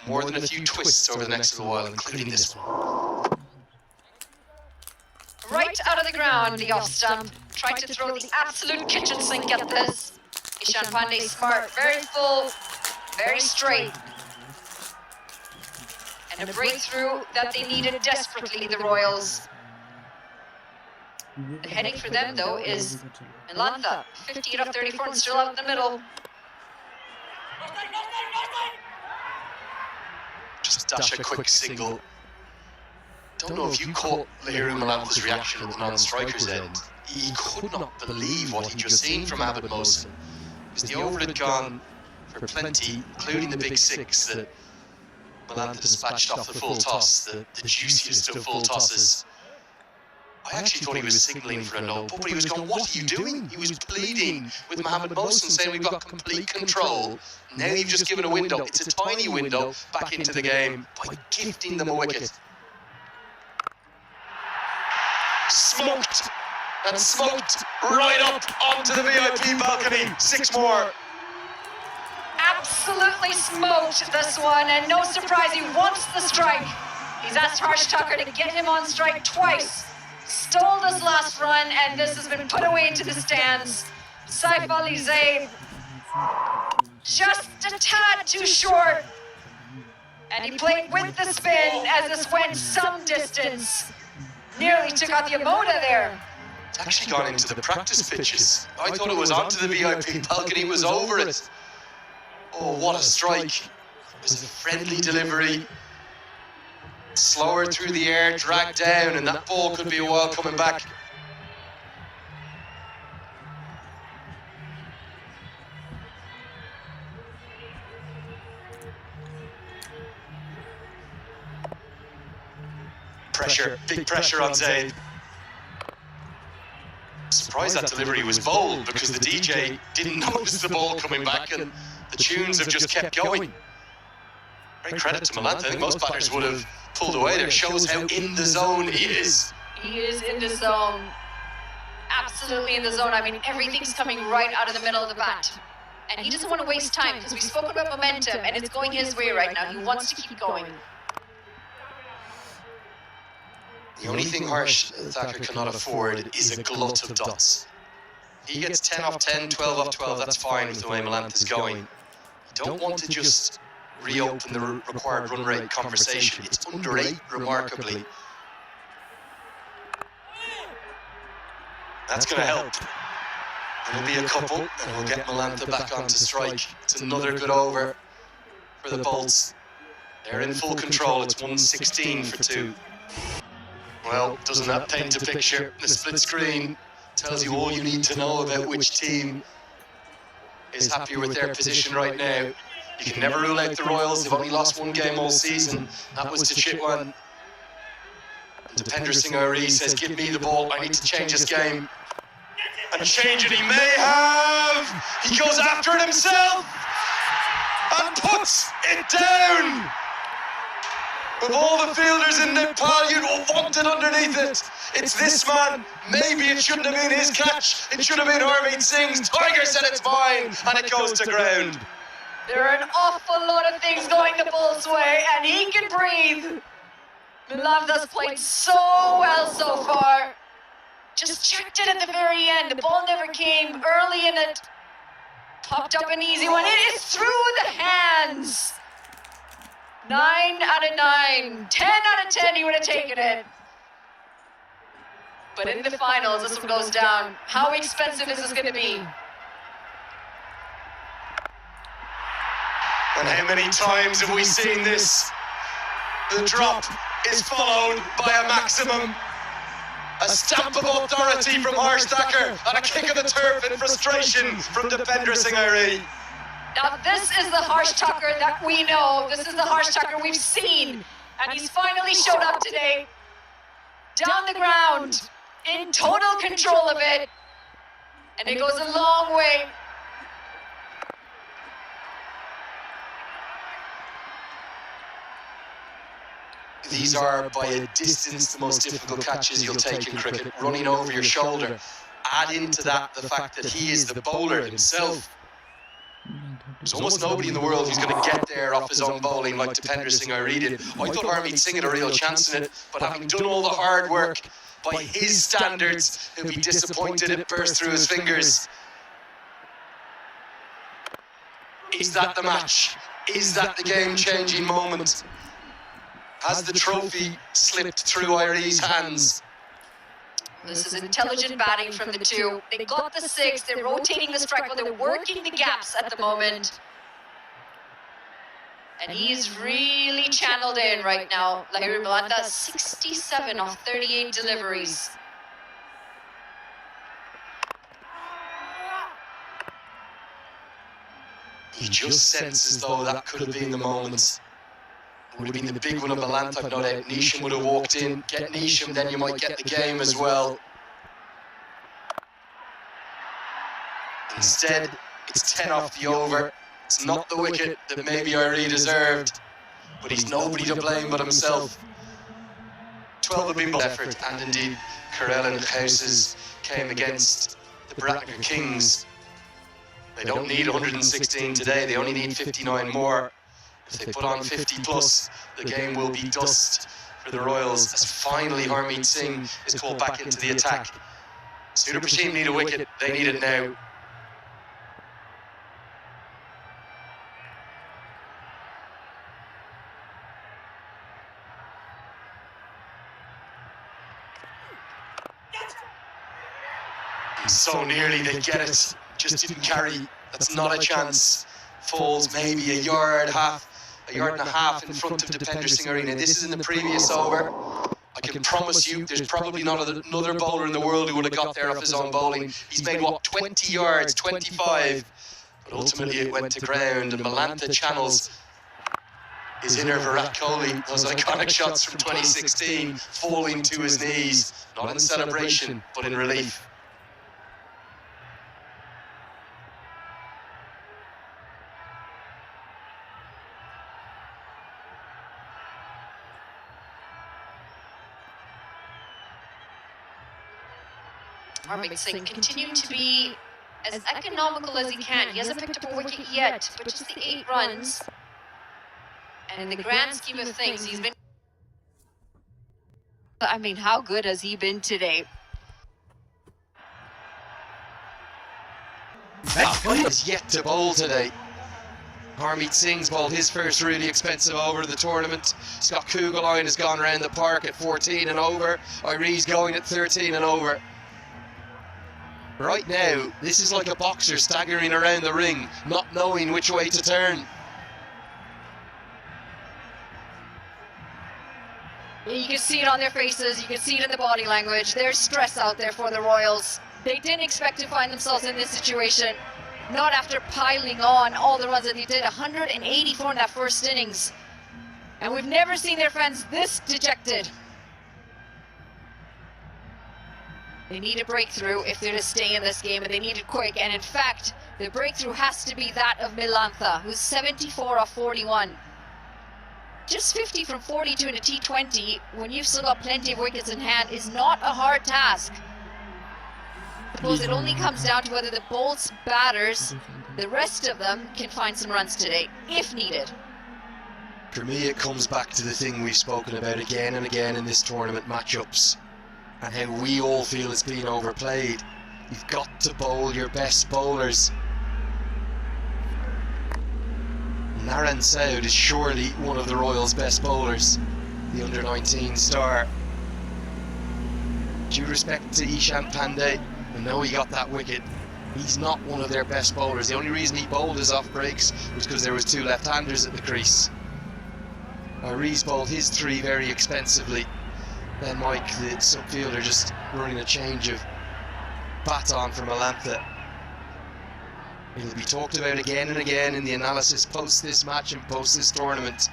more than a few twists over the next little while, including this one. Right out of the ground, the off stump. Tried to throw the absolute kitchen sink at this. Ishan Pandey smart, very full, very straight. And a breakthrough that they needed desperately, the Royals. The heading for them, though, is Milanta, 58 of 34 and still out in the middle. Just dash a quick single. Don't know if you caught Lahiru Milanta's reaction at the non-striker's end. He could not believe what he'd just seen from Abid Mosen. Because the over had gone for plenty, including the big 6 that Milanta dispatched off the full toss, the juiciest of full tosses. I actually thought he was signalling for a no ball, but he was going, what are you doing? He was pleading with Mohamed Mosen, saying we've got complete control. Now you've just given a window. It's a tiny window back into the game by gifting them a wicket. Smoked and smoked right up onto the VIP balcony. 6 more. Absolutely smoked this one, and no surprise, he wants the strike. He's asked Harsh Tucker to get him on strike twice. Stole this last run, and this has been put away into the stands. Saif Ali Zaid, just a tad too short. And he played with the spin as this went some distance. Nearly took out the Amoda there. It's actually gone into the practice pitches. I thought it was onto the VIP balcony, it was over it. Oh, what a strike. It was a friendly delivery. Slower through the air, dragged down, and that ball could be a while coming back. Pressure, big pressure on Zaid. Surprised that delivery was bold because the DJ didn't notice the ball coming back and the tunes have just kept going. Great credit to Milanta. I think most batters would have pulled away there. Shows how in the zone he is. He is in the zone. Absolutely in the zone. I mean, everything's coming right out of the middle of the bat. And he doesn't want to waste time because we spoke about momentum and it's going his way right now. He wants to keep going. The only thing Harsh Thacker cannot afford is a glut of dots. He gets 10 off 10, 12 off 12, that's fine with the way Milanta's going. You don't want to just reopen the required run rate conversation. It's under 8 remarkably. That's going to help. It'll be a couple, and we'll get Malanta back on to strike. It's another good over for the Bolts. They're in full control. It's 116 for 2. Well, doesn't that paint a picture? The split screen tells you all you need to know about which team is happier with their position right now. You can never rule out the Royals. They've only lost 1 game all season. That was to Chitwan. Depender Singh Ari says, give me the ball. I need to change this game. And change it he may have. He goes after it himself and puts it down. Of all the fielders in Nepal, you'd want it underneath it. It's this man. Maybe it shouldn't have been his catch. It should have been Harmeet Singh's. Tiger said it's mine, and it goes to ground. There are an awful lot of things going the Bulls' way, and he can breathe. Malanta's played so well so far. Just checked it at the very end. The ball never came early in it. Popped up an easy one. It is through the hands. 9 out of 9. 10 out of 10, he would have taken it. But in the finals, this one goes down. How expensive is this going to be? And how many times have we seen this? The drop is followed by a maximum. A stamp of authority from Harsh Thakur and a kick of the turf in frustration from Depender Singh Ari. Now this is the Harsh Thakur that we know. This is the Harsh Thakur we've seen. And he's finally showed up today. Down the ground, in total control of it. And it goes a long way. These are, by a distance, the most difficult catches you'll take in cricket. Running over your shoulder. Add into that the fact that he is the bowler himself. There's almost nobody in the world who's going to get there off his own bowling like Depender Singh Ari did. I thought Harmeet Singh had a real chance in it, but having done all the hard work by his standards, he'll be disappointed it burst through his fingers. Is that the match? Is that the game-changing moment? Has the trophy slipped through Irie's hands? This is intelligent batting from the two. They got the 6, they're rotating the strike, but they're working the gaps at the moment. And he's really channeled in right now. Lahiri Malanta, 67 off 38 deliveries. He just senses as though that could have been the moment. It would have been the big one of Malanta, I've no doubt. Neesham would have walked in. Get Neesham, then you might get the game as well. Instead, it's 10 off the over. It's not the wicket that maybe Irie deserved, but he's nobody to blame but himself. 12 been effort, and indeed, Carell and Houses came against the Bratnaker Kings. They don't need 116 today, they only need 59 more. If they put on 50 plus, the game will be dust for the Royals as finally Harmeet Singh is called back into the attack. Sudurpaschim need a wicket, they need it now. So nearly they get it, just didn't carry. That's not a chance. Falls maybe a yard and a half in front of Depender Singh Arena. This is in the previous over. I can promise you there's probably not another bowler in the world who would have got there off his own bowling. He's made, what, 20 yards, 25. But ultimately it went to ground, and Malanta channels his inner Virat Kohli, those iconic shots from 2016, falling to his knees, not in celebration, but in relief. Harmeet Singh continuing to be as economical as he can. He hasn't picked up a wicket yet, but just the 8 runs. And in the grand scheme of things, he's been... I mean, how good has he been today? He is yet to bowl today. Harmeet Singh's bowled his first really expensive over of the tournament. Scott Kugelheim has gone around the park at 14 and over. Irie's going at 13 and over. Right now, this is like a boxer staggering around the ring, not knowing which way to turn. You can see it on their faces, you can see it in the body language. There's stress out there for the Royals. They didn't expect to find themselves in this situation, not after piling on all the runs that they did, 184 in that first innings. And we've never seen their fans this dejected. They need a breakthrough if they're to stay in this game, and they need it quick. And in fact, the breakthrough has to be that of Milantha, who's 74 off 41. Just 50 from 42 in a T20, when you've still got plenty of wickets in hand, is not a hard task. I suppose it only comes down to whether the Bolts batters, the rest of them, can find some runs today, if needed. For me, it comes back to the thing we've spoken about again and again in this tournament, matchups, and how we all feel it's been overplayed. You've got to bowl your best bowlers. Naran Soud is surely one of the Royals' best bowlers, the under-19 star. Due respect to Ishant Pandey, I know he got that wicket. He's not one of their best bowlers. The only reason he bowled his off breaks was because there was two left-handers at the crease. Irie's bowled his three very expensively. Then Mike, the subfielder, just running a change of baton from Milantha. It'll be talked about again and again in the analysis post this match and post this tournament.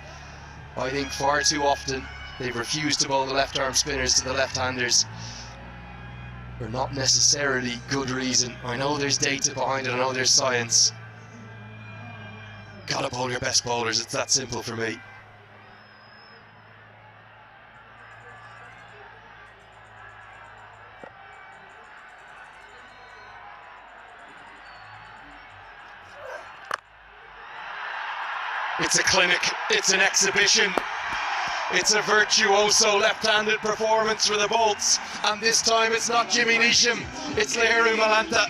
I think far too often they've refused to bowl the left-arm spinners to the left-handers for not necessarily good reason. I know there's data behind it, I know there's science. Gotta bowl your best bowlers, it's that simple for me. It's a clinic, it's an exhibition, it's a virtuoso left-handed performance for the Bolts, and this time it's not Jimmy Neesham, it's Lahiru Milantha.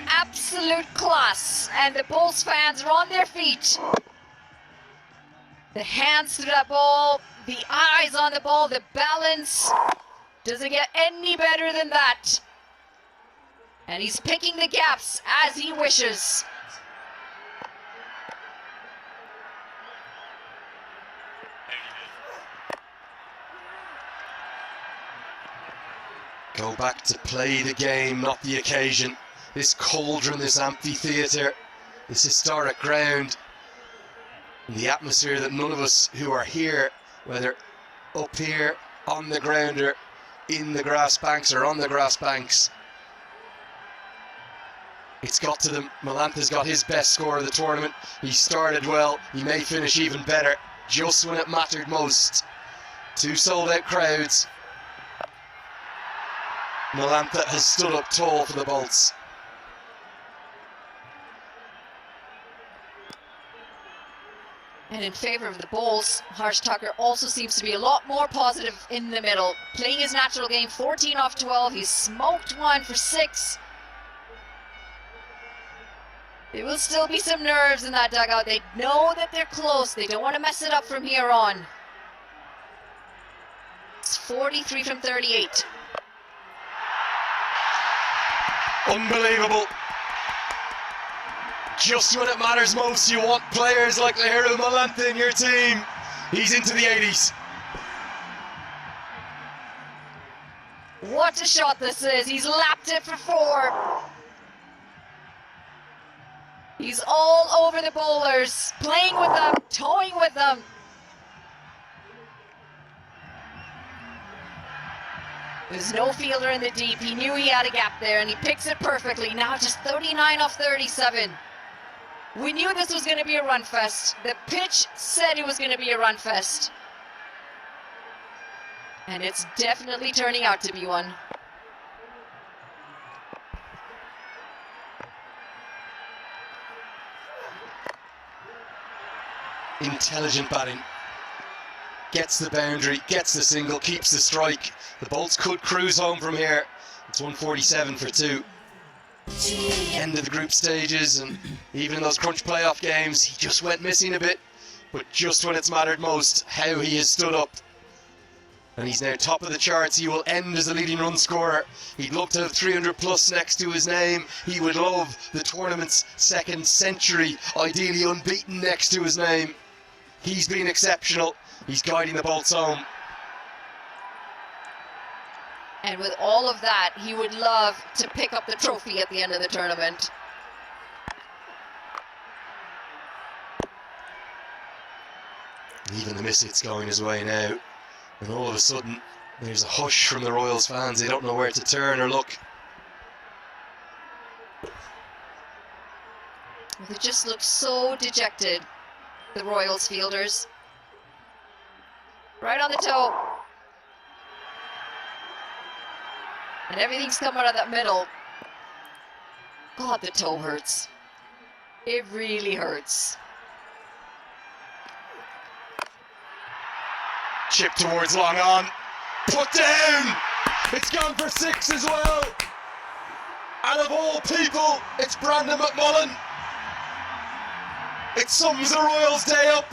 Absolute class, and the Bolts fans are on their feet. The hands to that ball, the eyes on the ball, the balance. Does it get any better than that? And he's picking the gaps as he wishes. Go back to play the game, not the occasion. This cauldron, this amphitheatre, this historic ground, and the atmosphere that none of us who are here, whether up here, on the ground, or in the grass banks, or on the grass banks, it's got to them. Milantha's got his best score of the tournament. He started well, he may finish even better, just when it mattered most. Two sold-out crowds. Milantha has stood up tall for the Bolts. And in favour of the Bolts, Harsh Tucker also seems to be a lot more positive in the middle. Playing his natural game, 14 off 12. He's smoked one for 6. There will still be some nerves in that dugout. They know that they're close. They don't want to mess it up from here on. It's 43 from 38. Unbelievable. Just when it matters most, you want players like Lahiru Milantha in your team. He's into the 80s. What a shot this is. He's lapped it for 4. He's all over the bowlers, playing with them, toying with them. There's no fielder in the deep. He knew he had a gap there, and he picks it perfectly. Now just 39 off 37. We knew this was going to be a run fest. The pitch said it was going to be a run fest. And it's definitely turning out to be one. Intelligent batting. Gets the boundary, gets the single, keeps the strike. The Bolts could cruise home from here. It's 147 for 2. End of the group stages, and even in those crunch playoff games, he just went missing a bit. But just when it's mattered most, how he has stood up. And he's now top of the charts. He will end as the leading run scorer. He'd love to have 300 plus next to his name. He would love the tournament's second century, ideally unbeaten, next to his name. He's been exceptional. He's guiding the Bolts home. And with all of that, he would love to pick up the trophy at the end of the tournament. Even the miss hit's going his way now. And all of a sudden, there's a hush from the Royals fans. They don't know where to turn or look. They just look so dejected, the Royals fielders. Right on the toe. And everything's coming out of that middle. God, the toe hurts. It really hurts. Chip towards long on. Put down! It's gone for 6 as well. And of all people, it's Brandon McMullen. It sums the Royals' day up.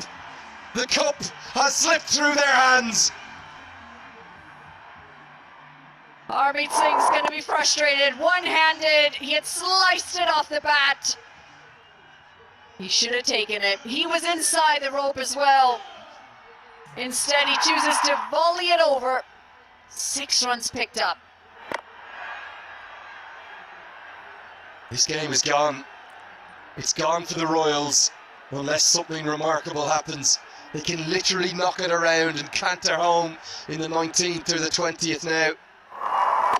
The cup has slipped through their hands. Harmeet Singh's going to be frustrated. One-handed, he had sliced it off the bat. He should have taken it. He was inside the rope as well. Instead, he chooses to volley it over. 6 runs picked up. This game is gone. It's gone for the Royals, unless something remarkable happens. They can literally knock it around and canter home in the 19th or the 20th now.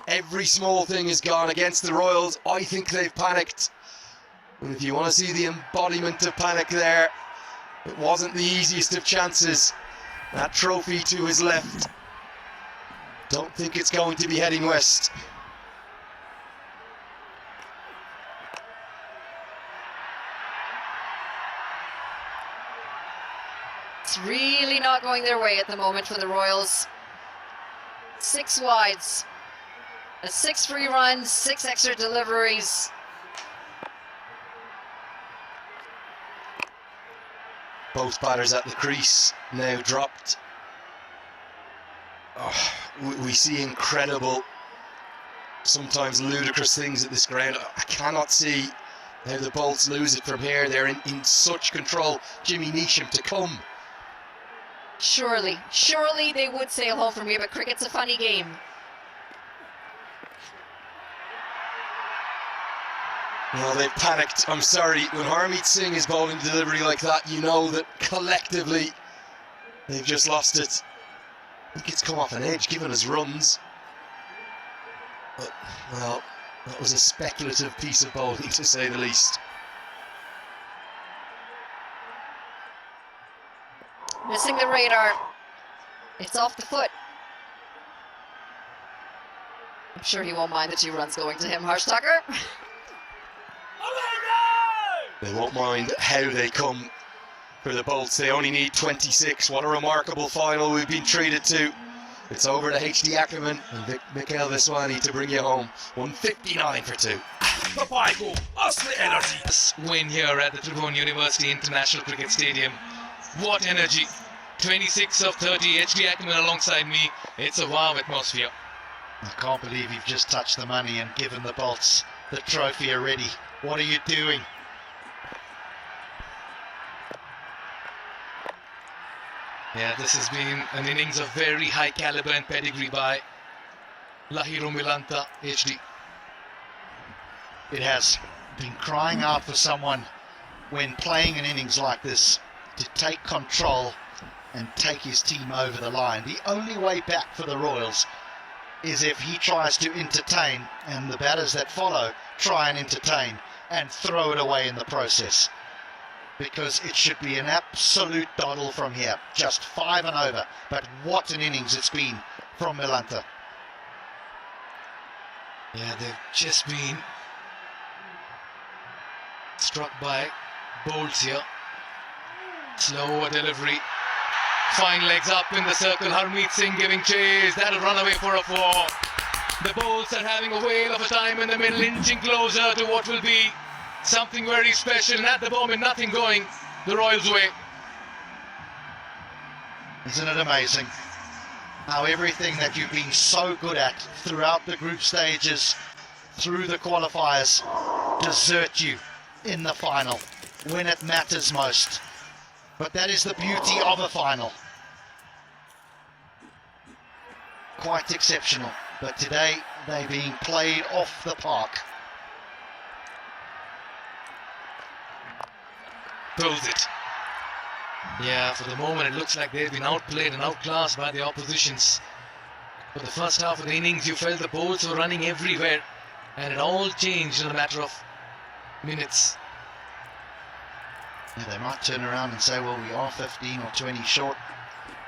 Every small thing is gone against the Royals. I think they've panicked. And if you want to see the embodiment of panic there, it wasn't the easiest of chances. That trophy to his left. Don't think it's going to be heading west. It's really not going their way at the moment for the Royals. 6 wides. 6 free runs, 6 extra deliveries. Both batters at the crease now dropped. Oh, we see incredible, sometimes ludicrous things at this ground. I cannot see how the Bolts lose it from here. They're in such control. Jimmy Neesham to come. Surely they would sail home from here, but cricket's a funny game. Well, they've panicked. I'm sorry. When Harmeet Singh is bowling delivery like that, you know that collectively they've just lost it. I think it's come off an edge, given his runs. But, well, that was a speculative piece of bowling, to say the least. Missing the radar. It's off the foot. I'm sure he won't mind the 2 runs going to him, Harsh Tucker. They won't mind how they come for the Bolts. They only need 26. What a remarkable final we've been treated to. It's over to HD Ackerman and Mikhail Viswani to bring you home. 159 for 2. Win here at the Tribhuvan University International Cricket Stadium. What energy. 26 of 30. HD Ackerman alongside me. It's a wow atmosphere. I can't believe you've just touched the money and given the Bolts the trophy already. What are you doing? Yeah, this has been an innings of very high caliber and pedigree by Lahiru Milantha, HD. It has been crying out for someone when playing an innings like this to take control and take his team over the line. The only way back for the Royals is if he tries to entertain and the batters that follow try and entertain and throw it away in the process. Because it should be an absolute doddle from here. Just 5 and over. But what an innings it's been from Milantha. Yeah, they've just been struck by Bolts here. Slower delivery. Fine legs up in the circle. Harmeet Singh giving chase. That'll run away for a 4. The Bolts are having a whale of a time in the middle, inching closer to what will be something very special. And at the moment, nothing going the Royals' way. Isn't it amazing how everything that you've been so good at throughout the group stages, through the qualifiers, desert you in the final when it matters most. But that is the beauty of a final. Quite exceptional, but today they're being played off the park. Pulls it. Yeah, for the moment it looks like they've been outplayed and outclassed by the oppositions. For the first half of the innings, you felt the Bolts were running everywhere, and it all changed in a matter of minutes. Yeah, they might turn around and say, well, we are 15 or 20 short.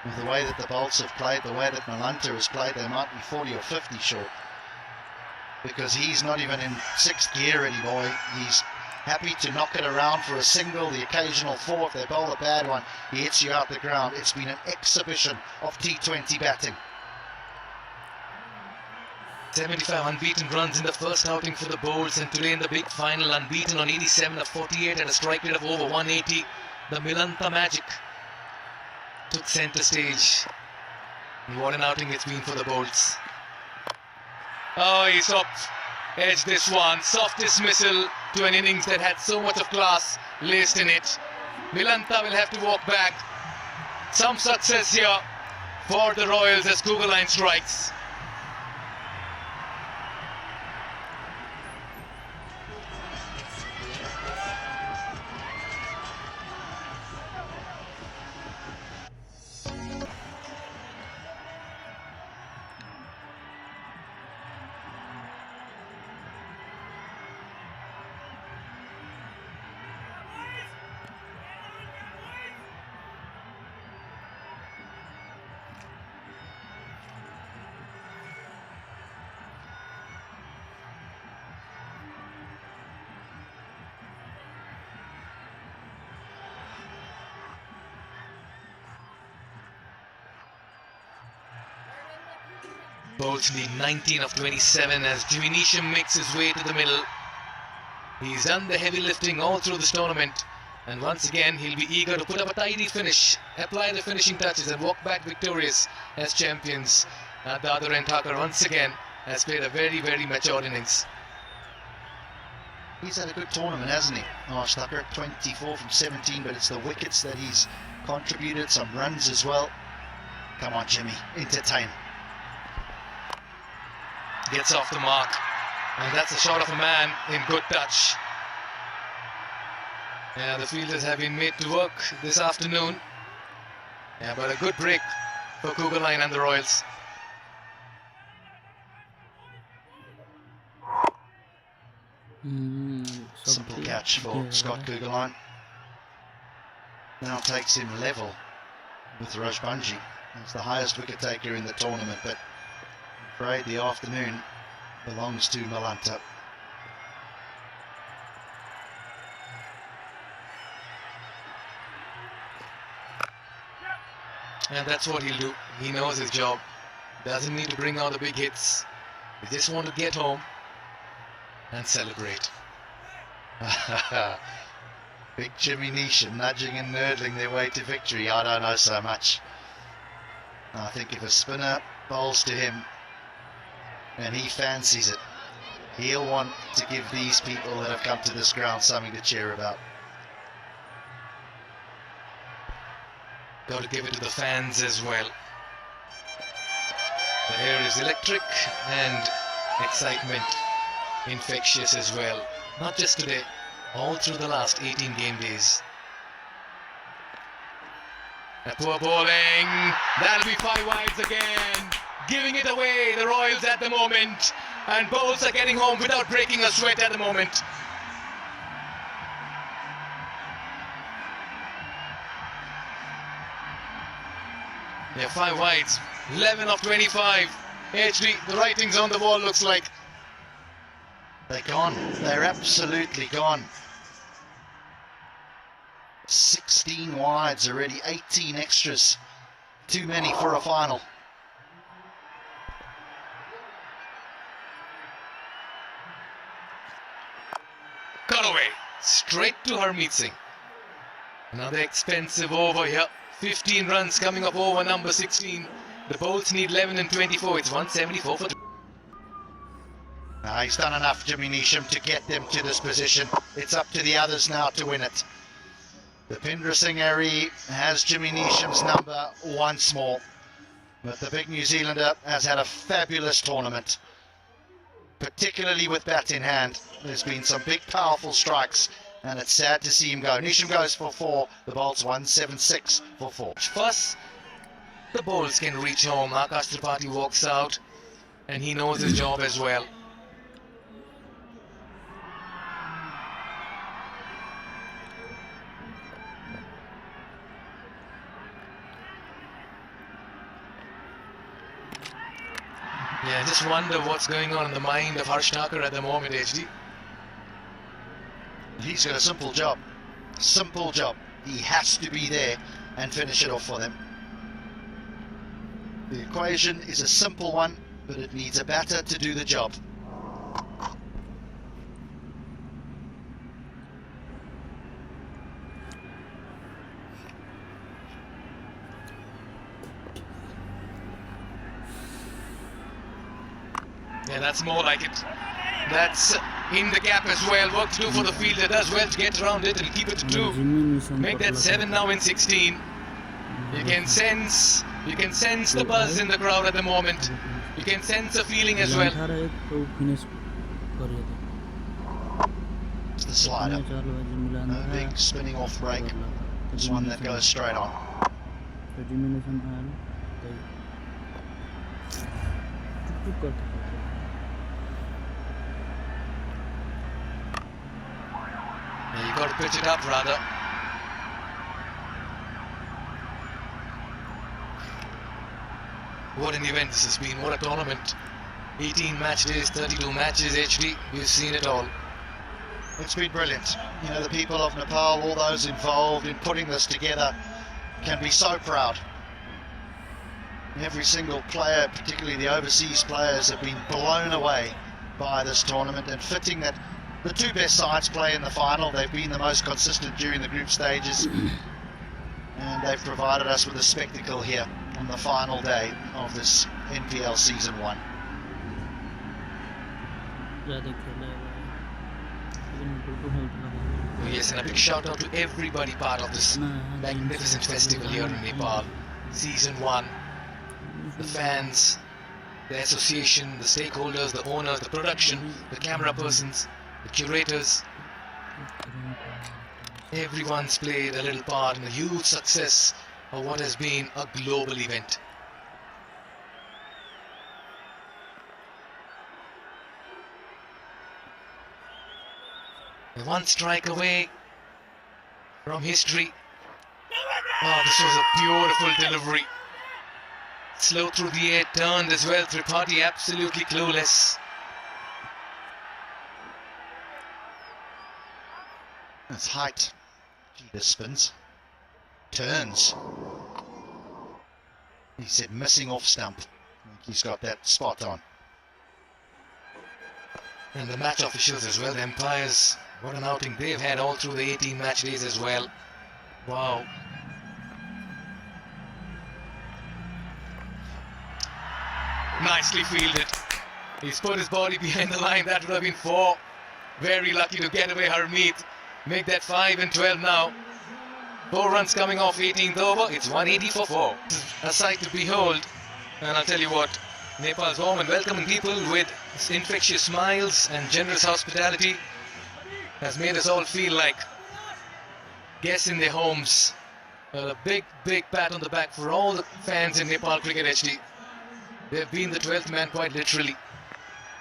With the way that the Bolts have played, the way that Malanta has played, they might be 40 or 50 short. Because he's not even in 6th gear anymore. He's happy to knock it around for a single, the occasional 4. If they bowl a bad one, he hits you out the ground. It's been an exhibition of T20 batting. 75 unbeaten runs in the first outing for the Bolts, and today in the big final, unbeaten on 87 of 48 and a strike rate of over 180. The Milantha magic took centre stage. And what an outing it's been for the Bolts. Oh, he's up edged this one. Soft dismissal to an innings that had so much of class laced in it. Milantha will have to walk back. Some success here for the Royals as Kugelheim strikes. Bolts need 19 of 27 as Jimmy Neesham makes his way to the middle. He's done the heavy lifting all through this tournament, and once again he'll be eager to put up a tidy finish, apply the finishing touches and walk back victorious as champions. At the other end, Thakur once again has played a very, very mature innings. He's had a good tournament, hasn't he, Marsh Thakur? 24 from 17, but it's the wickets that he's contributed, some runs as well. Come on, Jimmy, entertain. Gets off the mark, and that's a shot of a man in good touch. Yeah, the fielders have been made to work this afternoon. Yeah, but a good break for Kugelheim and the Royals. Simple catch for Scott Kugelheim. Now takes him level with Rajbanji. He's the highest wicket taker in the tournament, but I'm afraid the afternoon belongs to Malanta. And that's what he'll do. He knows his job. Doesn't need to bring out the big hits. He just want to get home and celebrate. Big Jimmy Neesham nudging and nurdling their way to victory. I don't know so much. I think if a spinner bowls to him and he fancies it, he'll want to give these people that have come to this ground something to cheer about. Got to give it to the fans as well. The air is electric and excitement infectious as well. Not just today, all through the last 18 game days. A poor bowling. That'll be 5 wides again. Giving it away, the Royals at the moment. And Bolts are getting home without breaking a sweat at the moment. Yeah, 5 wides. 11 of 25. HD, the writing's on the wall, looks like. They're gone. They're absolutely gone. 16 wides already, 18 extras. Too many for a final. away. Straight to Harmeet Singh. Another expensive over here. 15 runs coming up over number 16. The Bolts need 11 and 24. It's 174 for 3. He's done enough, Jimmy Neesham, to get them to this position. It's up to the others now to win it. Bhupendra Singh Ari has Jimmy Neesham's number once more. But the big New Zealander has had a fabulous tournament, particularly with bat in hand. There's been some big, powerful strikes, and it's sad to see him go. Neesham goes for 4, the Bolts 176 for 4. First, the Bolts can reach home. Akash Tripathi walks out, and he knows his job as well. Yeah, I just wonder what's going on in the mind of Harsh Thakur at the moment, HD. He's got a simple job. Simple job. He has to be there and finish it off for them. The equation is a simple one, but it needs a batter to do the job. Yeah, that's more like it. That's in the gap as well. Work to do for the fielder. Does well to get around it and keep it to 2. Make that 7 now in 16. You can sense the buzz in the crowd at the moment. You can sense a feeling as well. It's the slider. A big spinning off break. It's one that goes straight on. Yeah, you got to pitch it up rather. What an event this has been, what a tournament. 18 match days, 32 matches, HD, we've seen it all. It's been brilliant. You know, the people of Nepal, all those involved in putting this together, can be so proud. Every single player, particularly the overseas players, have been blown away by this tournament, and fitting that the 2 best sides play in the final. They've been the most consistent during the group stages, and they've provided us with a spectacle here on the final day of this NPL Season 1. Yes, and a big shout out to everybody part of this magnificent festival here in Nepal. Season 1. The fans, the association, the stakeholders, the owners, the production, the camera persons, the curators. Everyone's played a little part in the huge success of what has been a global event. One strike away from history. Oh, this was a beautiful delivery. Slow through the air, turned as well. Tripathi absolutely clueless. That's height. This spins. Turns. He said missing off stump. I think he's got that spot on. And the match officials as well, the umpires. What an outing they've had all through the 18 match days as well. Wow. Nicely fielded. He's put his body behind the line. That would have been 4. Very lucky to get away Harmeet. Make that 5 and 12 now. 4 runs coming off 18th over. It's 180 for 4. A sight to behold. And I'll tell you what, Nepal's warm and welcoming people with infectious smiles and generous hospitality has made us all feel like guests in their homes. A big pat on the back for all the fans in Nepal Cricket HD. They've been the 12th man quite literally.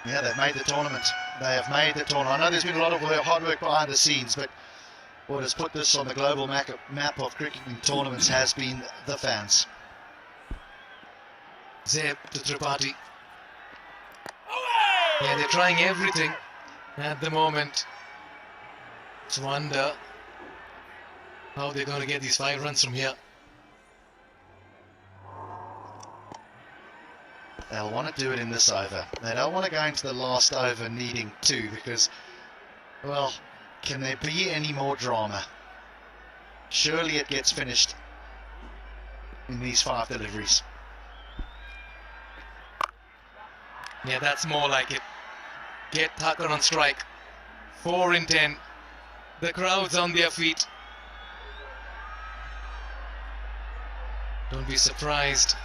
Yeah, they've made the tournament. They have made the tournament. I know there's been a lot of hard work behind the scenes, but what has put this on the global map of cricketing tournaments has been the fans. Zeb to Tripathi. Yeah, they're trying everything at the moment. Just wonder how they're going to get these 5 runs from here. They'll want to do it in this over. They don't want to go into the last over needing 2 because, well, Can there be any more drama? Surely it gets finished in these 5 deliveries. Yeah, that's more like it. Get Thakur on strike. 4 in 10. The crowd's on their feet. Don't be surprised.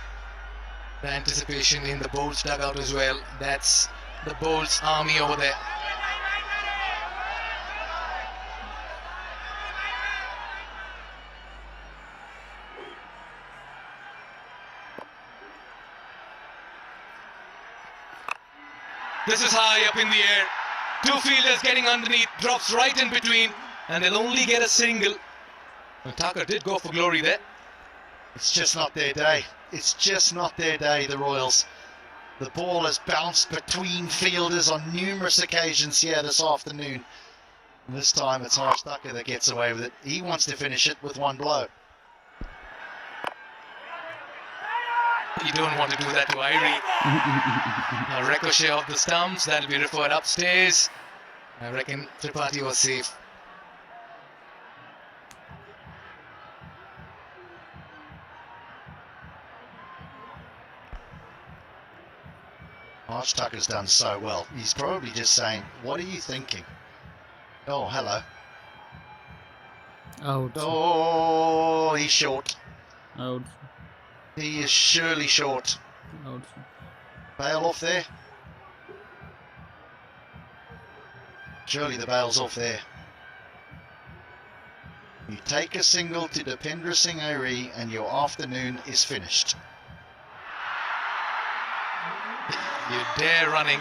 The anticipation in the Bolts dugout as well. That's the Bolts army over there. This is high up in the air. 2 fielders getting underneath, drops right in between, and they'll only get a single. And Thakur did go for glory there. It's just not their day. It's just not their day, the Royals. The ball has bounced between fielders on numerous occasions here this afternoon. And this time it's Harsh Thakur that gets away with it. He wants to finish it with 1 blow. You don't want to do that to Irie. A ricochet off the stumps, that'll be referred upstairs. I reckon Tripathi was safe. Harsh Thakur's done so well. He's probably just saying, what are you thinking? Oh, hello. Out. Oh, he's short. Out. He is surely short. Out. Bail off there. Surely the bail's off there. You take a single to Dipendra Singh Irie and your afternoon is finished. You dare running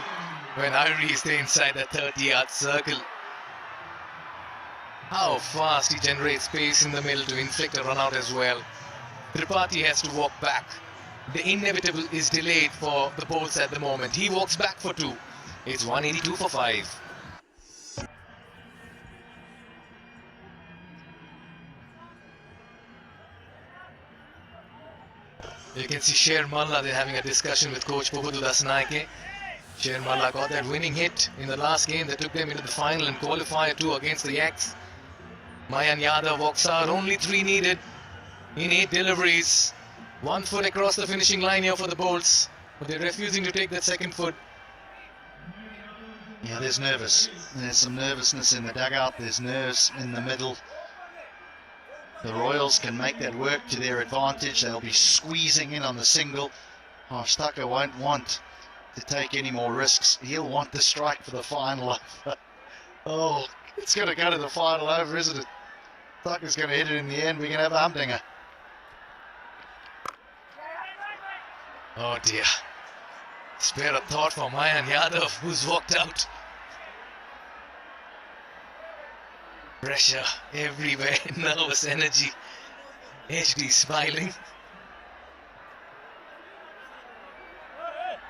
when Irie is there inside the 30-yard circle. How fast he generates space in the middle to inflict a run out as well. Tripathi has to walk back. The inevitable is delayed for the Bolts at the moment. He walks back for 2. It's 182 for 5. You can see Sher Malla, they're having a discussion with coach Pobudu Dasnaike. Sher Malla got that winning hit in the last game that took them into the final and qualifier 2 against the Yaks. Mayan Yadav walks out, only 3 needed in 8 deliveries. 1 foot across the finishing line here for the Bolts, but they're refusing to take that 2nd foot. Yeah, there's some nervousness in the dugout, there's nerves in the middle. The Royals can make that work to their advantage. They'll be squeezing in on the single. Harsh Thakur won't want to take any more risks. He'll want the strike for the final over. Oh, it's going to go to the final over, isn't it? Thakur's going to hit it in the end. We're going to have a humdinger. Oh dear. Spare a thought for Mayan Yadav, who's walked out. Pressure everywhere, nervous energy. HD smiling.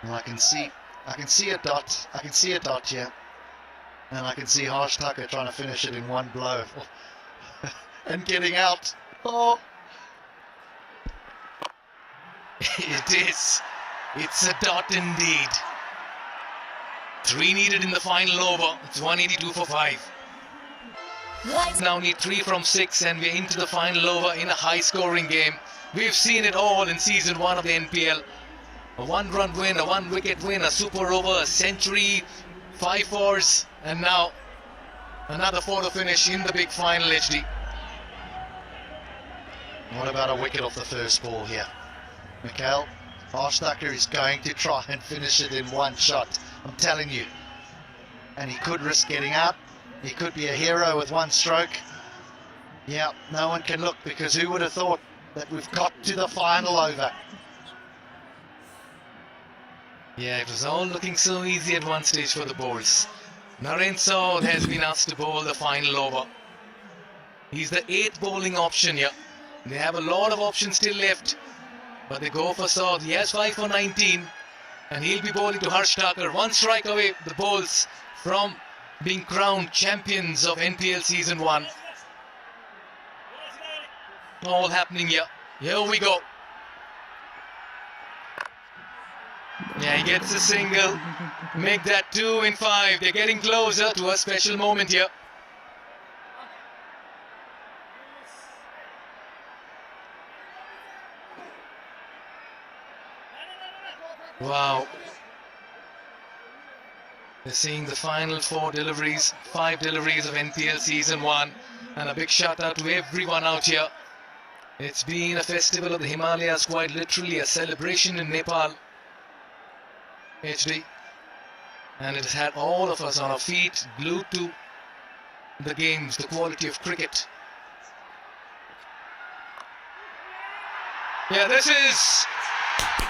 Well, I can see a dot. I can see a dot here. And I can see Harsh Thakur trying to finish it in 1 blow. And getting out. Oh. It is. It's a dot indeed. 3 needed in the final over. It's 182 for 5. Now need 3 from 6 and we're into the final over in a high scoring game. We've seen it all in season 1 of the NPL. A 1-run win, a 1-wicket win, a super over, a century, 5 fours, and now another photo finish in the big final, HD. What about a wicket off the first ball here? Mikhail, Harsh Thakur is going to try and finish it in 1 shot. I'm telling you. And he could risk getting out. He could be a hero with 1 stroke. Yeah, no one can look, because who would have thought that we've got to the final over? Yeah, it was all looking so easy at one stage for the Bolts. Naren Saud has been asked to bowl the final over. He's the 8th bowling option here. They have a lot of options still left, but they go for Saud. He has 5 for 19, and he'll be bowling to Harsh Thakur. 1 strike away, the Bolts, from being crowned champions of NPL Season 1. All happening here. Here we go. Yeah, he gets a single. Make that 2 in 5. They're getting closer to a special moment here. Wow. We're seeing the final 5 deliveries of NPL Season 1. And a big shout out to everyone out here. It's been a festival of the Himalayas, quite literally a celebration in Nepal. HD. And it has had all of us on our feet, glued to the games, the quality of cricket. Yeah, this is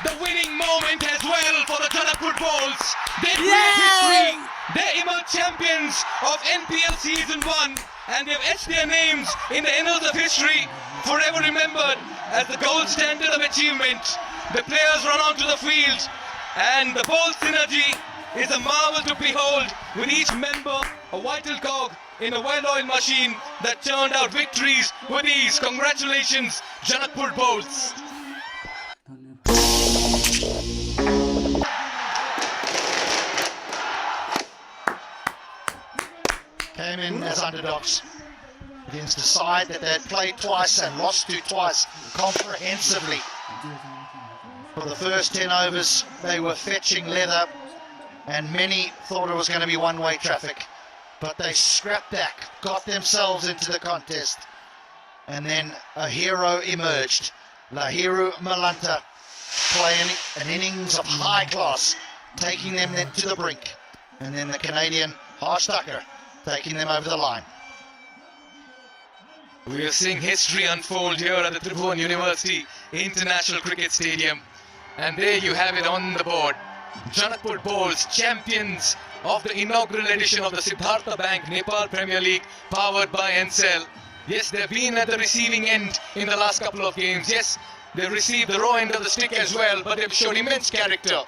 the winning moment as well for the JanakpurBolts. They create history. They emerge champions of NPL Season 1, and they've etched their names in the annals of history, forever remembered as the gold standard of achievement. The players run onto the field, and the Bolt synergy is a marvel to behold, with each member a vital cog in a well-oiled machine that turned out victories with ease. Congratulations, JanakpurBolts. Came in as underdogs against a side that they had played twice and lost to twice comprehensively. For the first 10 overs, they were fetching leather, and many thought it was going to be one-way traffic. But they scrapped back, got themselves into the contest, and then a hero emerged. Lahiru Malanta playing an innings of high class, taking them then to the brink. And then the Canadian Harsh Tucker taking them over the line. We are seeing history unfold here at the Tribhuvan University International Cricket Stadium. And there you have it on the board. JanakpurBolts, champions of the inaugural edition of the Siddhartha Bank Nepal Premier League, powered by Ncell. Yes, they've been at the receiving end in the last couple of games. Yes, they've received the raw end of the stick as well, but they've shown immense character.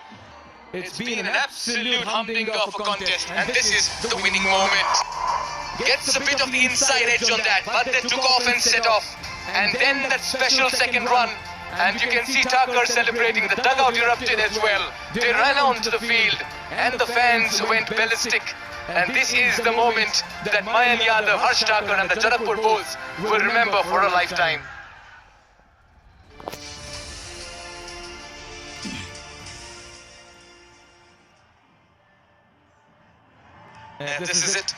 It's been an absolute humdinger of a contest, and this is the winning moment. Gets a bit of the inside edge on that, but they took off and set off. And then that special second run, and you can see Thakur celebrating. The dugout erupted as well. They ran onto the field, and the fans went ballistic. And this is the moment that Mayan Yadav, Harsh Thakur and the JanakpurBolts will remember for a lifetime. And this is it.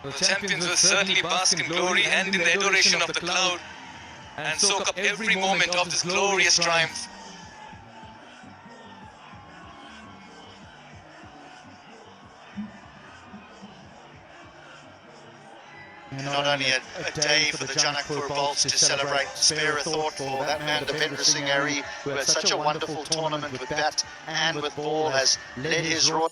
The champions will certainly bask in glory and in the adoration of the cloud, and soak up every moment of this glorious triumph. Not only a day for the JanakpurBolts to celebrate, spare a thought for that man Devendra Singh Airy, who had such a wonderful tournament with bat and with ball, has led his rod.